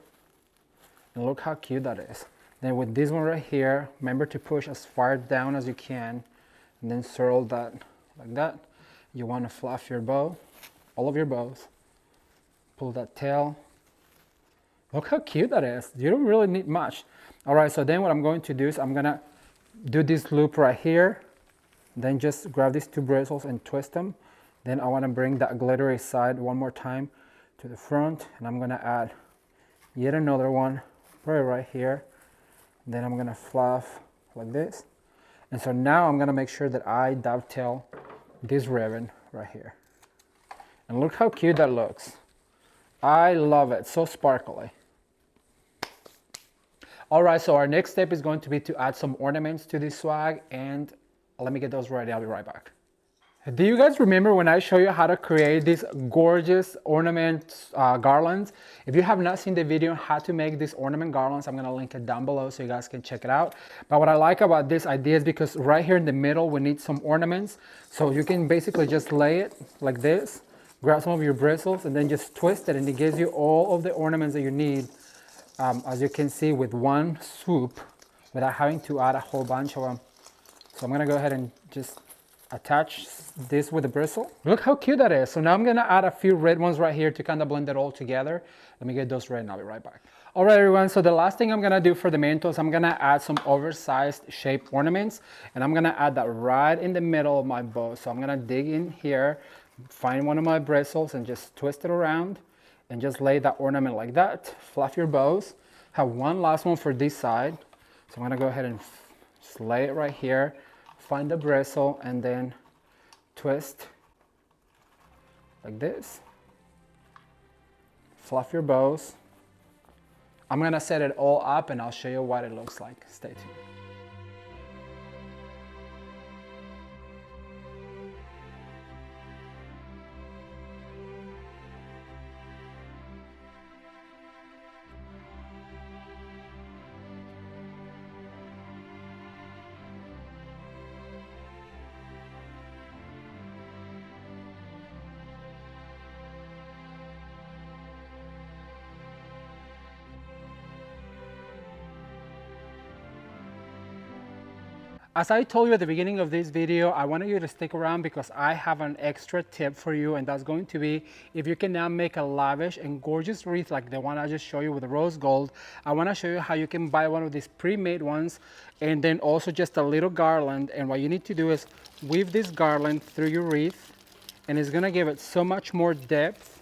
And look how cute that is. Then with this one right here, remember to push as far down as you can and then swirl that like that. You wanna fluff your bow, all of your bows. Pull that tail. Look how cute that is. You don't really need much. All right, so then what I'm going to do is I'm gonna do this loop right here. Then just grab these 2 bristles and twist them. Then I want to bring that glittery side one more time to the front, and I'm going to add yet another one right here. Then I'm going to fluff like this. And so now I'm going to make sure that I dovetail this ribbon right here. And look how cute that looks. I love it, so sparkly. All right, so our next step is going to be to add some ornaments to this swag, and let me get those ready. I'll be right back. Do you guys remember when I show you how to create these gorgeous ornament garlands? If you have not seen the video on how to make these ornament garlands, I'm gonna link it down below so you guys can check it out. But what I like about this idea is because right here in the middle, we need some ornaments. So you can basically just lay it like this, grab some of your bristles, and then just twist it, and it gives you all of the ornaments that you need, as you can see, with one swoop, without having to add a whole bunch of them. So I'm gonna go ahead and just attach this with the bristle. Look how cute that is. So now I'm gonna add a few red ones right here to kind of blend it all together. Let me get those ready and I'll be right back. All right, everyone, so the last thing I'm gonna do for the mantle is I'm gonna add some oversized shaped ornaments, and I'm gonna add that right in the middle of my bow. So I'm gonna dig in here, find one of my bristles and just twist it around and just lay that ornament like that. Fluff your bows. Have one last one for this side. So I'm gonna go ahead and just lay it right here. Find the bristle and then twist like this. Fluff your bows. I'm gonna set it all up and I'll show you what it looks like. Stay tuned. As I told you at the beginning of this video, I wanted you to stick around because I have an extra tip for you, and that's going to be, if you can now make a lavish and gorgeous wreath like the one I just showed you with the rose gold, I want to show you how you can buy one of these pre-made ones and then also just a little garland. And what you need to do is weave this garland through your wreath, and it's going to give it so much more depth.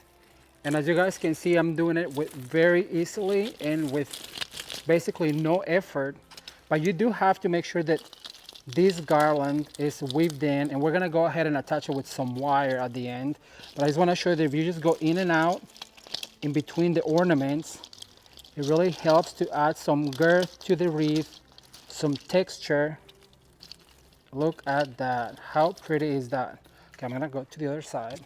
And as you guys can see, I'm doing it with very easily and with basically no effort, but you do have to make sure that this garland is weaved in, and we're gonna go ahead and attach it with some wire at the end. But I just wanna show you that if you just go in and out in between the ornaments, it really helps to add some girth to the wreath, some texture. Look at that, how pretty is that? Okay, I'm gonna go to the other side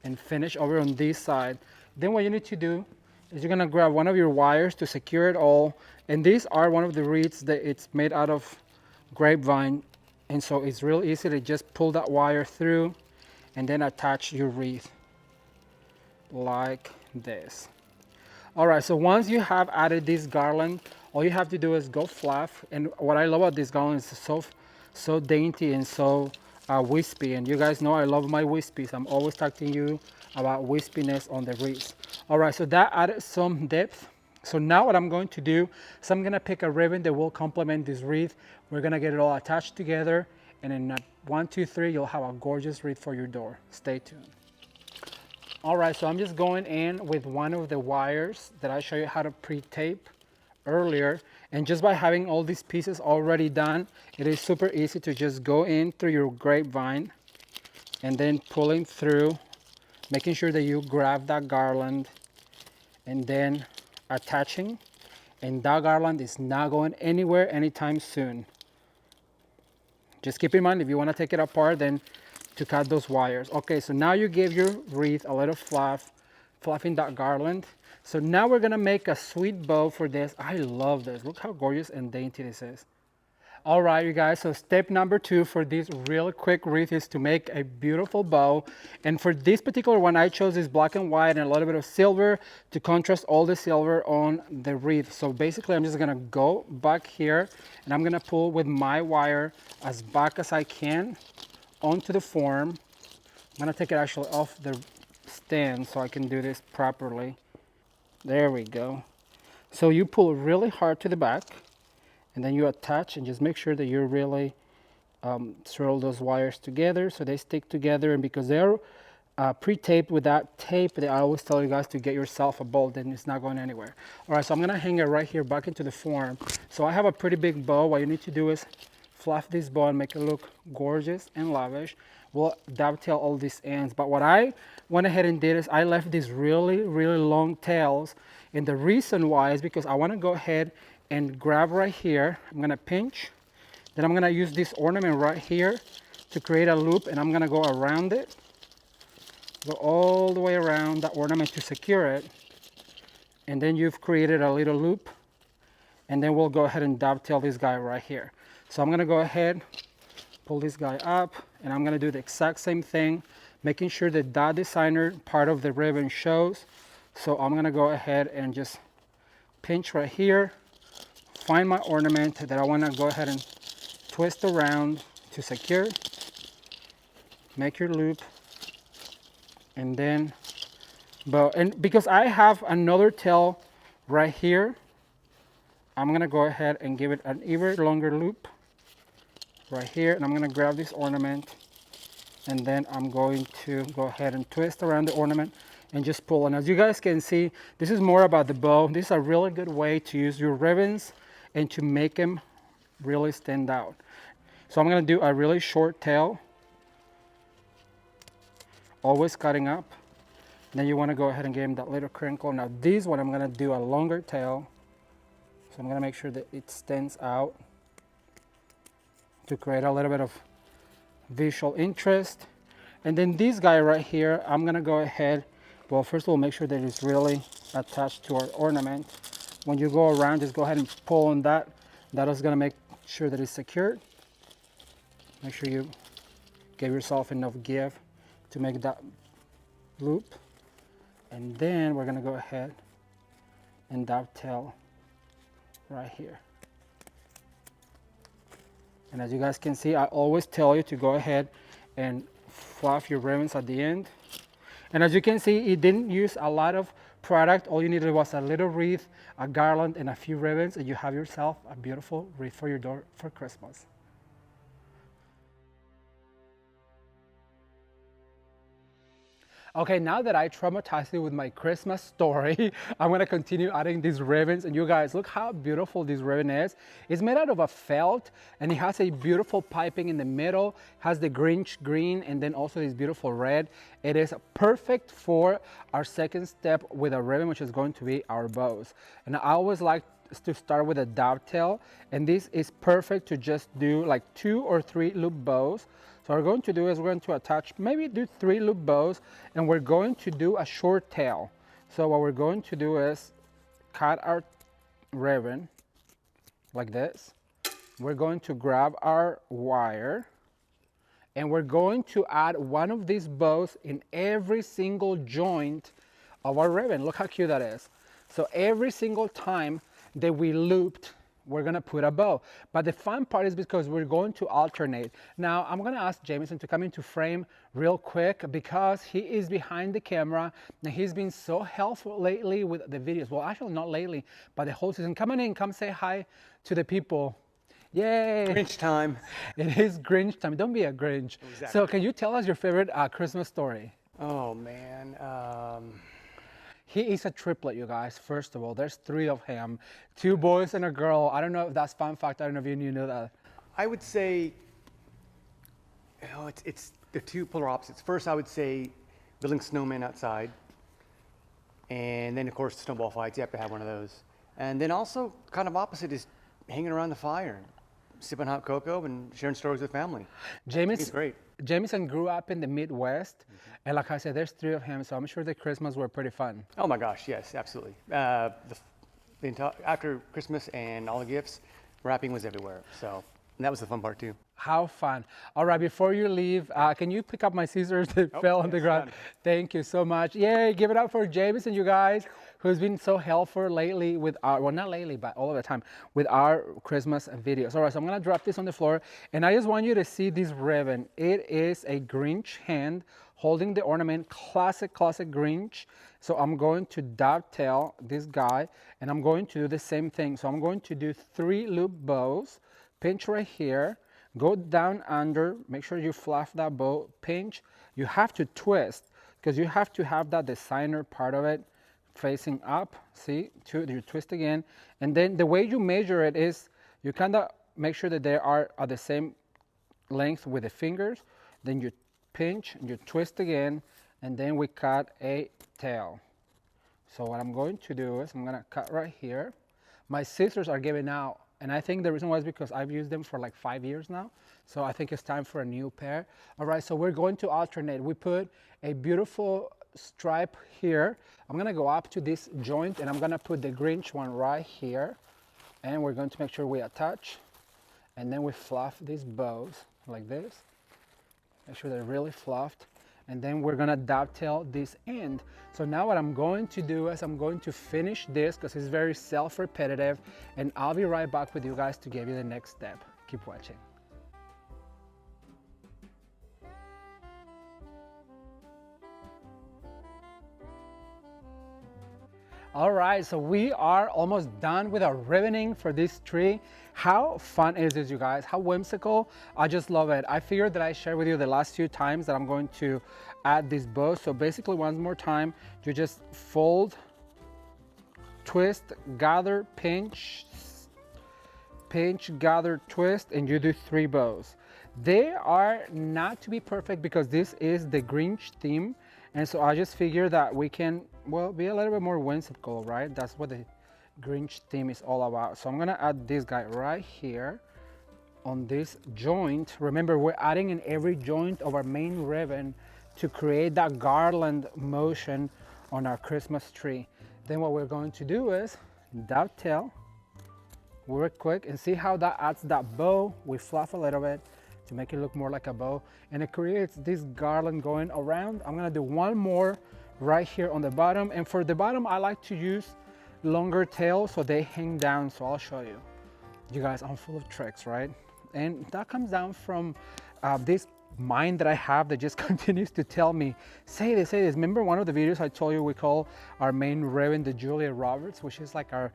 and finish over on this side. Then what you need to do is you're gonna grab one of your wires to secure it all. And these are one of the wreaths that it's made out of grapevine, and so it's real easy to just pull that wire through and then attach your wreath like this. All right, so once you have added this garland, all you have to do is go fluff. And what I love about this garland is so dainty and so wispy, and you guys know I love my wispies. I'm always talking to you about wispiness on the wreath. All right, so that added some depth. So now what I'm going to do is I'm gonna pick a ribbon that will complement this wreath. We're gonna get it all attached together, and in 1, 2, 3, you'll have a gorgeous wreath for your door. Stay tuned. All right, so I'm just going in with one of the wires that I showed you how to pre-tape earlier. And just by having all these pieces already done, it is super easy to just go in through your grapevine and then pulling through, making sure that you grab that garland and then attaching, and that garland is not going anywhere anytime soon. Just keep in mind, if you want to take it apart, then to cut those wires. Okay, so now you give your wreath a little fluffing that garland. So now we're gonna make a sweet bow for this. I love this. Look how gorgeous and dainty this is. All right, you guys, so step number 2 for this real quick wreath is to make a beautiful bow. And for this particular one, I chose this black and white and a little bit of silver to contrast all the silver on the wreath. So basically, I'm just gonna go back here and I'm gonna pull with my wire as back as I can onto the form. I'm gonna take it actually off the stand so I can do this properly. There we go. So you pull really hard to the back, and then you attach and just make sure that you really swirl those wires together so they stick together. And because they're pre-taped with that tape that I always tell you guys to get yourself a bolt, then it's not going anywhere. All right, so I'm gonna hang it right here back into the form. So I have a pretty big bow. What you need to do is fluff this bow and make it look gorgeous and lavish. We'll dovetail all these ends. But what I went ahead and did is I left these really, really long tails. And the reason why is because I want to go ahead and grab right here. I'm going to pinch. Then I'm going to use this ornament right here to create a loop, and I'm going to go around it. Go all the way around that ornament to secure it. And then you've created a little loop. And then we'll go ahead and dovetail this guy right here. So I'm going to go ahead, pull this guy up, and I'm going to do the exact same thing, making sure that that designer part of the ribbon shows. So I'm going to go ahead and just pinch right here, find my ornament that I want to go ahead and twist around to secure, make your loop, and then bow. And because I have another tail right here, I'm going to go ahead and give it an even longer loop right here, and I'm going to grab this ornament, and then I'm going to go ahead and twist around the ornament and just pull. And as you guys can see, this is more about the bow. This is a really good way to use your ribbons and to make them really stand out. So I'm going to do a really short tail, always cutting up. And then you want to go ahead and give them that little crinkle. Now this one I'm going to do a longer tail. So I'm going to make sure that it stands out to create a little bit of visual interest. And then this guy right here, I'm going to go ahead, well, first of all, make sure that it's really attached to our ornament. When you go around, just go ahead and pull on that. That is going to make sure that it's secured. Make sure you give yourself enough give to make that loop. And then we're going to go ahead and dovetail right here. And as you guys can see, I always tell you to go ahead and fluff your ribbons at the end. And as you can see, it didn't use a lot of product. All you needed was a little wreath, a garland, and a few ribbons, and you have yourself a beautiful wreath for your door for Christmas. Okay, now that I traumatized you with my Christmas story, I'm gonna continue adding these ribbons. And you guys, look how beautiful this ribbon is. It's made out of a felt, and it has a beautiful piping in the middle, has the Grinch green, and then also this beautiful red. It is perfect for our second step with a ribbon, which is going to be our bows. And I always like to start with a dovetail, and this is perfect to just do like 2 or 3 loop bows. So what we're going to do is we're going to attach, maybe do 3 loop bows, and we're going to do a short tail. So what we're going to do is cut our ribbon like this. We're going to grab our wire, and we're going to add one of these bows in every single joint of our ribbon. Look how cute that is. So every single time that we looped, we're gonna put a bow. But the fun part is because we're going to alternate. Now, I'm gonna ask Jameson to come into frame real quick because he is behind the camera and he's been so helpful lately with the videos. Well, actually not lately, but the whole season. Come on in, come say hi to the people. Yay! Grinch time. It is Grinch time. Don't be a Grinch. Exactly. So can you tell us your favorite Christmas story? Oh man. He is a triplet, you guys. First of all, there's 3 of him, 2 boys and a girl. I don't know if that's fun fact. I don't know if you knew that. I would say, it's the 2 polar opposites. First, I would say building snowmen outside, and then of course snowball fights. You have to have one of those. And then also, kind of opposite is hanging around the fire, sipping hot cocoa, and sharing stories with family. It's great. Jameson grew up in the Midwest, and like I said, there's 3 of him, so I'm sure the Christmas were pretty fun. Oh my gosh, yes, absolutely. After Christmas and all the gifts, wrapping was everywhere. So and that was the fun part too. How fun. All right, before you leave, can you pick up my scissors that fell on the ground? Done. Thank you so much. Yay, give it up for Jameson, you guys, who's been so helpful lately with our, well, not lately, but all of the time, with our Christmas videos. All right, so I'm gonna drop this on the floor, and I just want you to see this ribbon. It is a Grinch hand holding the ornament, classic Grinch. So I'm going to dovetail this guy, and I'm going to do the same thing. So I'm going to do 3 loop bows, pinch right here, go down under, make sure you fluff that bow, pinch. You have to twist because you have to have that designer part of it facing up. See, you twist again. And then the way you measure it is you kind of make sure that they are at the same length with the fingers. Then you pinch and you twist again, and then we cut a tail. So what I'm going to do is I'm gonna cut right here. My scissors are giving out, and I think the reason why is because I've used them for like 5 years now. So I think it's time for a new pair. All right, so we're going to alternate. We put a beautiful stripe here. I'm gonna go up to this joint and I'm gonna put the Grinch one right here. And we're going to make sure we attach. And then we fluff these bows like this. Make sure they're really fluffed. And then we're gonna dovetail this end. So now what I'm going to do is I'm going to finish this because it's very self-repetitive, and I'll be right back with you guys to give you the next step. Keep watching. All right, so we are almost done with our ribboning for this tree. How fun is this, you guys? How whimsical. I just love it. I figured that I shared with you the last few times that I'm going to add this bow. So basically, one more time, you just fold, twist, gather, pinch, gather, twist, and you do 3 bows. They are not to be perfect because this is the Grinch theme. And so I just figured that we can, well, be a little bit more whimsical, right? That's what the Grinch theme is all about. So I'm gonna add this guy right here on this joint. Remember, we're adding in every joint of our main ribbon to create that garland motion on our Christmas tree. Then what we're going to do is dovetail real quick and see how that adds that bow. We fluff a little bit to make it look more like a bow, and it creates this garland going around. I'm gonna do one more right here on the bottom, and for the bottom I like to use longer tails so they hang down. So I'll show you. You guys, I'm full of tricks, right? And that comes down from this mind that I have that just continues to tell me, say this, say this. Remember one of the videos I told you we call our main ribbon the Julia Roberts, which is like our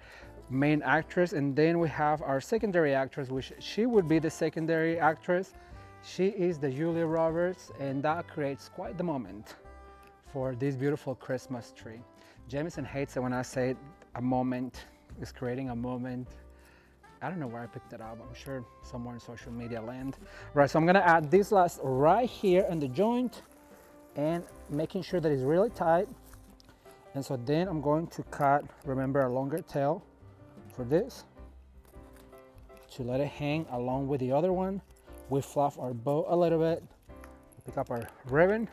main actress, and then we have our secondary actress, which she would be the secondary actress. She is the Julia Roberts, and that creates quite the moment for this beautiful Christmas tree. Jamison hates it when I say a moment is creating a moment. I don't know where I picked it up. I'm sure somewhere in social media land. Right, so I'm gonna add this last right here in the joint and making sure that it's really tight. And so then I'm going to cut, remember, a longer tail for this to let it hang along with the other one. We fluff our bow a little bit, pick up our ribbon,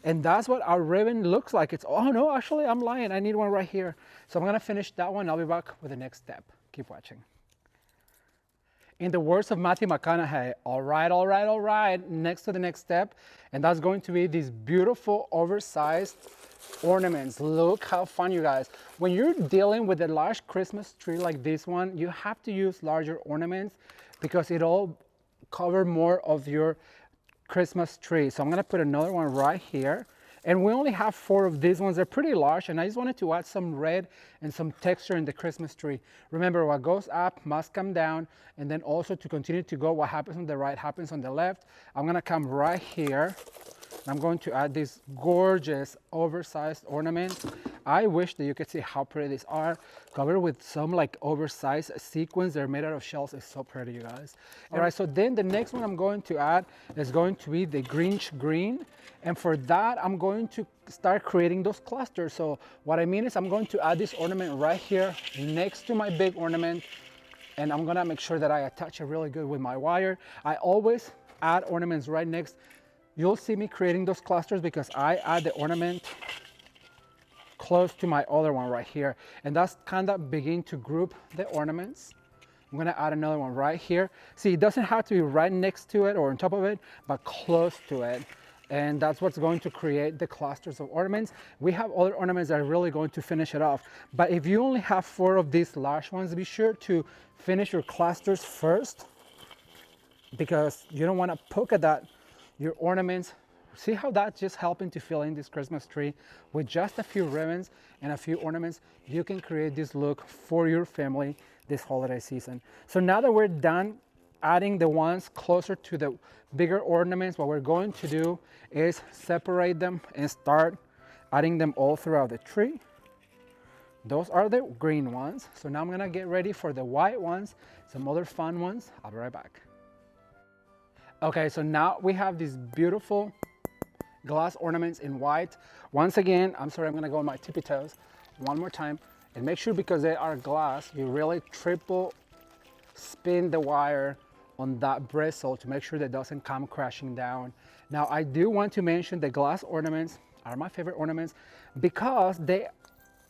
and that's what our ribbon looks like. It's, oh no, actually I'm lying, I need one right here. So I'm gonna finish that one. I'll be back with the next step. Keep watching. In the words of Matthew McConaughey, all right, all right, all right, next to the next step, and that's going to be these beautiful oversized ornaments. Look how fun, you guys. When you're dealing with a large Christmas tree like this one, you have to use larger ornaments because it'll cover more of your Christmas tree. So I'm gonna put another one right here. And we only have 4 of these ones. They're pretty large, and I just wanted to add some red and some texture in the Christmas tree. Remember, what goes up must come down, and then also to continue to go, what happens on the right happens on the left. I'm gonna come right here. I'm going to add these gorgeous oversized ornaments. I wish that you could see how pretty these are, covered with some like oversized sequins. They're made out of shells. It's so pretty, you guys. All right, so then the next one I'm going to add is going to be the Grinch green. And for that, I'm going to start creating those clusters. So what I mean is I'm going to add this ornament right here next to my big ornament. And I'm gonna make sure that I attach it really good with my wire. I always add ornaments right next. You'll see me creating those clusters because I add the ornament close to my other one right here. And that's kind of begin to group the ornaments. I'm gonna add another one right here. See, it doesn't have to be right next to it or on top of it, but close to it. And that's what's going to create the clusters of ornaments. We have other ornaments that are really going to finish it off. But if you only have 4 of these large ones, be sure to finish your clusters first because you don't wanna polka dot your ornaments. See how that's just helping to fill in this Christmas tree with just a few ribbons and a few ornaments. You can create this look for your family this holiday season. So now that we're done adding the ones closer to the bigger ornaments, what we're going to do is separate them and start adding them all throughout the tree. Those are the green ones. So now I'm gonna get ready for the white ones, some other fun ones. I'll be right back. Okay, so now we have these beautiful glass ornaments in white. Once again, I'm sorry, I'm gonna go on my tippy toes one more time. And make sure, because they are glass, you really triple spin the wire on that bristle to make sure that it doesn't come crashing down. Now, I do want to mention the glass ornaments are my favorite ornaments because they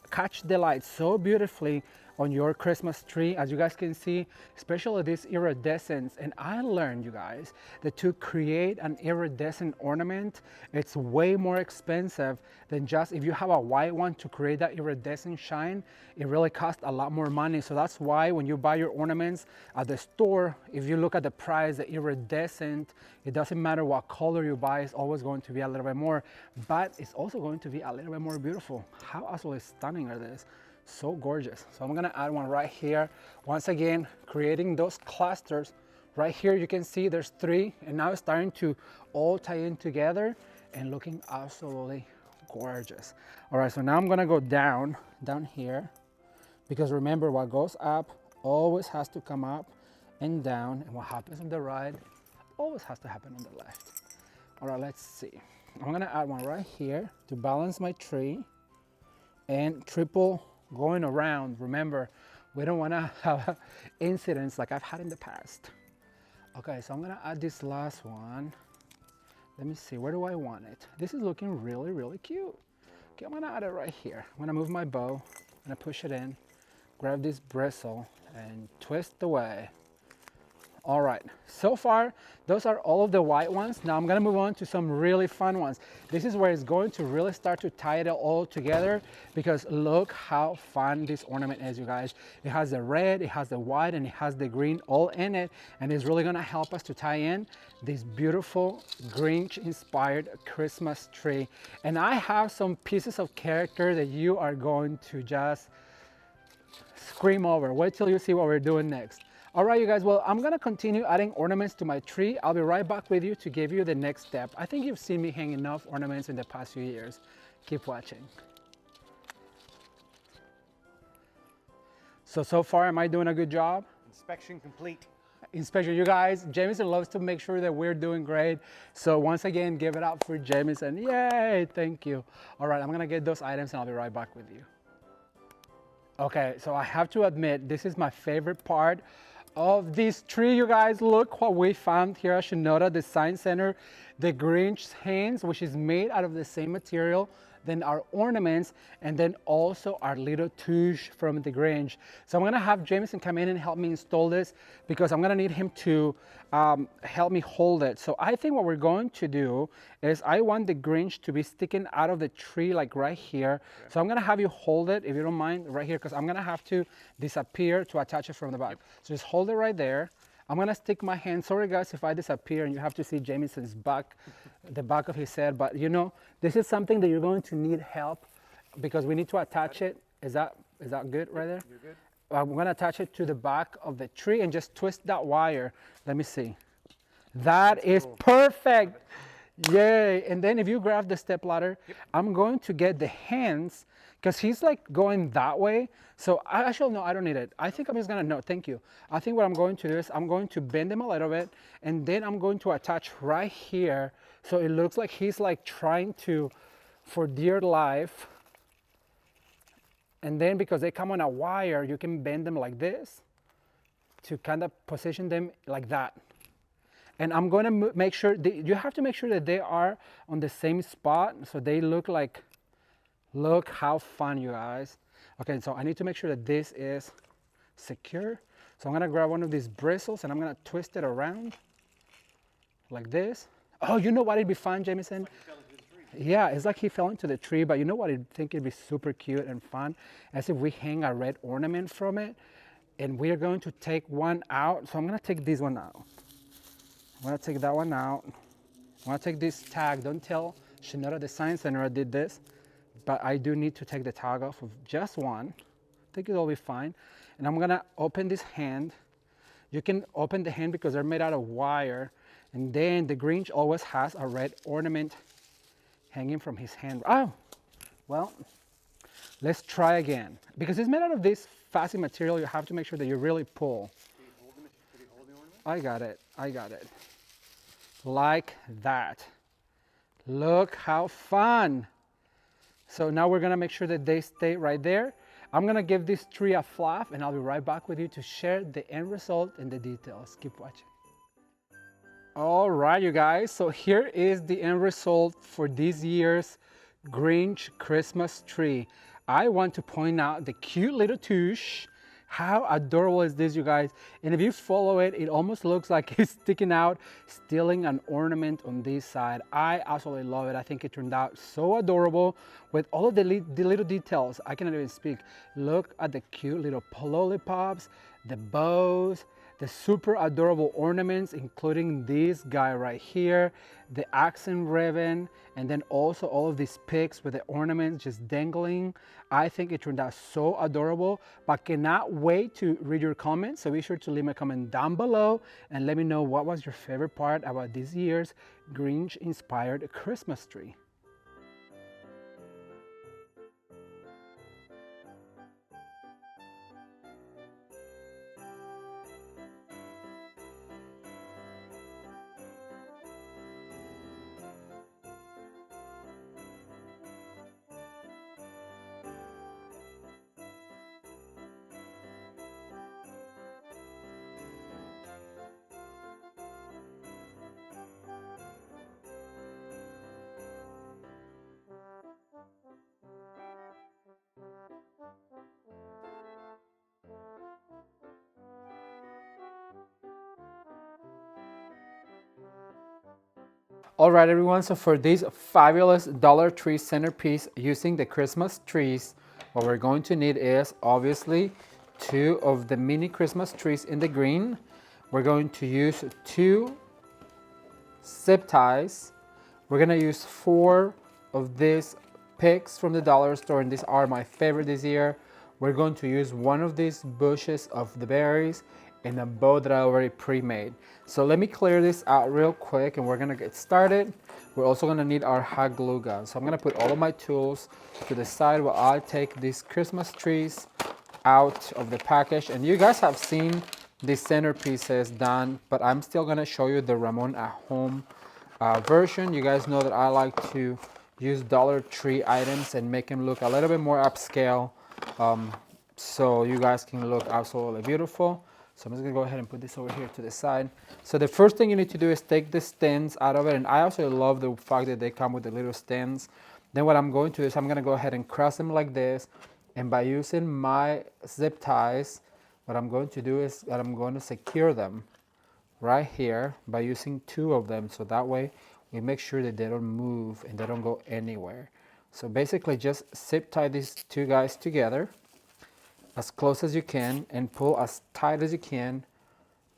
catch the light so beautifully on your Christmas tree, as you guys can see, especially this iridescence. And I learned, you guys, that to create an iridescent ornament, it's way more expensive than just if you have a white one. To create that iridescent shine, it really costs a lot more money. So that's why when you buy your ornaments at the store, if you look at the price, the iridescent, it doesn't matter what color you buy, it's always going to be a little bit more, but it's also going to be a little bit more beautiful. How absolutely stunning are these? So gorgeous. So I'm gonna add one right here. Once again, creating those clusters. Right here you can see there's 3, and now it's starting to all tie in together and looking absolutely gorgeous. All right, so now I'm gonna go down here, because remember, what goes up always has to come up and down, and what happens on the right always has to happen on the left. All right, let's see. I'm gonna add one right here to balance my tree, and triple going around. Remember, we don't want to have incidents like I've had in the past. Okay, so I'm gonna add this last one. Let me see, where do I want it? This is looking really, really cute. Okay, I'm gonna add it right here. I'm gonna move my bow, I'm gonna push it in, grab this bristle and twist away. All right, so far, those are all of the white ones. Now I'm gonna move on to some really fun ones. This is where it's going to really start to tie it all together, because look how fun this ornament is, you guys. It has the red, it has the white, and it has the green all in it, and it's really gonna help us to tie in this beautiful Grinch-inspired Christmas tree. And I have some pieces of character that you are going to just scream over. Wait till you see what we're doing next. All right, you guys, well, I'm gonna continue adding ornaments to my tree. I'll be right back with you to give you the next step. I think you've seen me hang enough ornaments in the past few years. Keep watching. So far, am I doing a good job? Inspection complete. Inspection, you guys, Jameson loves to make sure that we're doing great. So once again, give it up for Jameson. Yay, thank you. All right, I'm gonna get those items and I'll be right back with you. Okay, so I have to admit, this is my favorite part of this tree, you guys. Look what we found here at Shinoda Design Center. The Grinch's hands, which is made out of the same material than our ornaments, and then also our little touche from the Grinch. So I'm gonna have Jameson come in and help me install this, because I'm gonna need him to help me hold it. So I think what we're going to do is, I want the Grinch to be sticking out of the tree like right here. Okay. So I'm gonna have you hold it, if you don't mind, right here, because I'm gonna have to disappear to attach it from the back. Yep. So just hold it right there. I'm gonna stick my hand. Sorry guys if I disappear and you have to see Jameson's back, the back of his head, but you know, this is something that you're going to need help, because we need to attach it. Is that good right there? You're good. I'm gonna attach it to the back of the tree and just twist that wire. Let me see. That's cool. Perfect. Yay. And then if you grab the step ladder, yep. I'm going to get the hands, because he's like going that way. So actually, no, I don't need it. I think I'm just gonna, no, thank you. I think what I'm going to do is, I'm going to bend them a little bit, and then I'm going to attach right here. So it looks like he's like trying to, for dear life. And then because they come on a wire, you can bend them like this to kind of position them like that. And I'm going to make sure, you have to make sure that they are on the same spot, so they look like, look how fun, you guys. Okay, so I need to make sure that this is secure. So I'm gonna grab one of these bristles and I'm gonna twist it around like this. Oh, you know what it'd be fun, Jameson? Yeah, it's like he fell into the tree, but you know what I think it'd be super cute and fun? As if we hang a red ornament from it, and we're going to take one out. So I'm gonna take this one out. I'm gonna take that one out. I'm gonna take this tag. Don't tell Shinoda Design Center I did this, but I do need to take the tag off of just one. I think it'll be fine. And I'm gonna open this hand. You can open the hand because they're made out of wire. And then the Grinch always has a red ornament hanging from his hand. Oh, well, Let's try again. Because it's made out of this fasten material, you have to make sure that you really pull. I got it. I got it. Like that. Look how fun. So now we're gonna make sure that they stay right there. I'm gonna give this tree a fluff and I'll be right back with you to share the end result and the details. Keep watching. All right, you guys, so here is the end result for this year's Grinch Christmas tree. I want to point out the cute little tush. How adorable is this, you guys? And if you follow it, it almost looks like it's sticking out, stealing an ornament on this side. I absolutely love it. I think it turned out so adorable with all of the little details. I cannot even speak. Look at the cute little lollipops, the bows, the super adorable ornaments, including this guy right here, the accent ribbon, and then also all of these pigs with the ornaments just dangling. I think it turned out so adorable, but cannot wait to read your comments. So be sure to leave me a comment down below and let me know what was your favorite part about this year's Grinch inspired Christmas tree. All right, everyone, so for this fabulous Dollar Tree centerpiece using the Christmas trees, what we're going to need is obviously 2 of the mini Christmas trees in the green. We're going to use 2 zip ties. We're gonna use 4 of these picks from the dollar store, and these are my favorite this year. We're going to use 1 of these bushes of the berries and a bow that I already pre-made. So let me clear this out real quick and we're gonna get started. We're also gonna need our hot glue gun. So I'm gonna put all of my tools to the side while I take these Christmas trees out of the package. And you guys have seen these centerpieces done, but I'm still gonna show you the Ramon at home version. You guys know that I like to use Dollar Tree items and make them look a little bit more upscale, so you guys can look absolutely beautiful. So I'm just gonna go ahead and put this over here to the side. So the first thing you need to do is take the stems out of it, and I also love the fact that they come with the little stems. Then what I'm going to do is I'm gonna go ahead and cross them like this, and by using my zip ties, what I'm going to do is that I'm going to secure them right here by using 2 of them, so that way we make sure that they don't move and they don't go anywhere. So basically just zip tie these 2 guys together as close as you can and pull as tight as you can.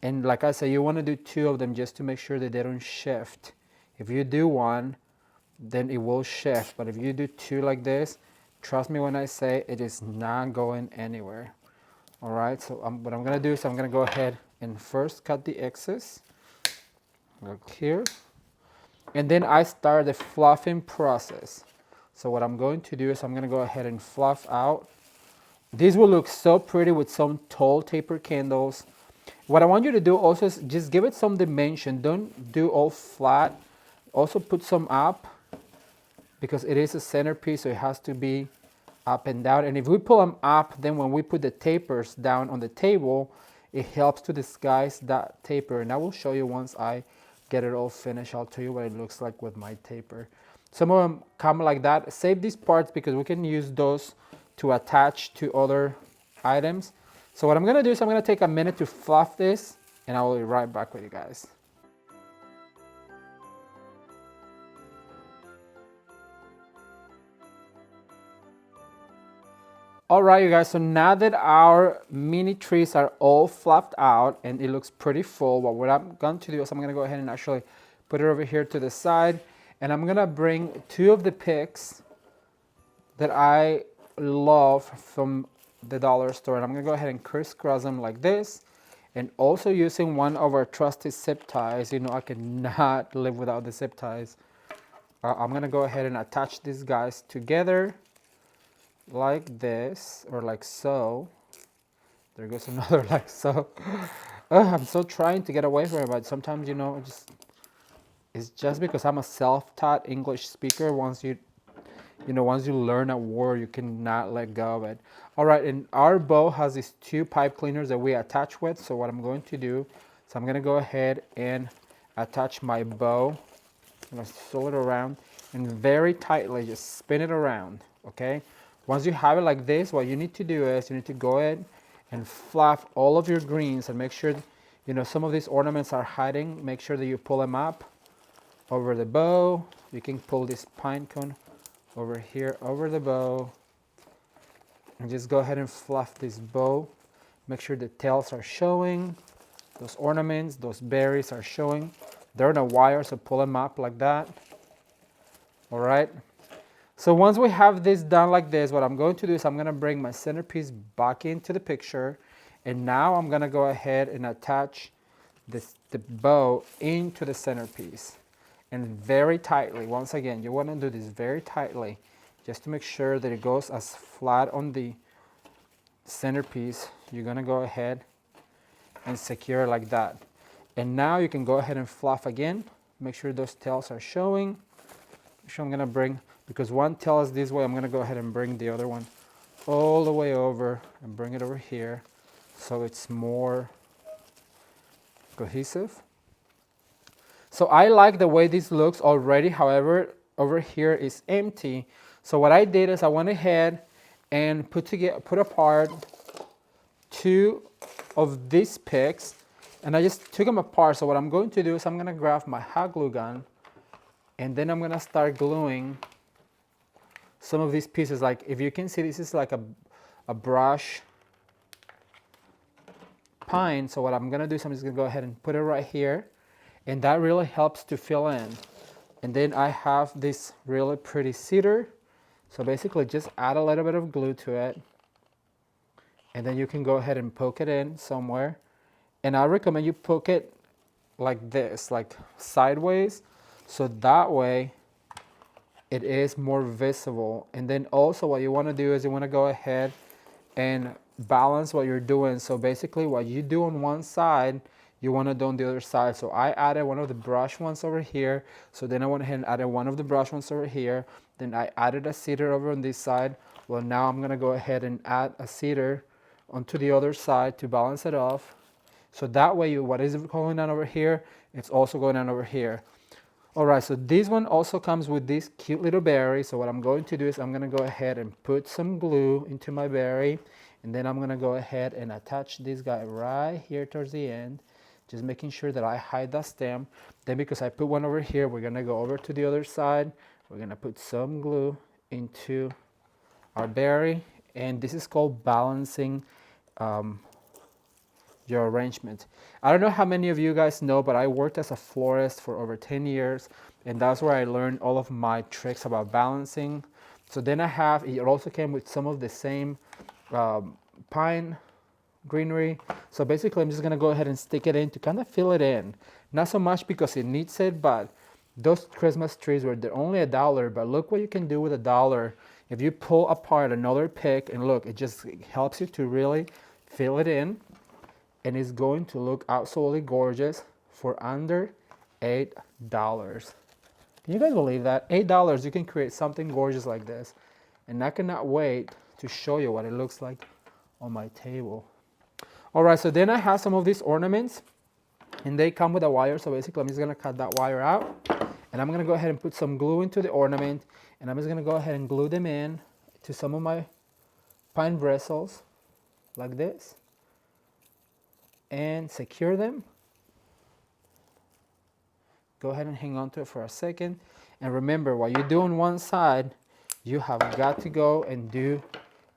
And like I said, you want to do 2 of them just to make sure that they don't shift. If you do 1, then it will shift, but if you do 2 like this, trust me when I say it is not going anywhere. All right, so what I'm gonna do is I'm gonna go ahead and first cut the excess, like here, and then I start the fluffing process. So what I'm going to do is I'm gonna go ahead and fluff out. These will look so pretty with some tall taper candles. What I want you to do also is just give it some dimension. Don't do all flat. Also put some up because it is a centerpiece, so it has to be up and down. And if we pull them up, then when we put the tapers down on the table, it helps to disguise that taper. And I will show you once I get it all finished. I'll tell you what it looks like with my taper. Some of them come like that. Save these parts because we can use those to attach to other items. So what I'm gonna do is I'm gonna take a minute to fluff this and I will be right back with you guys. All right, you guys, so now that our mini trees are all fluffed out and it looks pretty full, what I'm going to do is I'm gonna go ahead and actually put it over here to the side, and I'm gonna bring 2 of the picks that I love from the dollar store, and I'm gonna go ahead and crisscross them like this, and also using 1 of our trusty zip ties. You know, I cannot live without the zip ties. I'm gonna go ahead and attach these guys together like this or like so. There goes another like so. I'm so trying to get away from it, but sometimes, you know, it's just because I'm a self-taught English speaker. Once you learn a word, you cannot let go of it. All right, and our bow has these two pipe cleaners that we attach with. So what I'm going to do, so I'm gonna go ahead and attach my bow. I'm gonna swirl it around and very tightly just spin it around, okay? Once you have it like this, what you need to do is you need to go ahead and fluff all of your greens and make sure, you know, some of these ornaments are hiding. Make sure that you pull them up over the bow. You can pull this pine cone over here over the bow and just go ahead and fluff this bow. Make sure the tails are showing, those ornaments, those berries are showing. They're on a wire, so pull them up like that. All right. So once we have this done like this, what I'm going to do is I'm going to bring my centerpiece back into the picture, and now I'm going to go ahead and attach the bow into the centerpiece, and very tightly. Once again, you want to do this very tightly just to make sure that it goes as flat on the centerpiece. You're going to go ahead and secure it like that. And now you can go ahead and fluff again. Make sure those tails are showing. I'm going to bring, because one tail is this way, I'm going to go ahead and bring the other one all the way over and bring it over here so it's more cohesive. So I like the way this looks already. However, over here is empty. So what I did is I went ahead and put apart two of these picks, and I just took them apart. So what I'm going to do is I'm going to grab my hot glue gun, and then I'm going to start gluing some of these pieces. Like if you can see, this is like a brush pine. So what I'm going to do is I'm just going to go ahead and put it right here, and that really helps to fill in. And then I have this really pretty cedar. So basically just add a little bit of glue to it, and then you can go ahead and poke it in somewhere. And I recommend you poke it like this, like sideways, so that way it is more visible. And then also what you want to do is you want to go ahead and balance what you're doing. So basically what you do on one side, you want to do on the other side. So I added one of the brush ones over here. So then I went ahead and added one of the brush ones over here. Then I added a cedar over on this side. Well, now I'm going to go ahead and add a cedar onto the other side to balance it off. So that way, what is going on over here, it's also going on over here. All right, so this one also comes with this cute little berry. So what I'm going to do is I'm going to go ahead and put some glue into my berry. And then I'm going to go ahead and attach this guy right here towards the end. Just making sure that I hide that stem. Then because I put one over here, we're going to go over to the other side. We're going to put some glue into our berry. And this is called balancing your arrangement. I don't know how many of you guys know, but I worked as a florist for over 10 years, and that's where I learned all of my tricks about balancing. So then it also came with some of the same pine greenery. So basically I'm just gonna go ahead and stick it in to kind of fill it in. Not so much because it needs it, but those Christmas trees they're only $1, but look what you can do with $1. If you pull apart another pick and look, it just helps you to really fill it in. And it's going to look absolutely gorgeous for under $8. Can you guys believe that? $8, you can create something gorgeous like this. And I cannot wait to show you what it looks like on my table. All right, so then I have some of these ornaments, and they come with a wire. So basically I'm just gonna cut that wire out, and I'm gonna go ahead and put some glue into the ornament, and I'm just gonna go ahead and glue them in to some of my pine bristles like this, and secure them. Go ahead and hang on to it for a second. And remember, what you do on one side, you have got to go and do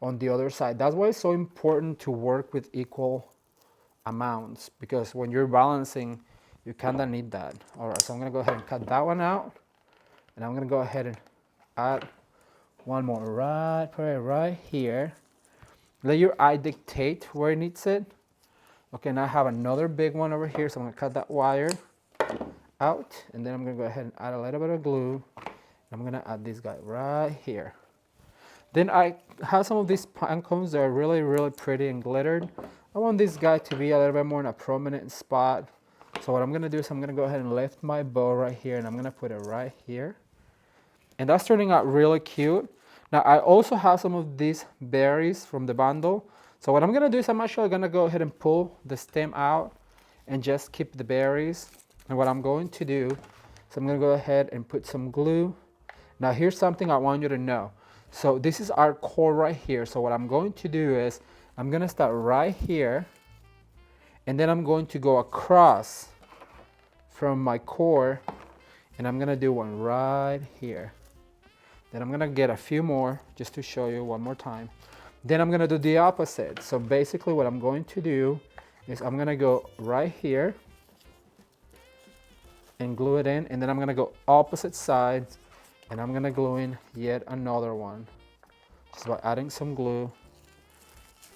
on the other side. That's why it's so important to work with equal amounts, because when you're balancing, you kind of need that. All right, so I'm gonna go ahead and cut that one out, and I'm gonna go ahead and add one more right here. Let your eye dictate where it needs it. Okay, now I have another big one over here, so I'm gonna cut that wire out, and then I'm gonna go ahead and add a little bit of glue. I'm gonna add this guy right here. Then I have some of these pine cones that are really, really pretty and glittered. I want this guy to be a little bit more in a prominent spot. So what I'm gonna do is I'm gonna go ahead and lift my bow right here and I'm gonna put it right here. And that's turning out really cute. Now I also have some of these berries from the bundle. So what I'm gonna do is I'm actually gonna go ahead and pull the stem out and just keep the berries. And what I'm going to do is I'm gonna go ahead and put some glue. Now here's something I want you to know. So this is our core right here. So what I'm going to do is I'm gonna start right here and then I'm going to go across from my core and I'm gonna do one right here. Then I'm gonna get a few more just to show you one more time. Then I'm gonna do the opposite. So basically what I'm going to do is I'm gonna go right here and glue it in, and then I'm gonna go opposite sides and I'm gonna glue in yet another one. Just by adding some glue.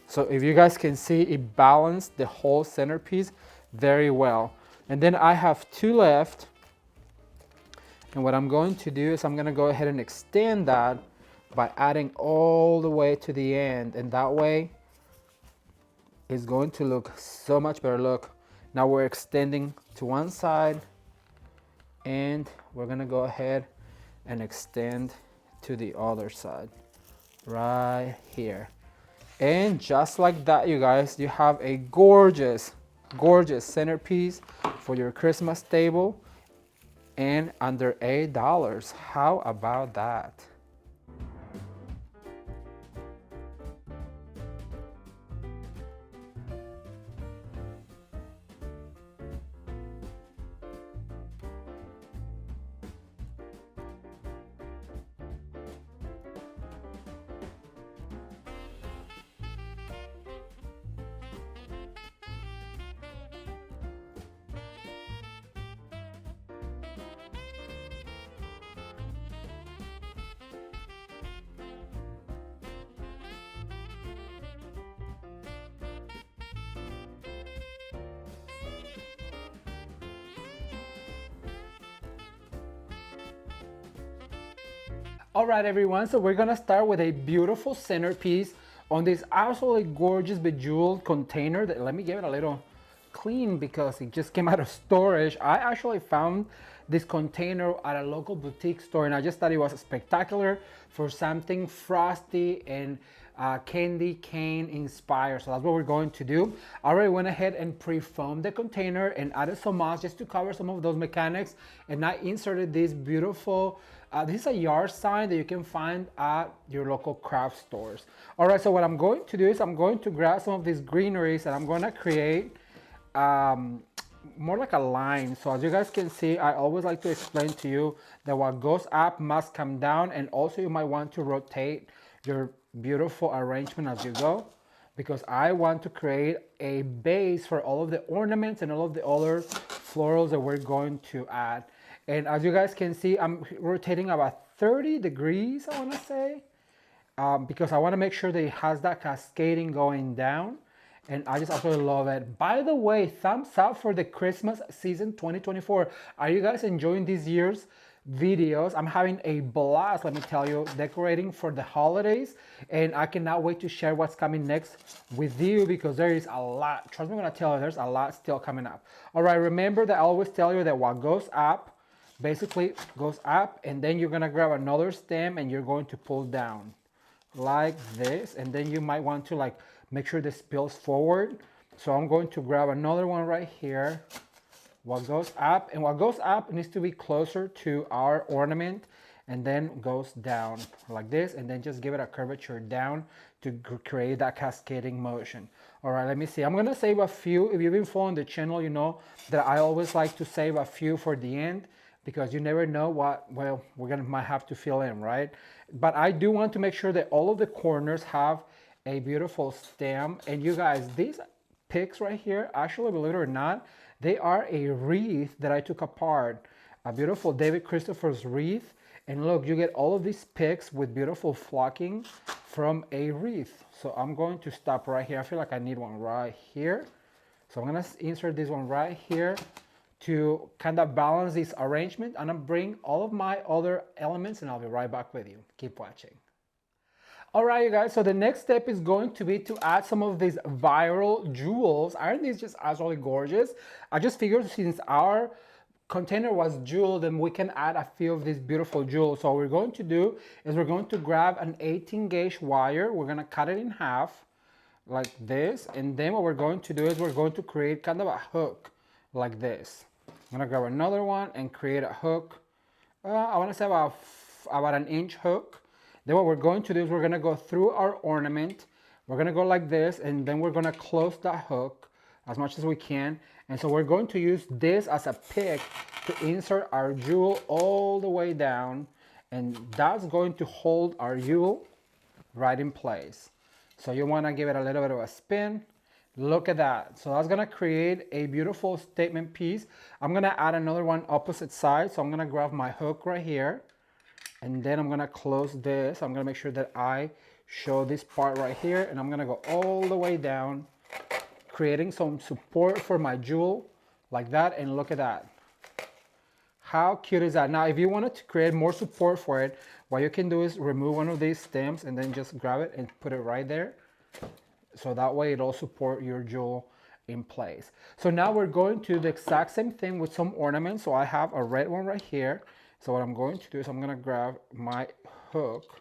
So if you guys can see, it balanced the whole centerpiece very well. And then I have two left. And what I'm going to do is I'm gonna go ahead and extend that by adding all the way to the end. And that way, it's going to look so much better. Look, now we're extending to one side and we're gonna go ahead and extend to the other side, right here. And just like that, you guys, you have a gorgeous, gorgeous centerpiece for your Christmas table. And under $8. How about that? All right, everyone, so we're gonna start with a beautiful centerpiece on this absolutely gorgeous bejeweled container. Let me give it a little clean because it just came out of storage. I actually found this container at a local boutique store and I just thought it was spectacular for something frosty and candy cane inspired. So that's what we're going to do. I already went ahead and pre-foamed the container and added some moss just to cover some of those mechanics, and I inserted this beautiful this is a yard sign that you can find at your local craft stores. All right, so what I'm going to do is I'm going to grab some of these greeneries and I'm going to create more like a line. So as you guys can see, I always like to explain to you that what goes up must come down, and also you might want to rotate your beautiful arrangement as you go, because I want to create a base for all of the ornaments and all of the other florals that we're going to add. And as you guys can see, I'm rotating about 30 degrees, I want to say, because I want to make sure that it has that cascading going down. And I just absolutely love it. By the way, thumbs up for the Christmas season 2024. Are you guys enjoying this year's videos? I'm having a blast, let me tell you, decorating for the holidays. And I cannot wait to share what's coming next with you, because there is a lot. Trust me when I tell you, there's a lot still coming up. All right, remember that I always tell you that what goes up basically goes up, and then you're gonna grab another stem and you're going to pull down like this, and then you might want to like make sure this spills forward. So I'm going to grab another one right here. What goes up, and what goes up needs to be closer to our ornament, and then goes down like this, and then just give it a curvature down to create that cascading motion. All right, let me see. I'm gonna save a few. If you've been following the channel, you know that I always like to save a few for the end, because you never know what, well, might have to fill in, right? But I do want to make sure that all of the corners have a beautiful stem. And you guys, these picks right here, actually, believe it or not, they are a wreath that I took apart. A beautiful David Christopher's wreath. And look, you get all of these picks with beautiful flocking from a wreath. So I'm going to stop right here. I feel like I need one right here. So I'm gonna insert this one right here to kind of balance this arrangement. I'm gonna bring all of my other elements and I'll be right back with you. Keep watching. All right, you guys, so the next step is going to be to add some of these viral jewels. Aren't these just absolutely gorgeous? I just figured since our container was jeweled, then we can add a few of these beautiful jewels. So what we're going to do is we're going to grab an 18 gauge wire. We're gonna cut it in half like this. And then what we're going to do is we're going to create kind of a hook like this. I'm gonna grab another one and create a hook. I wanna say about an inch hook. Then what we're going to do is we're gonna go through our ornament. We're gonna go like this, and then we're gonna close that hook as much as we can. And so we're going to use this as a pick to insert our jewel all the way down. And that's going to hold our jewel right in place. So you wanna give it a little bit of a spin. Look at that. So that's gonna create a beautiful statement piece. I'm gonna add another one opposite side. So I'm gonna grab my hook right here. And then I'm gonna close this. I'm gonna make sure that I show this part right here, and I'm gonna go all the way down, creating some support for my jewel like that. And look at that. How cute is that? Now, if you wanted to create more support for it, what you can do is remove one of these stems and then just grab it and put it right there. So that way it'll support your jewel in place. So now we're going to do the exact same thing with some ornaments. So I have a red one right here. So what I'm going to do is I'm gonna grab my hook.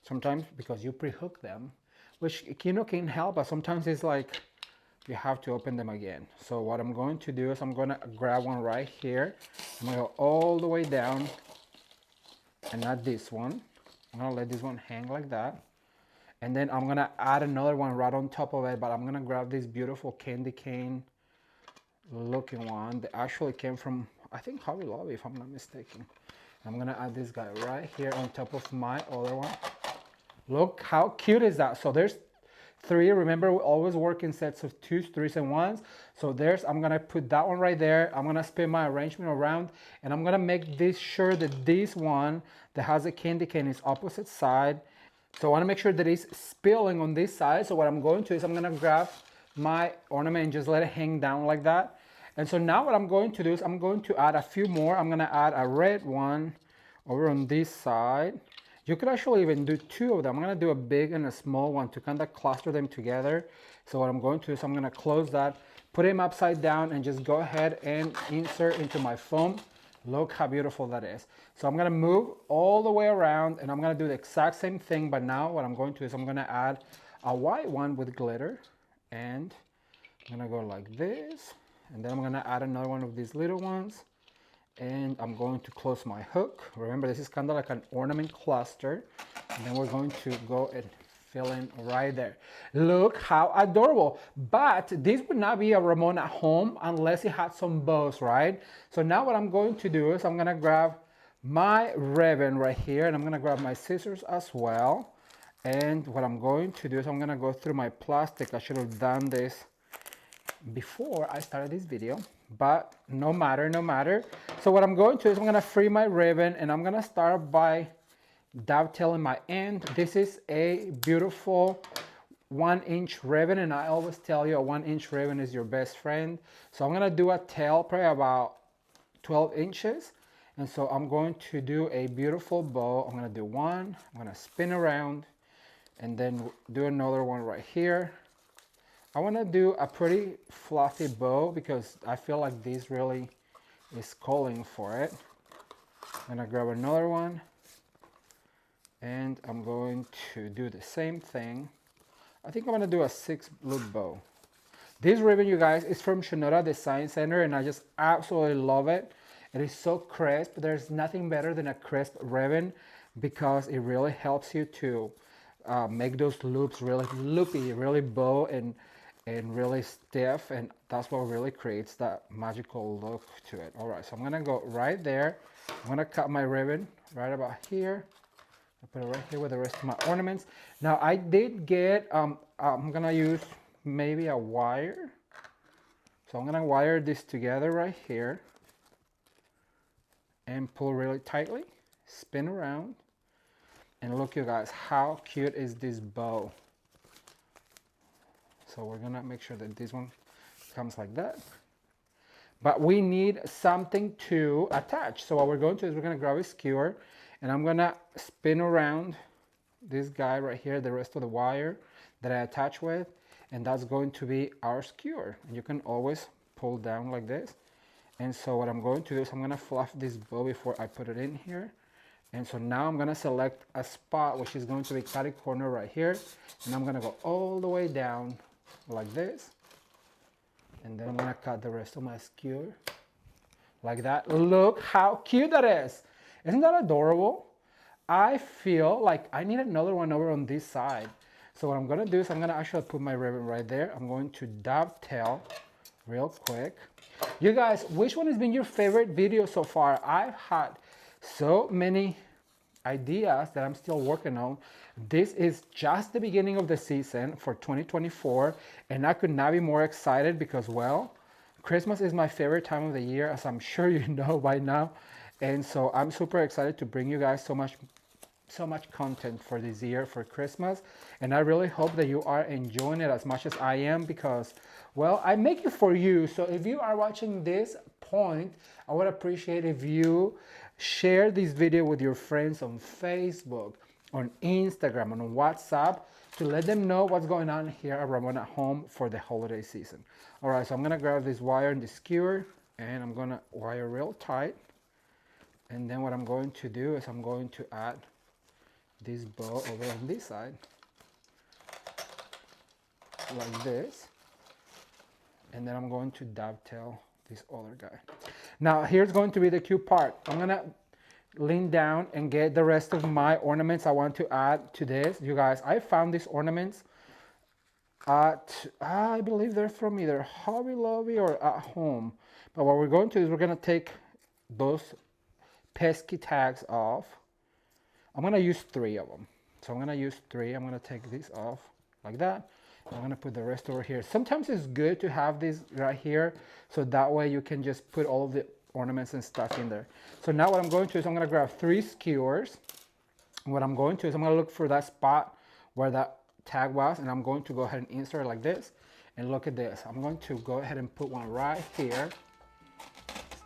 Sometimes because you pre-hook them, which can help, but sometimes it's like you have to open them again. So what I'm going to do is I'm gonna grab one right here. I'm gonna go all the way down and not this one. I'm gonna let this one hang like that. And then I'm gonna add another one right on top of it, but I'm gonna grab this beautiful candy cane looking one that actually came from, I think, Hobby Lobby, if I'm not mistaken. I'm gonna add this guy right here on top of my other one. Look how cute is that. So there's three. Remember, we always work in sets of 2s, 3s, and 1s. So I'm gonna put that one right there. I'm gonna spin my arrangement around, and I'm gonna make this sure that this one that has a candy cane is opposite side. So I wanna make sure that it's spilling on this side. So what I'm going to do is I'm gonna grab my ornament and just let it hang down like that. And so now what I'm going to do is I'm going to add a few more. I'm gonna add a red one over on this side. You could actually even do two of them. I'm gonna do a big and a small one to kind of cluster them together. So what I'm going to do is I'm gonna close that, put him upside down, and just go ahead and insert into my foam. Look how beautiful that is. So I'm gonna move all the way around, and I'm gonna do the exact same thing, but now what I'm going to do is I'm gonna add a white one with glitter, and I'm gonna go like this. And then I'm gonna add another one of these little ones, and I'm going to close my hook. Remember, this is kind of like an ornament cluster. And then we're going to go and fill in right there. Look how adorable. But this would not be a Ramon at home unless it had some bows, right? So now what I'm going to do is I'm gonna grab my ribbon right here, and I'm gonna grab my scissors as well. And what I'm going to do is I'm gonna go through my plastic. I should have done this before I started this video, but no matter. So what I'm going to do is I'm gonna free my ribbon, and I'm gonna start by dovetailing my end. This is a beautiful 1-inch ribbon, and I always tell you a 1-inch ribbon is your best friend. So I'm gonna do a tail probably about 12 inches. And so I'm going to do a beautiful bow. I'm gonna do one, I'm gonna spin around, and then do another one right here. I want to do a pretty fluffy bow because I feel like this really is calling for it. I'm gonna grab another one, and I'm going to do the same thing. I think I'm gonna do a 6-loop bow. This ribbon, you guys, is from Shinoda Design Center, and I just absolutely love it. It is so crisp. There's nothing better than a crisp ribbon because it really helps you to make those loops really loopy, really bow and really stiff, and that's what really creates that magical look to it. All right, so I'm gonna go right there. I'm gonna cut my ribbon right about here. I put it right here with the rest of my ornaments. Now I did get, I'm gonna use maybe a wire. So I'm gonna wire this together right here and pull really tightly, spin around, and look, you guys, how cute is this bow? So we're gonna make sure that this one comes like that. But we need something to attach. So what we're going to do is we're gonna grab a skewer, and I'm gonna spin around this guy right here, the rest of the wire that I attach with, and that's going to be our skewer. And you can always pull down like this. And so what I'm going to do is I'm gonna fluff this bow before I put it in here. And so now I'm gonna select a spot which is going to be catty corner right here. And I'm gonna go all the way down like this. And then I'm gonna cut the rest of my skewer like that. Look how cute that is. Isn't that adorable? I feel like I need another one over on this side. So what I'm gonna do is I'm gonna actually put my ribbon right there. I'm going to dovetail real quick. You guys, which one has been your favorite video so far? I've had so many ideas that I'm still working on. This is just the beginning of the season for 2024, and I could not be more excited because, well, Christmas is my favorite time of the year, as I'm sure you know by now. And so I'm super excited to bring you guys so much content for this year for Christmas, and I really hope that you are enjoying it as much as I am, because, well, I make it for you. So if you are watching this point, I would appreciate if you share this video with your friends on Facebook, on Instagram, on WhatsApp, to let them know what's going on here at Ramon at Home for the holiday season. All right, so I'm gonna grab this wire and the skewer, and I'm gonna wire real tight. And then what I'm going to do is I'm going to add this bow over on this side like this, and then I'm going to dovetail this other guy. Now here's going to be the cute part. I'm gonna lean down and get the rest of my ornaments I want to add to this. You guys, I found these ornaments at, I believe they're from either Hobby Lobby or at home. But what we're going to do is we're gonna take those pesky tags off. I'm gonna use 3 of them. So I'm gonna use 3. I'm gonna take these off like that. I'm gonna put the rest over here. Sometimes it's good to have this right here, so that way you can just put all of the ornaments and stuff in there. So now what I'm going to do is I'm gonna grab 3 skewers. And what I'm going to do is I'm gonna look for that spot where that tag was, and I'm going to go ahead and insert it like this. And look at this. I'm going to go ahead and put one right here,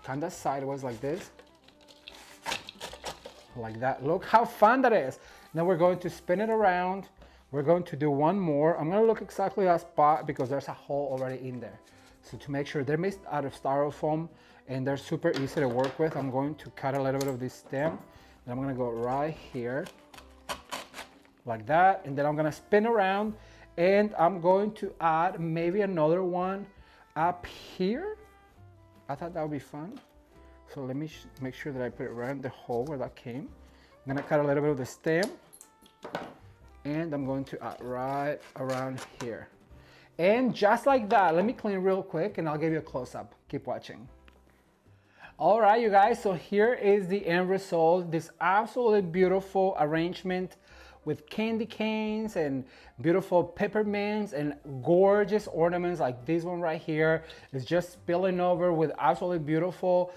kind of sideways like this. Like that. Look how fun that is. Now we're going to spin it around. We're going to do one more. I'm going to look exactly that spot because there's a hole already in there. So to make sure, they're made out of styrofoam and they're super easy to work with, I'm going to cut a little bit of this stem, and I'm going to go right here like that, and then I'm going to spin around, and I'm going to add maybe another one up here. I thought that would be fun. So let me make sure that I put it right in the hole where that came. I'm gonna cut a little bit of the stem, and I'm going to add right around here. And just like that, let me clean real quick and I'll give you a close-up. Keep watching. All right, you guys, so here is the end result. This absolutely beautiful arrangement with candy canes and beautiful peppermints and gorgeous ornaments like this one right here. It's just spilling over with absolutely beautiful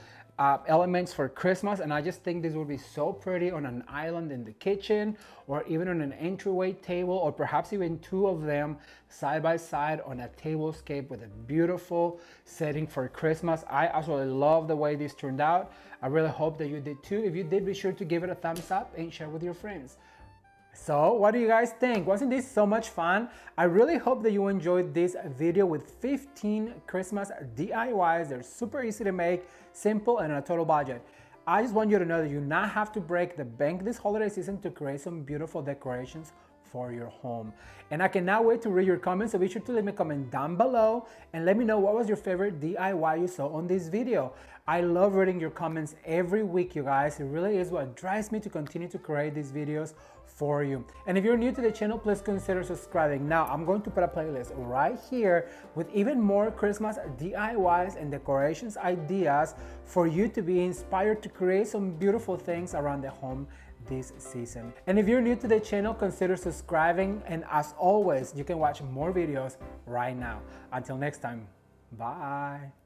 elements for Christmas, and I just think this would be so pretty on an island in the kitchen, or even on an entryway table, or perhaps even 2 of them side by side on a tablescape with a beautiful setting for Christmas. I absolutely love the way this turned out. I really hope that you did too. If you did, be sure to give it a thumbs up and share with your friends. So what do you guys think? Wasn't this so much fun? I really hope that you enjoyed this video with 15 Christmas DIYs. They're super easy to make, simple, and on a total budget. I just want you to know that you not have to break the bank this holiday season to create some beautiful decorations for your home. And I cannot wait to read your comments, so be sure to leave me a comment down below and let me know what was your favorite DIY you saw on this video. I love reading your comments every week, you guys. It really is what drives me to continue to create these videos for you. And if you're new to the channel, please consider subscribing. Now, I'm going to put a playlist right here with even more Christmas DIYs and decorations ideas for you to be inspired to create some beautiful things around the home this season. And if you're new to the channel, consider subscribing, and as always, you can watch more videos right now. Until next time, bye.